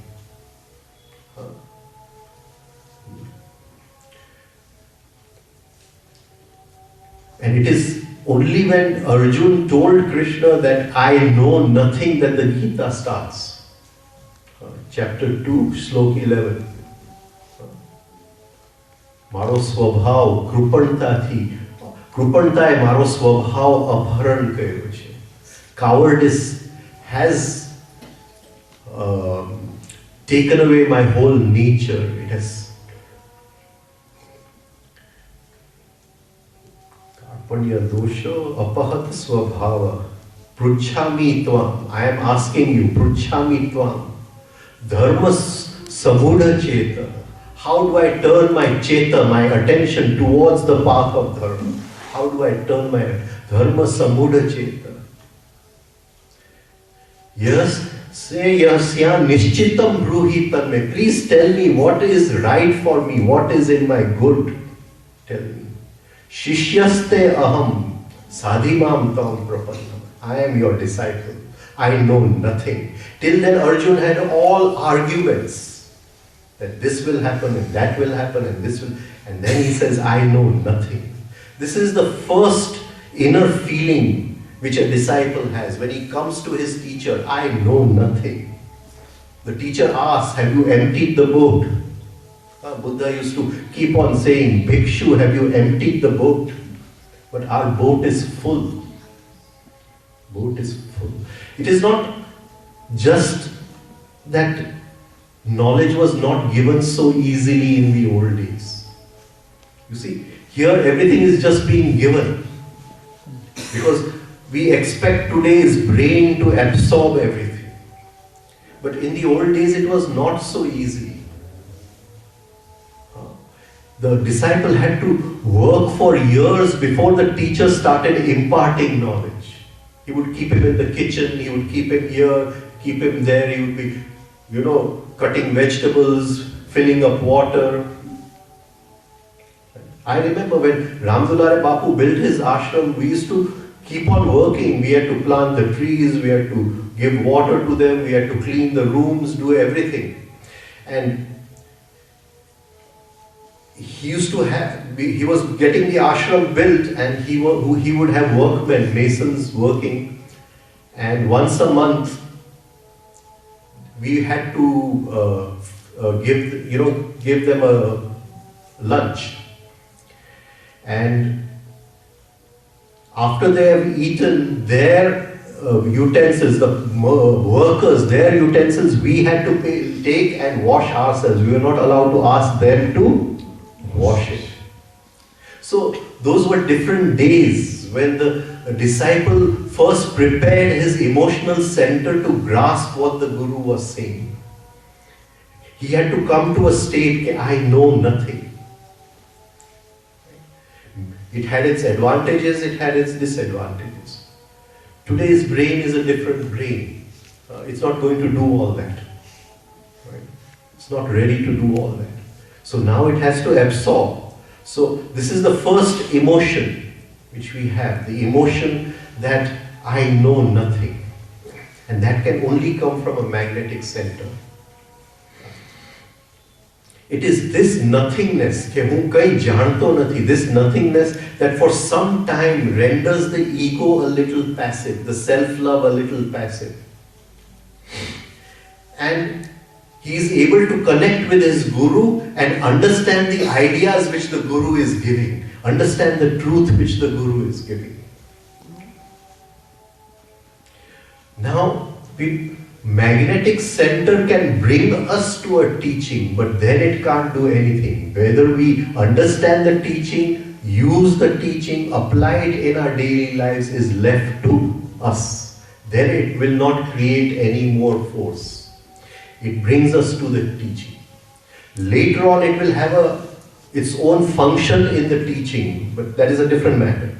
And it is only when Arjun told Krishna that I know nothing that the Gita starts. Chapter 2, Slok 11. Maro swabhav krupanta thi. Krupantae maro swabhav abharan kayo che. Cowardice has taken away my whole nature. It has dosho apahat swabhava pruchhami tvam. I am asking you, pruchhami tvam. Dharma samudha cheta. How do I turn my cheta, my attention towards the path of dharma? How do I turn my dharma samudha cheta? Yes, say yasya nishchitam bruhi tanme. Please tell me what is right for me, what is in my good. Tell me. Shishyaste aham sadhimam tam prapannam. I am your disciple. I know nothing. Till then Arjun had all arguments that this will happen and that will happen and this will, and then he says, I know nothing. This is the first inner feeling which a disciple has when he comes to his teacher. I know nothing. The teacher asks, have you emptied the boat? Buddha used to keep on saying, Bhikshu, have you emptied the boat? But our boat is full. Boat is full. It is not just that knowledge was not given so easily in the old days. You see, here everything is just being given. Because we expect today's brain to absorb everything. But in the old days it was not so easy. The disciple had to work for years before the teacher started imparting knowledge. He would keep him in the kitchen, he would keep him here, keep him there, he would be, cutting vegetables, filling up water. I remember when Ram Dulare Bapu built his ashram, we used to keep on working. We had to plant the trees, we had to give water to them, we had to clean the rooms, do everything. And he was getting the ashram built, and he would have workmen, masons working, and once a month we had to give them a lunch, and after they have eaten, their utensils, the workers, their utensils, we had to take and wash ourselves. We were not allowed to ask them to wash it. So those were different days when the disciple first prepared his emotional center to grasp what the Guru was saying. He had to come to a state, I know nothing. It had its advantages, it had its disadvantages. Today's brain is a different brain. It's not going to do all that. Right? It's not ready to do all that. So now it has to absorb. So this is the first emotion which we have, the emotion that I know nothing. And that can only come from a magnetic center. It is this nothingness, this nothingness that for some time renders the ego a little passive, the self-love a little passive. And he is able to connect with his Guru and understand the ideas which the Guru is giving, understand the truth which the Guru is giving. Now, magnetic center can bring us to a teaching, but then it can't do anything. Whether we understand the teaching, use the teaching, apply it in our daily lives is left to us. Then it will not create any more force. It brings us to the teaching. Later on it will have its own function in the teaching, but that is a different matter.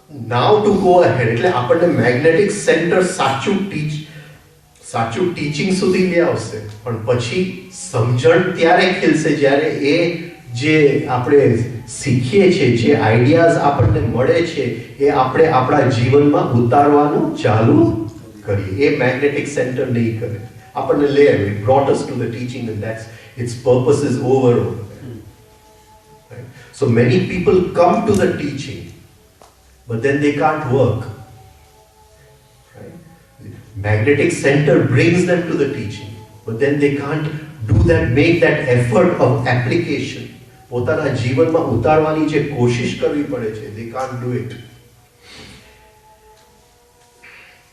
Now to go ahead, એટલે આપણને magnetic center સાચું teaching સુધી લઈ આવશે, પણ પછી સમજણ ત્યારે ખીલશે જ્યારે એ જે આપણે શીખીએ છીએ, જે આઈડિયાઝ આપણને મળે છે, એ આપણે આપણા જીવનમાં ઉતારવાનું ચાલુ કરીએ. એ મેગ્નેટિક સેન્ટર નહીં કરે, આપણને લઈ આવ્યું. It brought us to the teaching and that's its purpose is over. Right? So many people come to the teaching, but then they can't work. Magnetic center brings them to the teaching, but then they can't do that, make that effort of application. પોતાના જીવનમાં ઉતારવાની જે કોશિશ કરવી પડે છે, they can't do it.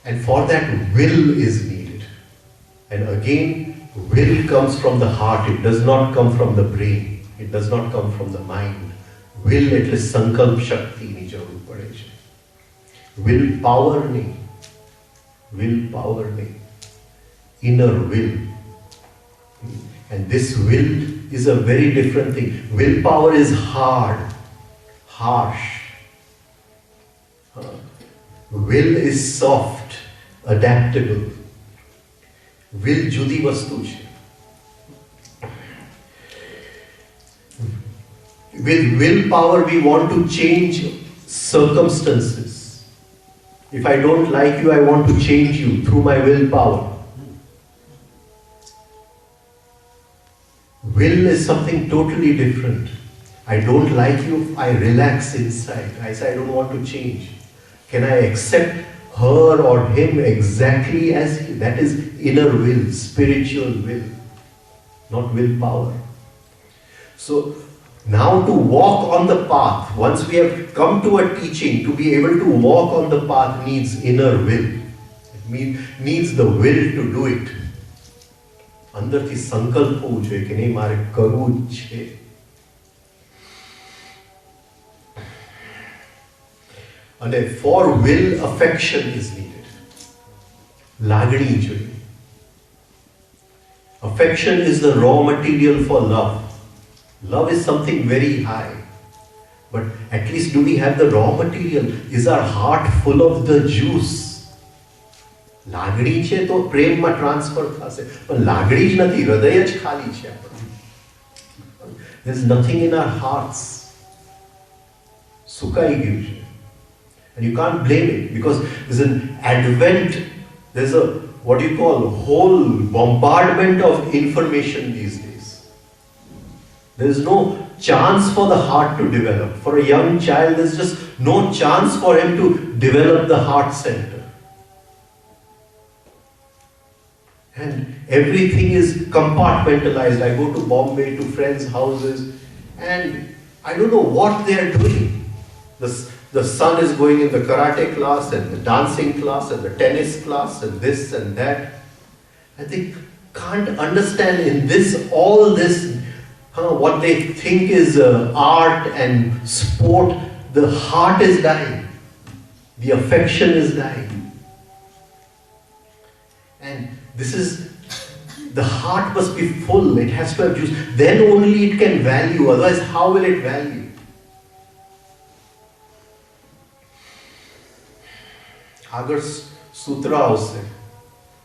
And for that, will is needed. And again, will comes from the heart. It does not come from the brain. It does not come from the mind. Will એટલે સંકલ્પ શક્તિની જરૂર પડે છે. Will power નહીં. Willpower નહીં. Inner will. And this will is a very different thing. Willpower is hard, harsh. Will is soft, adaptable. Will જુદી વસ્તુ છે. With willpower we want to change circumstances. If I don't like you, I want to change you through my willpower. Will is something totally different. I don't like you, I relax inside. I say I don't want to change. Can I accept her or him exactly as he? That is inner will, spiritual will, not willpower. So now to walk on the path, once we have come to a teaching, to be able to walk on the path needs inner will. It needs the will to do it. અંદરથી સંકલ્પ હોવું જોઈએ કે નહીં, મારે કરવું જ છે. અને for will, affection is needed. લાગણી જોઈએ. Affection is the raw material for love. Love is something very high. But at least do we have the raw material? Is our heart full of the juice? લાગણી છે તો પ્રેમમાં transfer થશે, પણ લાગણી જ નથી, હૃદય જ ખાલી છે. There's nothing in our hearts. સુકાઈ ગયું છે. And you can't blame it because there's an advent, there's a what do you call whole bombardment of information these days. There is no chance for the heart to develop. For a young child, there's just no chance for him to develop the heart center. And everything is compartmentalized. I go to Bombay to friends' houses and I don't know what they are doing. The son is going in the karate class and the dancing class and the tennis class and this and that. And they can't understand in this, all this, what they think is art and sport. The heart is dying. The affection is dying. And this is, the heart must be full. It has to have juice. Then only it can value. Otherwise, how will it value? Agar सूत्र उससे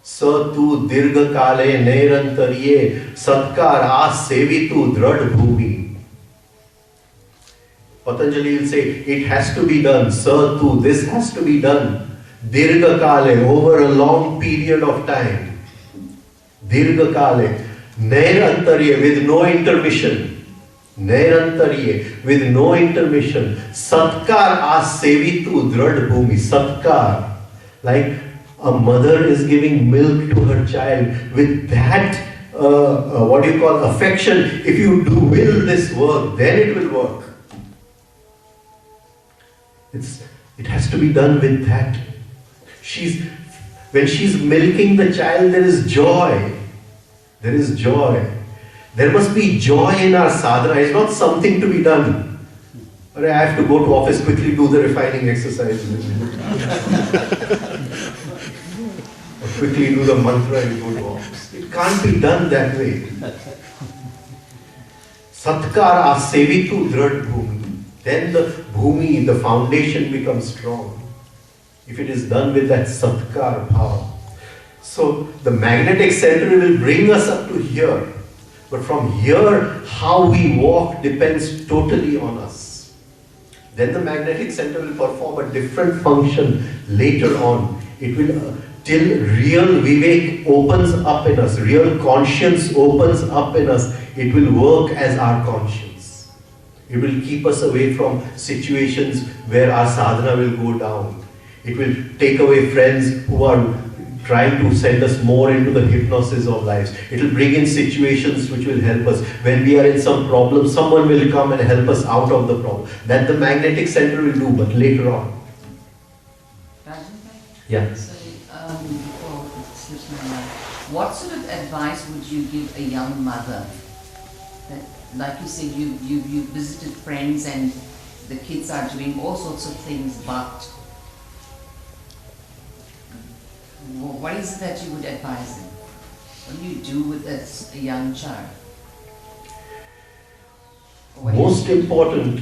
स तू दीर्घ काले नैरंतर्ये सत्कार आ सेवितु दृढ़ भूमि. Patanjali will say it has to be done. Sa tu, this has to be done. Dirgha kale, over a long period of time. Dirgha kale, nairantarye, with no intermission. Nairantarye, with no intermission. Satkar asevitu dhrad bhumi. Satkar, like a mother is giving milk to her child. With that, what do you call, affection, if you do will this work, then it will work. It has to be done with that. When she's milking the child, there is joy. There is joy. There must be joy in our sadhana. It's not something to be done. But I have to go to office, quickly do the refining exercise. Or quickly do the mantra and go to office. It can't be done that way. Satkar asevitu dhrad bhumi. Then the bhumi, the foundation becomes strong. If it is done with that satkar power. So the magnetic center will bring us up to here. But from here, how we walk depends totally on us. Then the magnetic center will perform a different function later on. It will, till real vivek opens up in us, real conscience opens up in us, it will work as our conscience. It will keep us away from situations where our sadhana will go down. It will take away friends who are trying to send us more into the hypnosis of lives. It will bring in situations which will help us. When we are in some problem, someone will come and help us out of the problem. That the magnetic center will do, but later on. Yeah. So, before it slips my mind, what sort of advice would you give a young mother? That, like you said, you visited friends and the kids are doing all sorts of things, but what is it that you would advise them? What do you do with a young child? Most important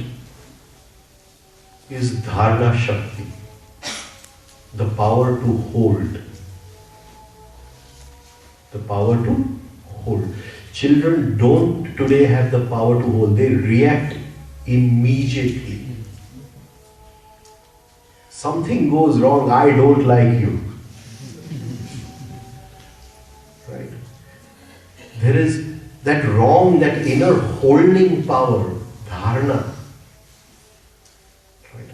is dharana shakti, the power to hold. The power to hold. Children don't today have the power to hold. They react immediately. Something goes wrong, I don't like you. Right? There is that wrong, that inner holding power, dharana. Right?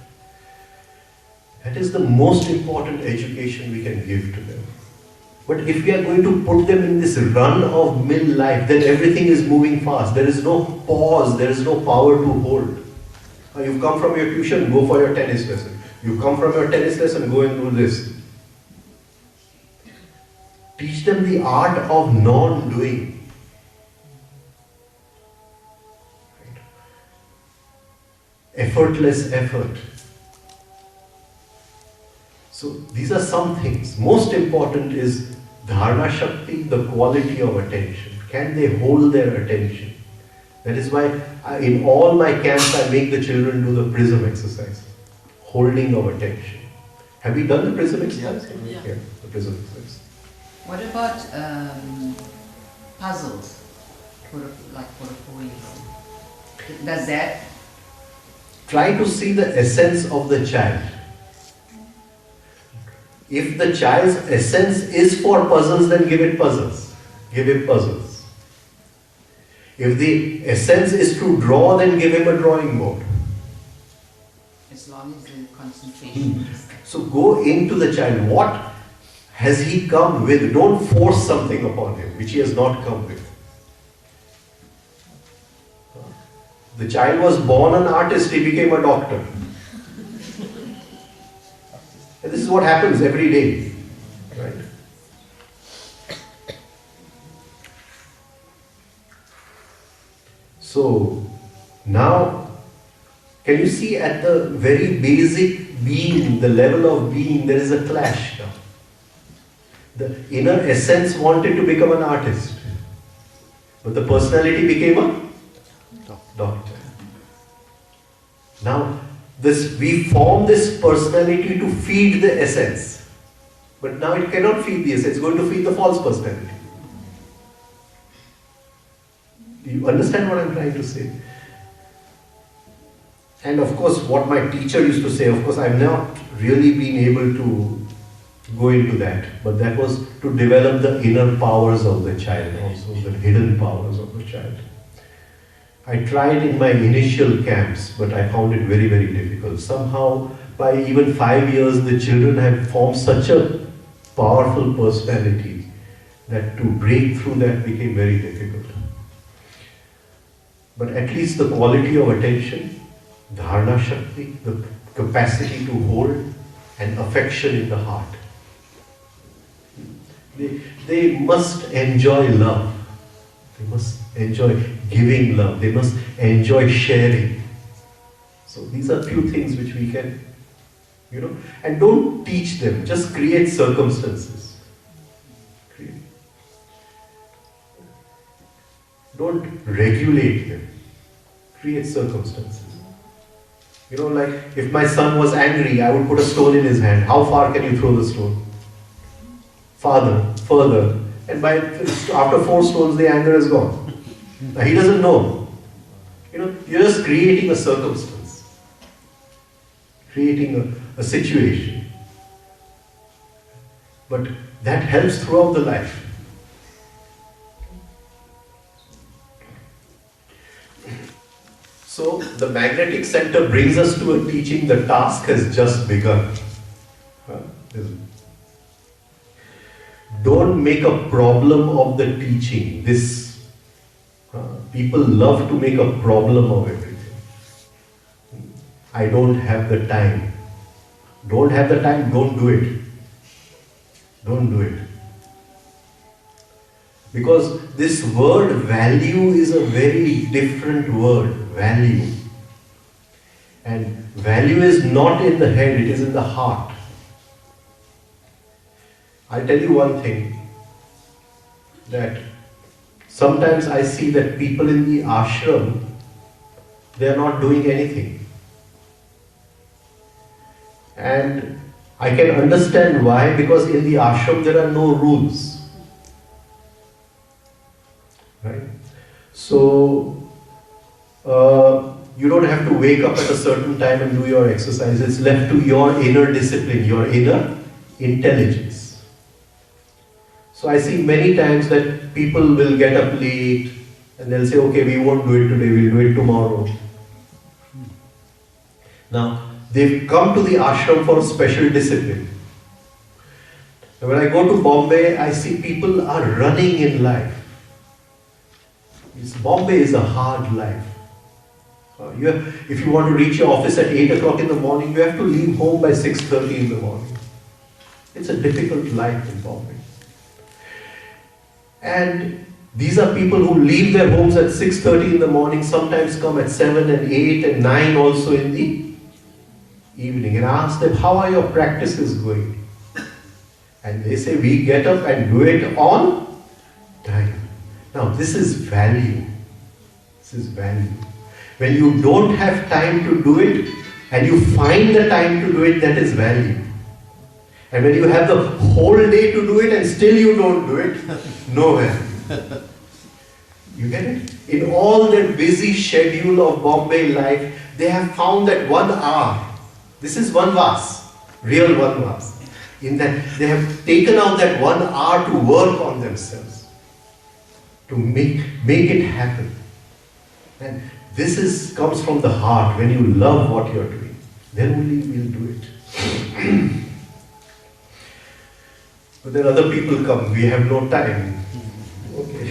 That is the most important education we can give to them. But if we are going to put them in this run-of-mill life, then everything is moving fast. There is no pause, there is no power to hold. You've come from your tuition, go for your tennis lesson. You come from your tennis lesson, go and do this. Teach them the art of non-doing. Right? Effortless effort. So these are some things. Most important is dharana shakti, the quality of attention. Can they hold their attention? That is why in all my camps I make the children do the prism exercise. Holding of attention. Have you done the prism exercise? Yeah. Yeah, the prism exercise. What about puzzles, for a 4-year-old? Does that? Try to see the essence of the child. If the child's essence is for puzzles, then give it puzzles. Give him puzzles. If the essence is to draw, then give him a drawing board. As long as the concentration is there. So go into the child. What has he come with? Don't force something upon him which he has not come with. The child was born an artist, he became a doctor. is what happens every day. Right? So, now, can you see at the very basic being, the level of being, there is a clash now. The inner essence wanted to become an artist, but the personality became a doctor. Now, we form this personality to feed the essence, but now it cannot feed the essence, it's going to feed the false personality. Do you understand what I'm trying to say? And of course, what my teacher used to say, of course, I've not really been able to go into that, but that was to develop the inner powers of the child, also the hidden powers of the child. I tried in my initial camps, but I found it very, very difficult. Somehow, by even 5 years, the children had formed such a powerful personality that to break through that became very difficult. But at least the quality of attention, dharana shakti, the capacity to hold, and affection in the heart. They must enjoy love. They must enjoy giving love. They must enjoy sharing. So these are few things which we can, and don't teach them, just create circumstances. Don't regulate them. Create circumstances. Like if my son was angry, I would put a stone in his hand. How far can you throw the stone? Further. And after 4 stones, the anger is gone. Now he doesn't know. You're just creating a circumstance. Creating a situation. But that helps throughout the life. So the magnetic center brings us to a teaching, the task has just begun. Don't make a problem of the teaching. People love to make a problem of everything. I don't have the time. Don't have the time, don't do it. Don't do it. Because this word value is a very different word, value. And value is not in the head, it is in the heart. I'll tell you one thing, that sometimes I see that people in the ashram, they are not doing anything. And I can understand why, because in the ashram there are no rules. Right? So, you don't have to wake up at a certain time and do your exercise. It's left to your inner discipline, your inner intelligence. So I see many times that people will get up late and they'll say, okay, we won't do it today, we'll do it tomorrow. Now, they've come to the ashram for special discipline. And when I go to Bombay, I see people are running in life. Bombay is a hard life. If you want to reach your office at 8 o'clock in the morning, you have to leave home by 6:30 in the morning. It's a difficult life in Bombay. And these are people who leave their homes at 6:30 in the morning, sometimes come at 7 and 8 and 9 also in the evening. And I ask them, how are your practices going? And they say, we get up and do it on time. Now this is value. This is value. When you don't have time to do it and you find the time to do it, that is value. And when you have the whole day to do it and still you don't do it, no value. You get it? In all that busy schedule of Bombay life, they have found that 1 hour. This is one vas, real one vas. In that they have taken out that 1 hour to work on themselves, to make it happen. And this comes from the heart. When you love what you are doing, then only you will do it. But then other people come, we have no time. Okay.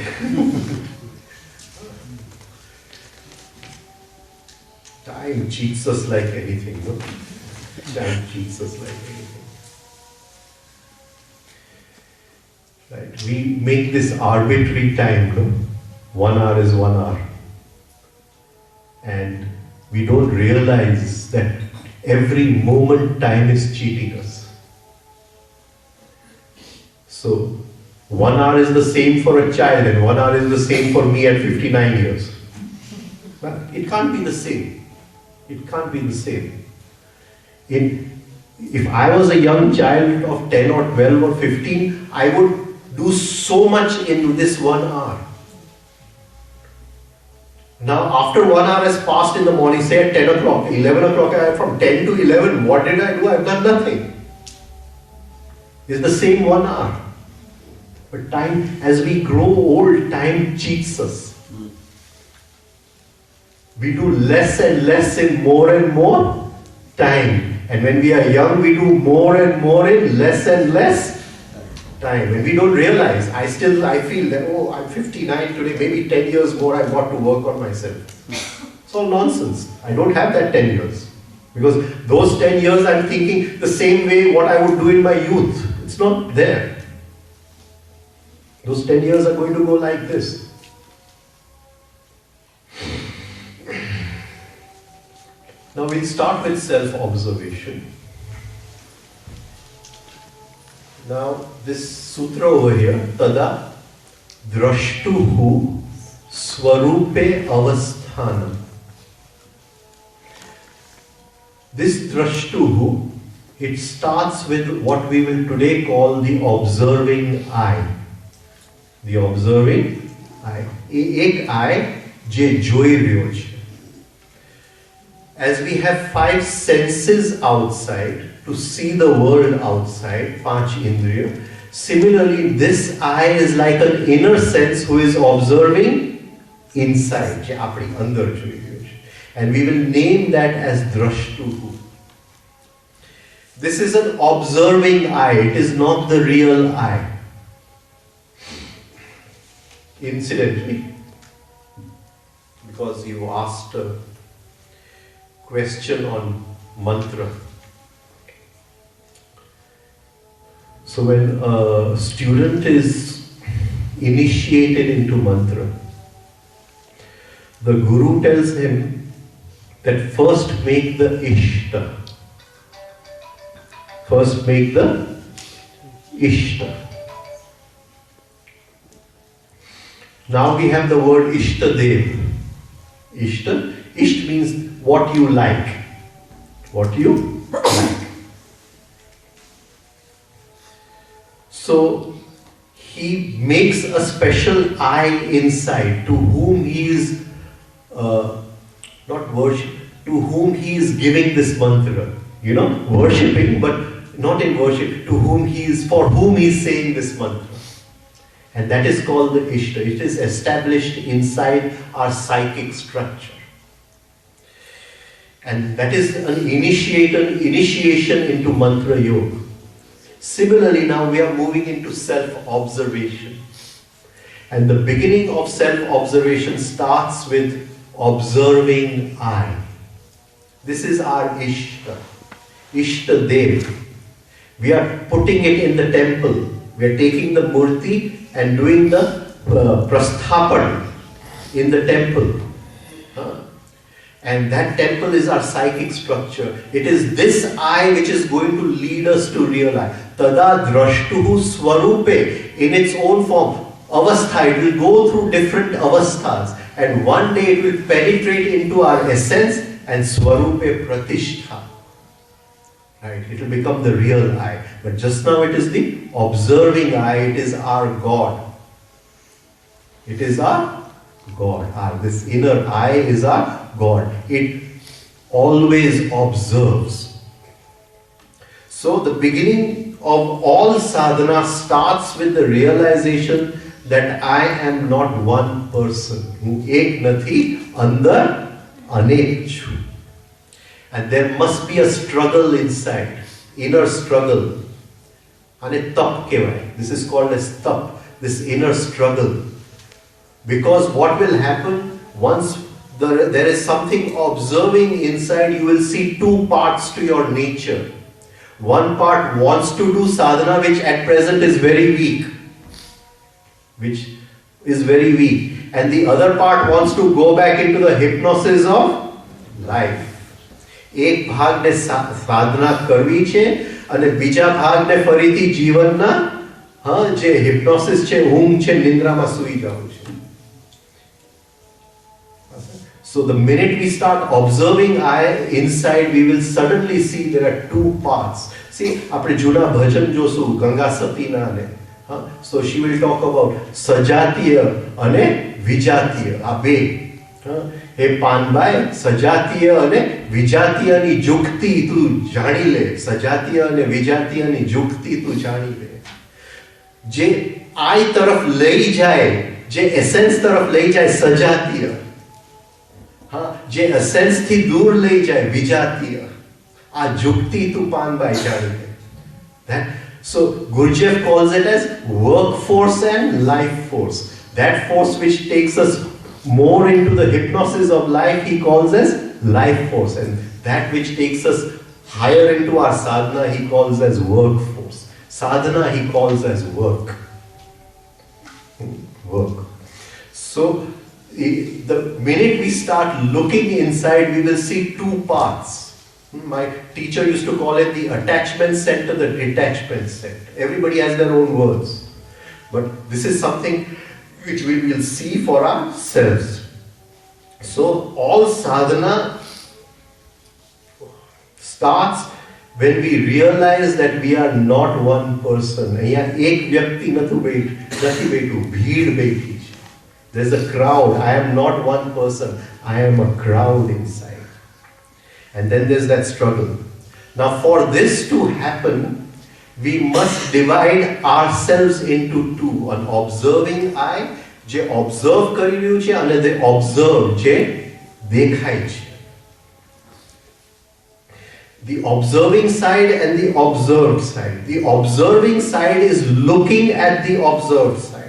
Time cheats us like anything, no? Time cheats us like anything. Right? We make this arbitrary time, no? 1 hour is 1 hour. And we don't realize that every moment time is cheating us. So, 1 hour is the same for a child and 1 hour is the same for me at 59 years. But it can't be the same. It can't be the same. If I was a young child of 10 or 12 or 15, I would do so much in this 1 hour. Now, after 1 hour has passed in the morning, say at 10 o'clock, 11 o'clock, from 10 to 11, what did I do? I've done nothing. It's the same 1 hour. But time, as we grow old, time cheats us. We do less and less in more and more time. And when we are young, we do more and more in less and less time. And we don't realize. I feel that, I'm 59 today, maybe 10 years more I've got to work on myself. It's all nonsense. I don't have that 10 years. Because those 10 years I'm thinking the same way what I would do in my youth. It's not there. Those 10 years are going to go like this. Now we'll start with self-observation. Now this sutra over here, tada drashtuhu swarupe avasthanam. This drashtuhu, it starts with what we will today call the observing eye. The observing eye. Ek eye je joi ryo chhe. As we have 5 senses outside to see the world outside, 5 indriya, similarly this eye is like an inner sense who is observing inside, and we will name that as drashtuhu. This is an observing eye, it is not the real eye. Incidentally, because you asked a question on mantra. So when a student is initiated into mantra, the guru tells him that first make the ishta. First make the ishta. Now we have the word ishtadev. Ishta. Isht means what you like. What you like. So he makes a special eye inside to whom he is not worship, to whom he is giving this mantra. Worshipping, but not in worship, to whom he is, for whom he is saying this mantra. And that is called the ishta. It is established inside our psychic structure. And that is an initiation into mantra yoga. Similarly, now we are moving into self-observation. And the beginning of self-observation starts with observing eye. This is our ishta. Ishta Dev. We are putting it in the temple. We are taking the murti and doing the prasthapan in the temple. And that temple is our psychic structure. It is this eye which is going to lead us to real eye. Tada drashtuhu swarupe, in its own form. Avastha, it will go through different avasthas. And one day it will penetrate into our essence and swarupe pratishtha. Right? It will become the real eye. But just now it is the observing eye. It is our God. It is our God. This inner eye is our God. It always observes. So the beginning of all sadhana starts with the realization that I am not one person. Ek nathi, andar anek chu. And there must be a struggle inside, inner struggle. And tap kevai. This is called as tap, this inner struggle. Because what will happen once there is something observing inside, you will see 2 parts to your nature. One part wants to do sadhana, which at present is very weak. which is very weak. And the other part wants to go back into the hypnosis of life. એક ભાગને સાધના કરવી છે અને બીજા ભાગને ફરીથી જીવનના જે હિપ્નોસિસ છે, ઊંઘ છે, નિંદ્રામાં સૂઈ જવું છે. So the minute we start observing I inside, we will suddenly see there are two paths. See, આપણે જૂના ભજન જોશું ગંગા સતીના ને. So she will talk about સજાતીય અને વિજાતીય, આ બે. હે પાનબાઈ, સજાતીય અને વિજાતીયની જુક્તિ તું જાણી લે. સજાતીય અને વિજાતીયની જુક્તિ તું જાણી લે. જે આઈ તરફ લઈ જાય, જે એસેન્સ તરફ લઈ જાય સજાતીય, જે એસેન્સ થી દૂર લઈ જાય વિજાતીય. આ જુક્તિ તું પાનબાઈ જાણી લે. So Gurdjieff calls it as workforce and life force. That force which takes us more into the hypnosis of life, he calls as life force, and that which takes us higher into our sadhana, he calls as workforce. Sadhana he calls as work. So the minute we start looking inside, we will see two paths. My teacher used to call it the attachment center, the detachment center. Everybody has their own words, but this is something which we will see for ourselves. So all sadhana starts when we realize that we are not one person. અહીંયા એક વ્યક્તિ નથી બેઠું, ભીડ બેઠી છે. There's a crowd. I am not one person. I am a crowd inside. And then there's that struggle. Now for this to happen, we must divide ourselves into two. An observing eye, જે observe કરી રહ્યું છે, અને the observed, જે દેખાય છે. The observing side and the observed side. The observing side is looking at the observed side.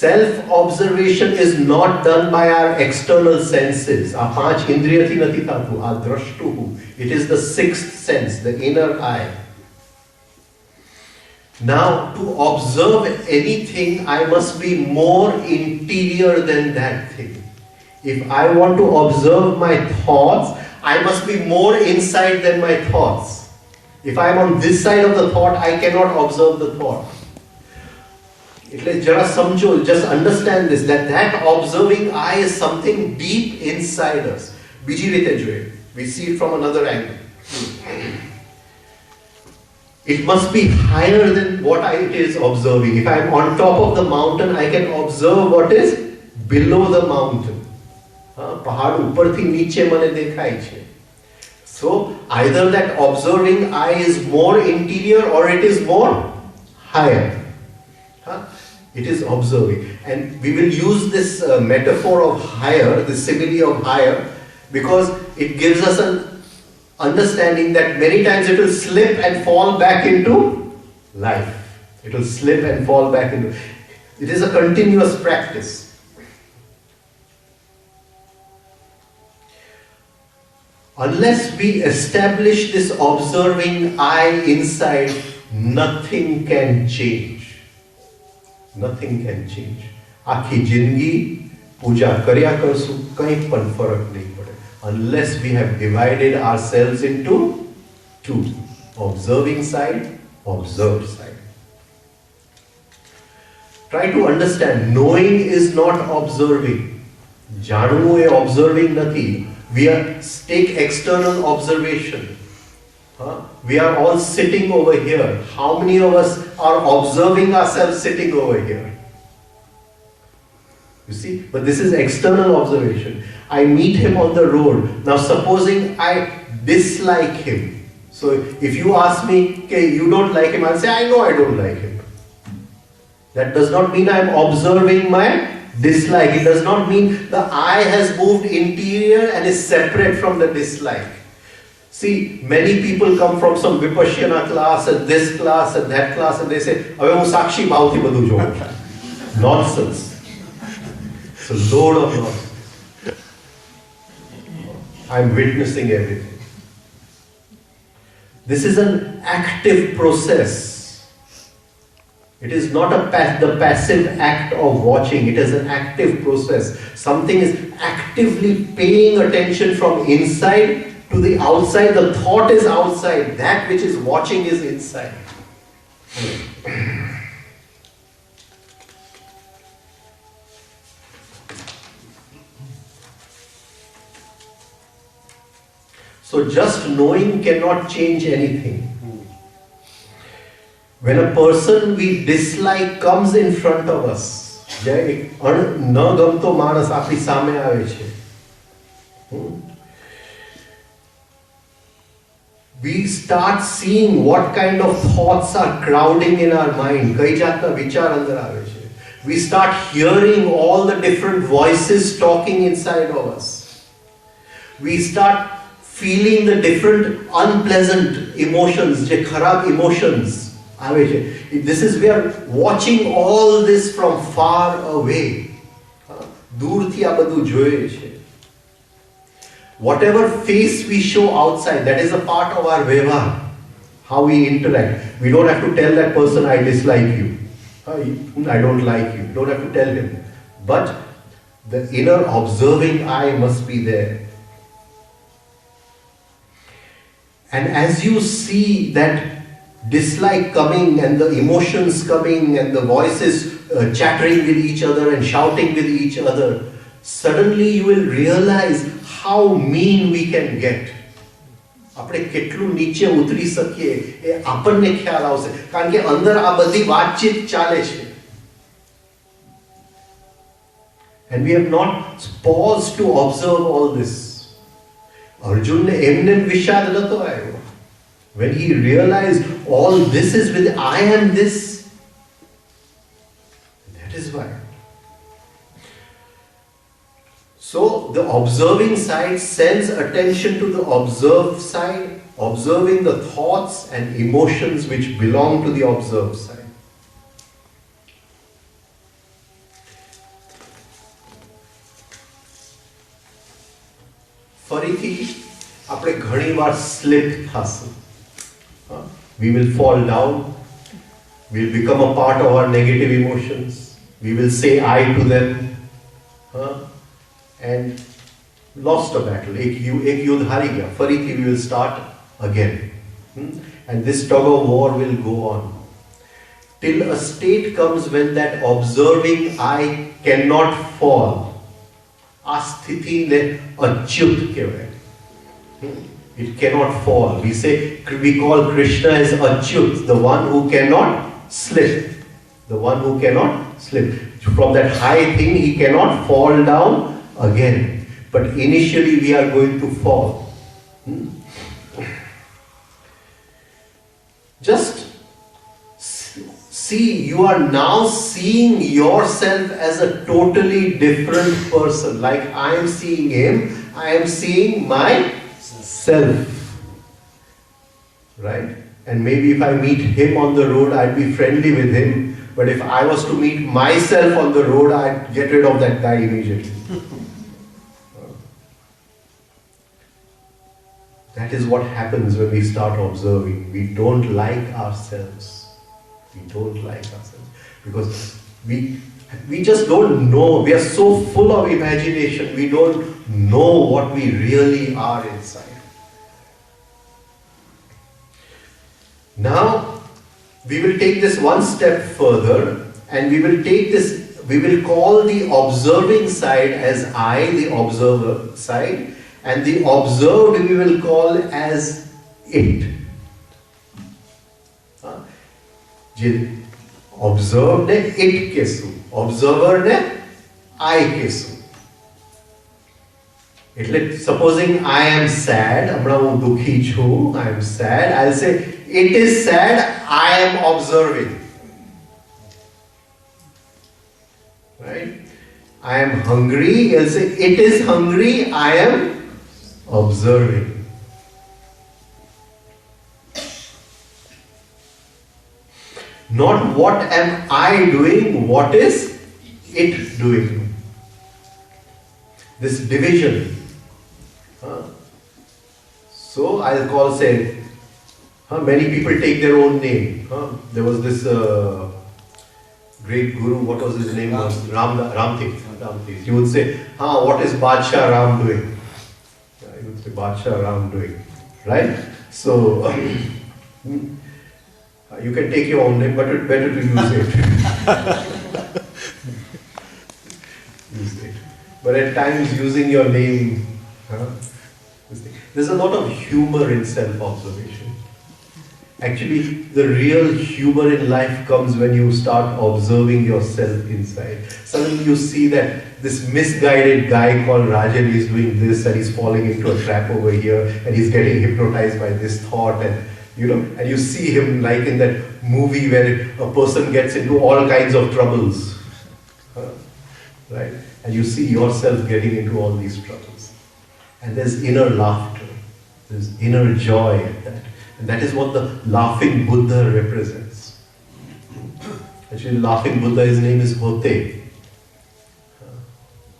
Self-observation is not done by our external senses. આ પાંચ ઇન્દ્રિયથી નથી થતું. આ દ્રષ્ટુ, it is the sixth sense, the inner eye. Now, to observe anything, I must be more interior than that thing. If I want to observe my thoughts, I must be more inside than my thoughts. If I am on this side of the thought, I cannot observe the thought. એટલે જરા સમજો, just understand this, that observing eye is something deep inside us. બીજી રીતે જોઈએ, we see it from another angle. It must be higher than what it is observing. If I am on top of the mountain, I can observe what is below the mountain. પહાડ ઉપરથી નીચે મને દેખાય છે. So either that observing eye is more interior or it is more higher. It is observing. And we will use this metaphor of higher, the simile of higher, because it gives us an understanding that many times it will slip and fall back into life. It will slip and fall back into. It is a continuous practice. Unless we establish this observing eye inside, nothing can change. Nothing can change. આખી જિંદગી પૂજા કર્યા કરશું, કંઈ પણ ફરક નહીં પડે. Unless we have divided ourselves into two. Observing side, observed side. Try to understand, knowing is not observing. જાણવું એ observing નથી. We are, take external observation. We are all sitting over here. How many of us are observing ourselves sitting over here? You see, but this is external observation. I meet him on the road. Now supposing I dislike him. So if you ask me, okay, you don't like him, I'll say, I know I don't like him. That does not mean I'm observing my dislike. It does not mean the eye has moved interior and is separate from the dislike. See, many people come from some Vipassana class and this class and that class and they say, "Ave હું સાક્ષી ભાવથી બધું જોઉં." Nonsense. It's a load of nonsense. I'm witnessing everything. This is an active process. It is not the passive act of watching, it is an active process. Something is actively paying attention from inside to the outside. The thought is outside, that which is watching is inside. So just knowing cannot change anything. When a person we dislike comes in front of us, we start seeing what kind of thoughts are crowding in our mind. We start hearing all the different voices talking inside of us. We start feeling the different unpleasant emotions, the kharab emotions. This is, we are watching all this from far away. Whatever face we show outside, that is a part of our व्यवहार, how we interact. We don't have to tell that person, I dislike you, I don't like you. You don't have to tell him. But the inner observing eye must be there. And as you see that dislike coming and the emotions coming and the voices chattering with each other and shouting with each other, suddenly you will realize how mean we can get. આપણે કેટલું નીચે ઉતરી શકીએ એ આપણને ખ્યાલ આવશે, કારણ કે અંદર આ બધી વાતચીત ચાલે છે. And we have not paused to observe all this. અર્જુનને એમને વિષાદ નતો આવ્યો. When he realized all this is with I am this, that is why. So the observing side sends attention to the observed side, observing the thoughts and emotions which belong to the observed side. ફરીથી આપણે ઘણીવાર slip થશે. We will fall down, we will become a part of our negative emotions, we will say I to them, and lost a battle. एक युद्ध हारी गया, फरीથી we will start again. And this tug of war will go on till a state comes when that observing eye cannot fall. આ સ્થિતિને અચ્યુત કહેવાય. It cannot fall. We call Krishna as Achyut, the one who cannot slip. The one who cannot slip. From that high thing he cannot fall down again. But initially we are going to fall. Just see, you are now seeing yourself as a totally different person. Like I am seeing him, I am seeing myself. Right? And maybe if I meet him on the road, I'd be friendly with him. But if I was to meet myself on the road, I'd get rid of that guy immediately. That is what happens when we start observing. We don't like ourselves. We don't like ourselves. Because we just don't know. We are so full of imagination. We don't know what we really are inside. Now, we will take this one step further and we will call the observing side as I, the observer side, and the observed we will call as it. Observed ne it kesu, observer ne I kesu. Supposing I am sad, I am sad, I'll say it is sad, I am observing. Right? I am hungry, I'll say it is hungry, I am observing. Not what am I doing, what is it doing. This division. So I'll call, say, many people take their own name. There was this great guru, what was his name? Ramthi. He would say, what is Badshah Ram doing? He would say, Badshah Ram doing. Right? So, you can take your own name, but it's better to use it. Use it. But at times, using your name, there's a lot of humor in self-observation. Actually, the real humor in life comes when you start observing yourself inside. Suddenly you see that this misguided guy called Rajan is doing this and he's falling into a trap over here and he's getting hypnotized by this thought, and and you see him like in that movie where a person gets into all kinds of troubles. Right? And you see yourself getting into all these troubles. And there's inner laughter, there's inner joy at that. And that is what the laughing Buddha represents. Actually, laughing Buddha, his name is Hote.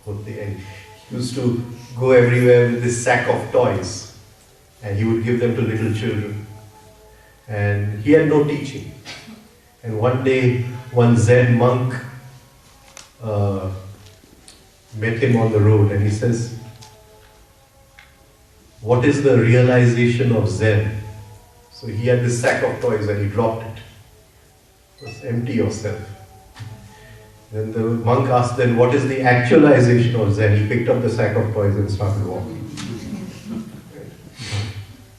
Hote. And he used to go everywhere with this sack of toys. And he would give them to little children. And he had no teaching. And one day, one Zen monk met him on the road and he says, "What is the realization of Zen?" So he had this sack of toys and he dropped it. Just empty yourself. Then the monk asked, "Then what is the actualization of Zen?" He picked up the sack of toys and started walking.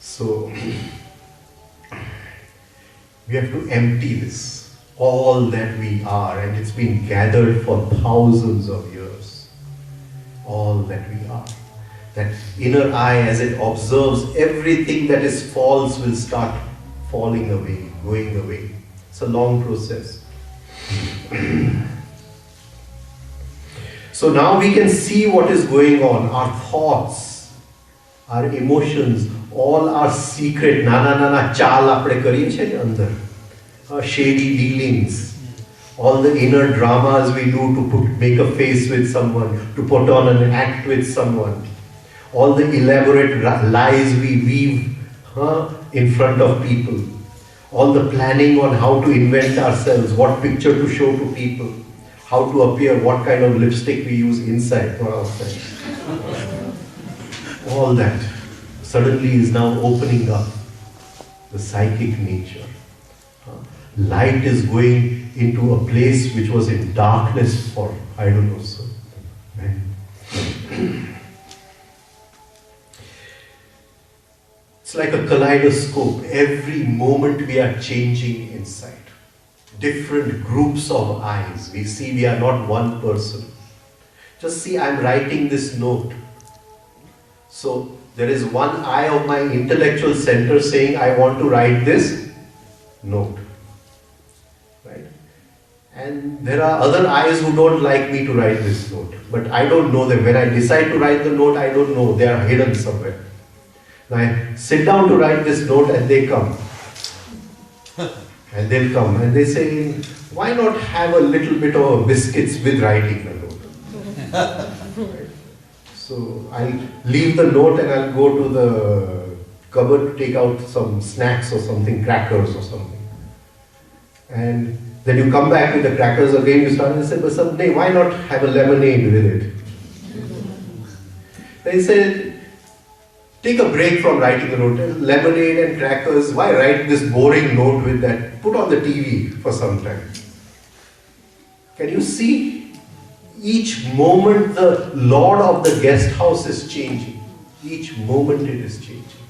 So we have to empty this, all that we are, and it's been gathered for thousands of years. All that we are. That inner eye, as it observes everything that is false, will start falling away, going away. It's a long process. So now we can see what is going on. Our thoughts, our emotions, all our secret, nana chal apne kariye chhe ne andar. Our shady dealings, all the inner dramas we do to make a face with someone, to put on an act with someone. All the elaborate lies we weave in front of people. All the planning on how to invent ourselves, what picture to show to people, how to appear, what kind of lipstick we use inside or outside. All that suddenly is now opening up the psychic nature. Light is going into a place which was in darkness for, I don't know, sir. It's like a kaleidoscope. Every moment we are changing inside. Different groups of eyes. We see we are not one person. Just see, I'm writing this note. So there is one eye of my intellectual center saying, I want to write this note. Right? And there are other eyes who don't like me to write this note. But I don't know them. When I decide to write the note, I don't know. They are hidden somewhere. I sit down to write this note and they come. And they'll come and they say, why not have a little bit of biscuits with writing the note? Right? So I'll leave the note and I'll go to the cupboard to take out some snacks or something, crackers or something. And then you come back with the crackers again, you start and say, but someday why not have a lemonade with it? They said, take a break from writing the note. Lemonade and crackers, why write this boring note with that? Put on the TV for some time. Can you see? Each moment the lord of the guest house is changing. Each moment it is changing.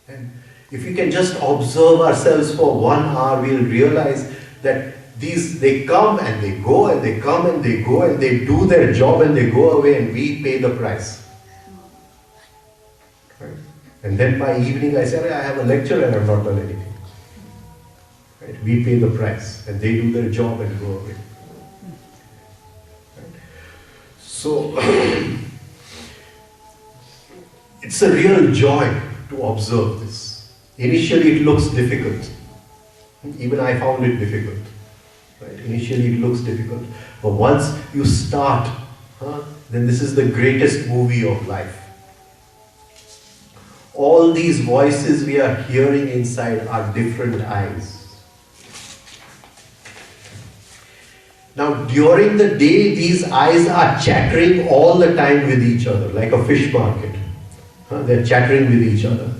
And if we can just observe ourselves for 1 hour, we'll realize that they come and they go and they come and they go and they do their job and they go away and we pay the price. Right? And then by evening I say, I have a lecture and I've not done anything. Right? We pay the price and they do their job and go away. Right? So, it's a real joy to observe this. Initially it looks difficult. Even I found it difficult. Right? Initially it looks difficult. But once you start, then this is the greatest movie of life. All these voices we are hearing inside are different eyes. Now during the day, these eyes are chattering all the time with each other, like a fish market. They're chattering with each other.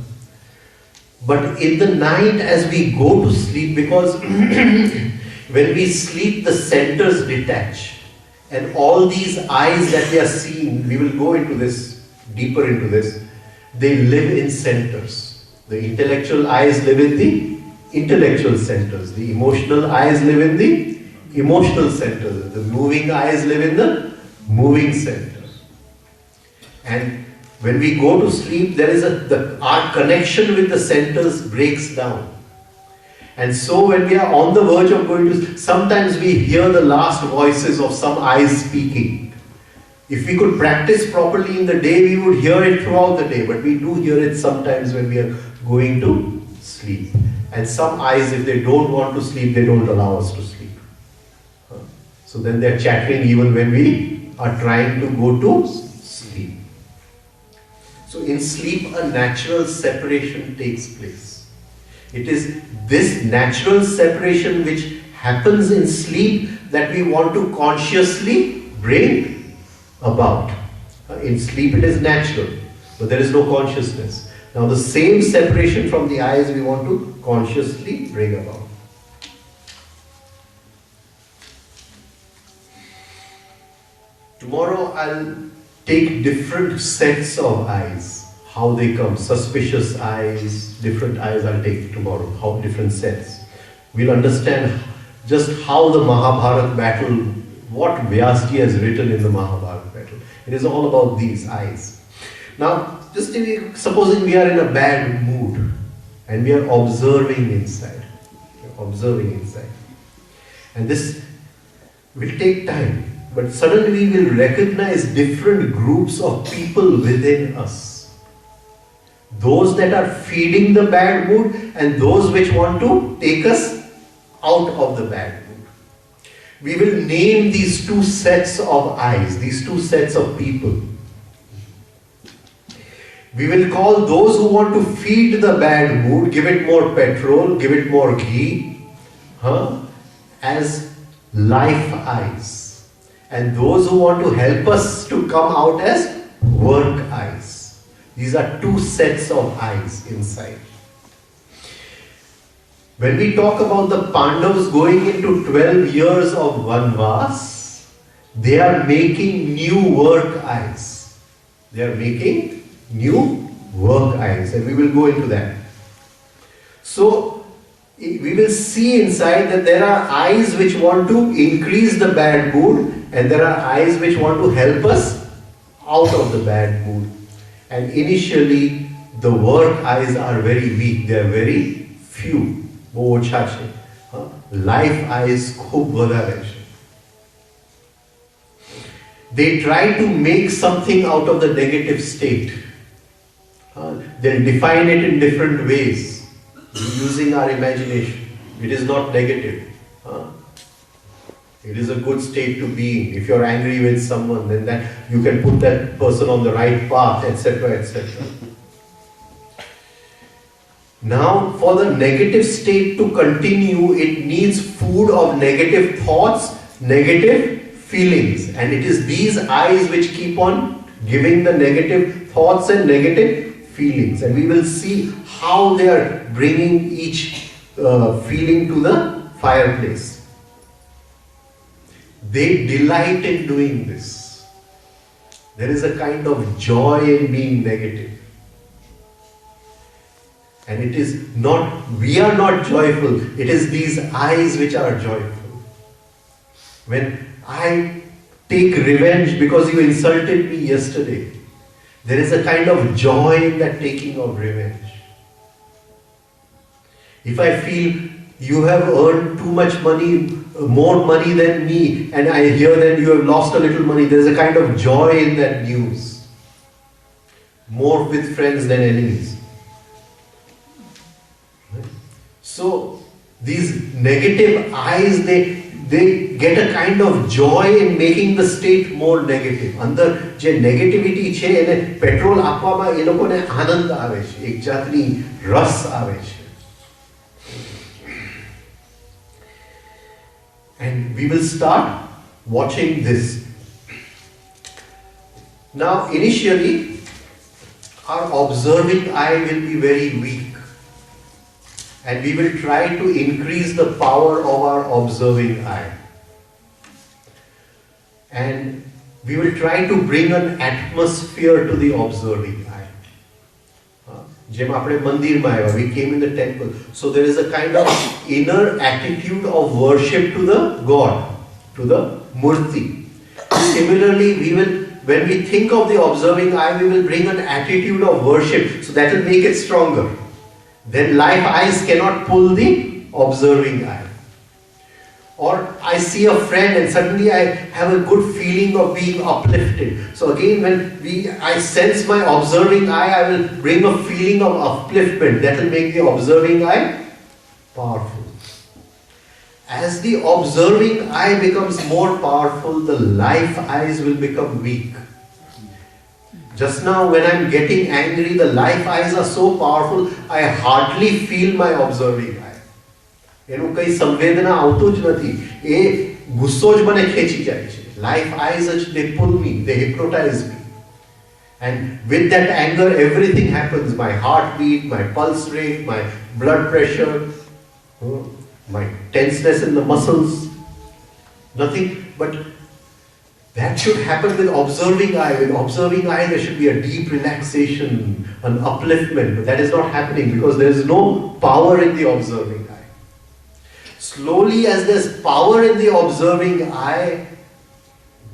But in the night, as we go to sleep, because when we sleep, the centers detach. And all these eyes that we are seeing, we will go into this, deeper into this, they live in centers. The intellectual eyes live in the intellectual centers. The emotional eyes live in the emotional centers. The moving eyes live in the moving centers. And when we go to sleep, there is our connection with the centers breaks down. And so when we are on the verge of going to, sometimes we hear the last voices of some eyes speaking. If we could practice properly in the day, we would hear it throughout the day, but we do hear it sometimes when we are going to sleep. And some eyes, if they don't want to sleep, they don't allow us to sleep. So then they are chattering even when we are trying to go to sleep. So in sleep, a natural separation takes place. It is this natural separation which happens in sleep that we want to consciously bring about. In sleep it is natural, but there is no consciousness. Now the same separation from the eyes we want to consciously bring about. Tomorrow I'll take different sets of eyes, how they come, suspicious eyes, different eyes I'll take tomorrow, how different sets. We'll understand just how the Mahabharata battle, what Vyasji has written in the Mahabharata battle. It is all about these eyes. Now, just supposing we are in a bad mood and we are observing inside. And this will take time. But suddenly we will recognize different groups of people within us. Those that are feeding the bad mood and those which want to take us out of the bad mood. We will name these two sets of eyes, these two sets of people. We will call those who want to feed the bad mood, give it more petrol, give it more ghee, as life eyes. And those who want to help us to come out as work eyes. These are two sets of eyes inside. When we talk about the Pandavas going into 12 years of Vanvas, they are making new work eyes. They are making new work eyes, and we will go into that. So, we will see inside that there are eyes which want to increase the bad mood, and there are eyes which want to help us out of the bad mood. And initially, the work eyes are very weak, they are very few. Life eyes khub vadare છે. They try to make something out of the negative state. They'll define it in different ways, using our imagination. It is not negative. It is a good state to be in. If you're angry with someone, then that you can put that person on the right path, etc., etc. Now, for the negative state to continue, it needs food of negative thoughts, negative feelings. And it is these eyes which keep on giving the negative thoughts and negative feelings. And we will see how they are bringing each feeling to the fireplace. They delight in doing this. There is a kind of joy in being negative. And it is not, we are not joyful, it is these eyes which are joyful. When I take revenge because you insulted me yesterday, there is a kind of joy in that taking of revenge. If I feel you have earned too much money, more money than me, and I hear that you have lost a little money, there is a kind of joy in that news. More with friends than enemies. So these negative eyes, they get a kind of joy in making the state more negative. અંદર જે negativity છે એને petrol આપવામાં એ લોકોને આનંદ આવે છે, એક જાતની રસ આવે છે. And we will start watching this. Now, initially, our observing eye will be very weak, and we will try to increase the power of our observing eye. And we will try to bring an atmosphere to the observing eye. જેમ આપણે મંદિરમાં આવ્યા, we came in the temple, so there is a kind of inner attitude of worship to the God, to the murti. Similarly, when we think of the observing eye, we will bring an attitude of worship, so that will make it stronger. Then life eyes cannot pull the observing eye. Or I see a friend and suddenly I have a good feeling of being uplifted. So again, when I sense my observing eye, I will bring a feeling of upliftment. That will make the observing eye powerful. As the observing eye becomes more powerful, the life eyes will become weak. Just now when I am getting angry, the life eyes are so powerful, I hardly feel my observing eye. એનું કઈ સંવેદના આવતું જ નથી, એ ગુસ્સો જ મને ખેંચી જાય છે. Life eyes, they pull me, they hypnotize me. And with that anger, everything happens. My heartbeat, my pulse rate, my blood pressure, my tenseness in the muscles, nothing. But that should happen with observing eye. With observing eye, there should be a deep relaxation, an upliftment. But that is not happening because there is no power in the observing eye. Slowly, as there's power in the observing eye,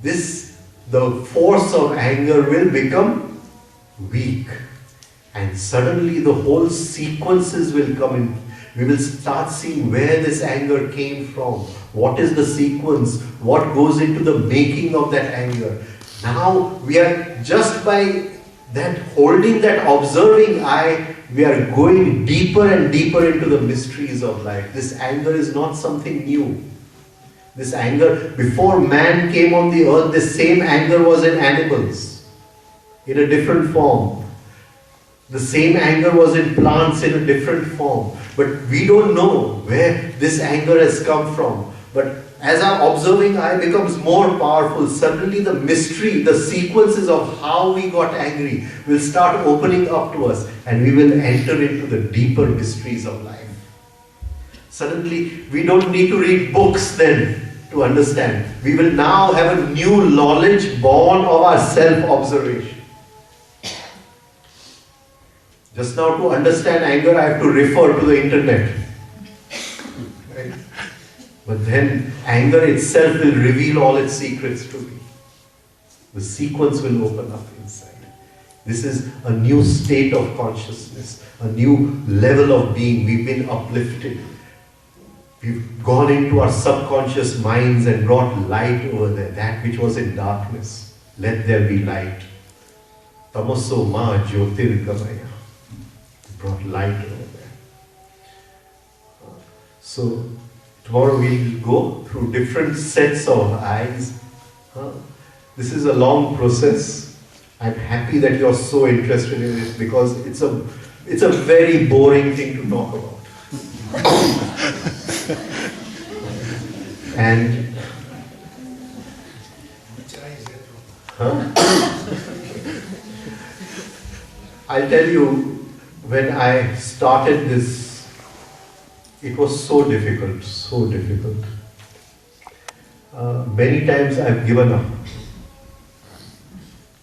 the force of anger will become weak. And suddenly the whole sequences will come in. We will start seeing where this anger came from. What is the sequence? What goes into the making of that anger? Now we are just by that holding that observing eye, we are going deeper and deeper into the mysteries of life. This anger is not something new. This anger, before man came on the earth, this same anger was in animals, in a different form. The same anger was in plants in a different form. But we don't know where this anger has come from. But as our observing eye becomes more powerful, suddenly the mystery, the sequences of how we got angry will start opening up to us, and we will enter into the deeper mysteries of life. Suddenly, we don't need to read books then to understand. We will now have a new knowledge born of our self-observation. Just now, to understand anger, I have to refer to the internet. Right? But then anger itself will reveal all its secrets to me. The sequence will open up inside. This is a new state of consciousness, a new level of being. We've been uplifted. We've gone into our subconscious minds and brought light over there, that which was in darkness. Let there be light. Tamaso ma jyotirgamaya. Brought light over there. So tomorrow we'll go through different sets of eyes. This is a long process. I'm happy that you're so interested in it because it's a very boring thing to talk about. And I'll tell you, when I started this, it was so difficult, so difficult. Many times I've given up.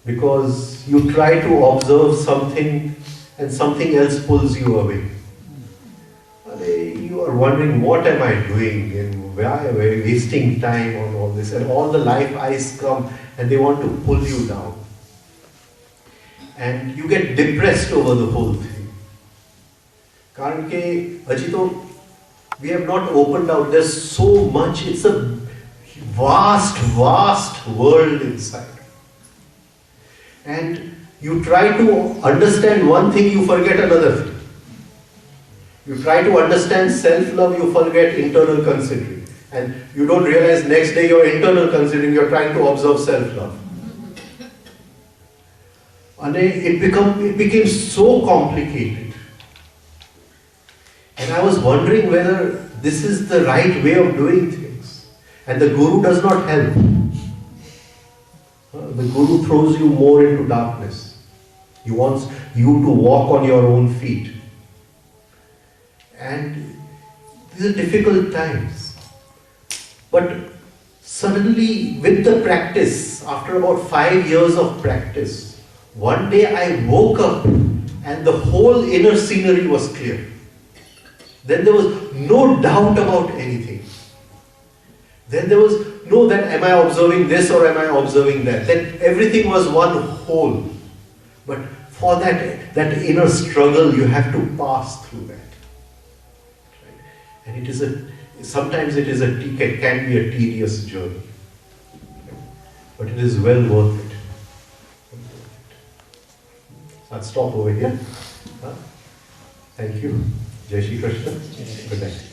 Because you try to observe something and something else pulls you away. You are wondering, what am I doing? And why am I wasting time on all this? And all the life eyes come and they want to pull you down. And you get depressed over the whole thing. કારણ કે હજી તો we have not opened out. There's so much. It's a vast, vast world inside. And you try to understand one thing, you forget another thing. You try to understand self-love, you forget internal considering. And you don't realize next day you're internal considering, you're trying to observe self-love. And it became so complicated. And I was wondering whether this is the right way of doing things. And the Guru does not help. The Guru throws you more into darkness. He wants you to walk on your own feet. And these are difficult times. But suddenly, with the practice, after about 5 years of practice, one day I woke up and the whole inner scenery was clear. Then there was no doubt about anything. Then there was no that am I observing this or am I observing that. Then everything was one whole. But for that inner struggle, you have to pass through that. Right? And sometimes it can be a tedious journey. But it is well worth it. I'll stop over here. Thank you. Jai Shri Krishna. Good night.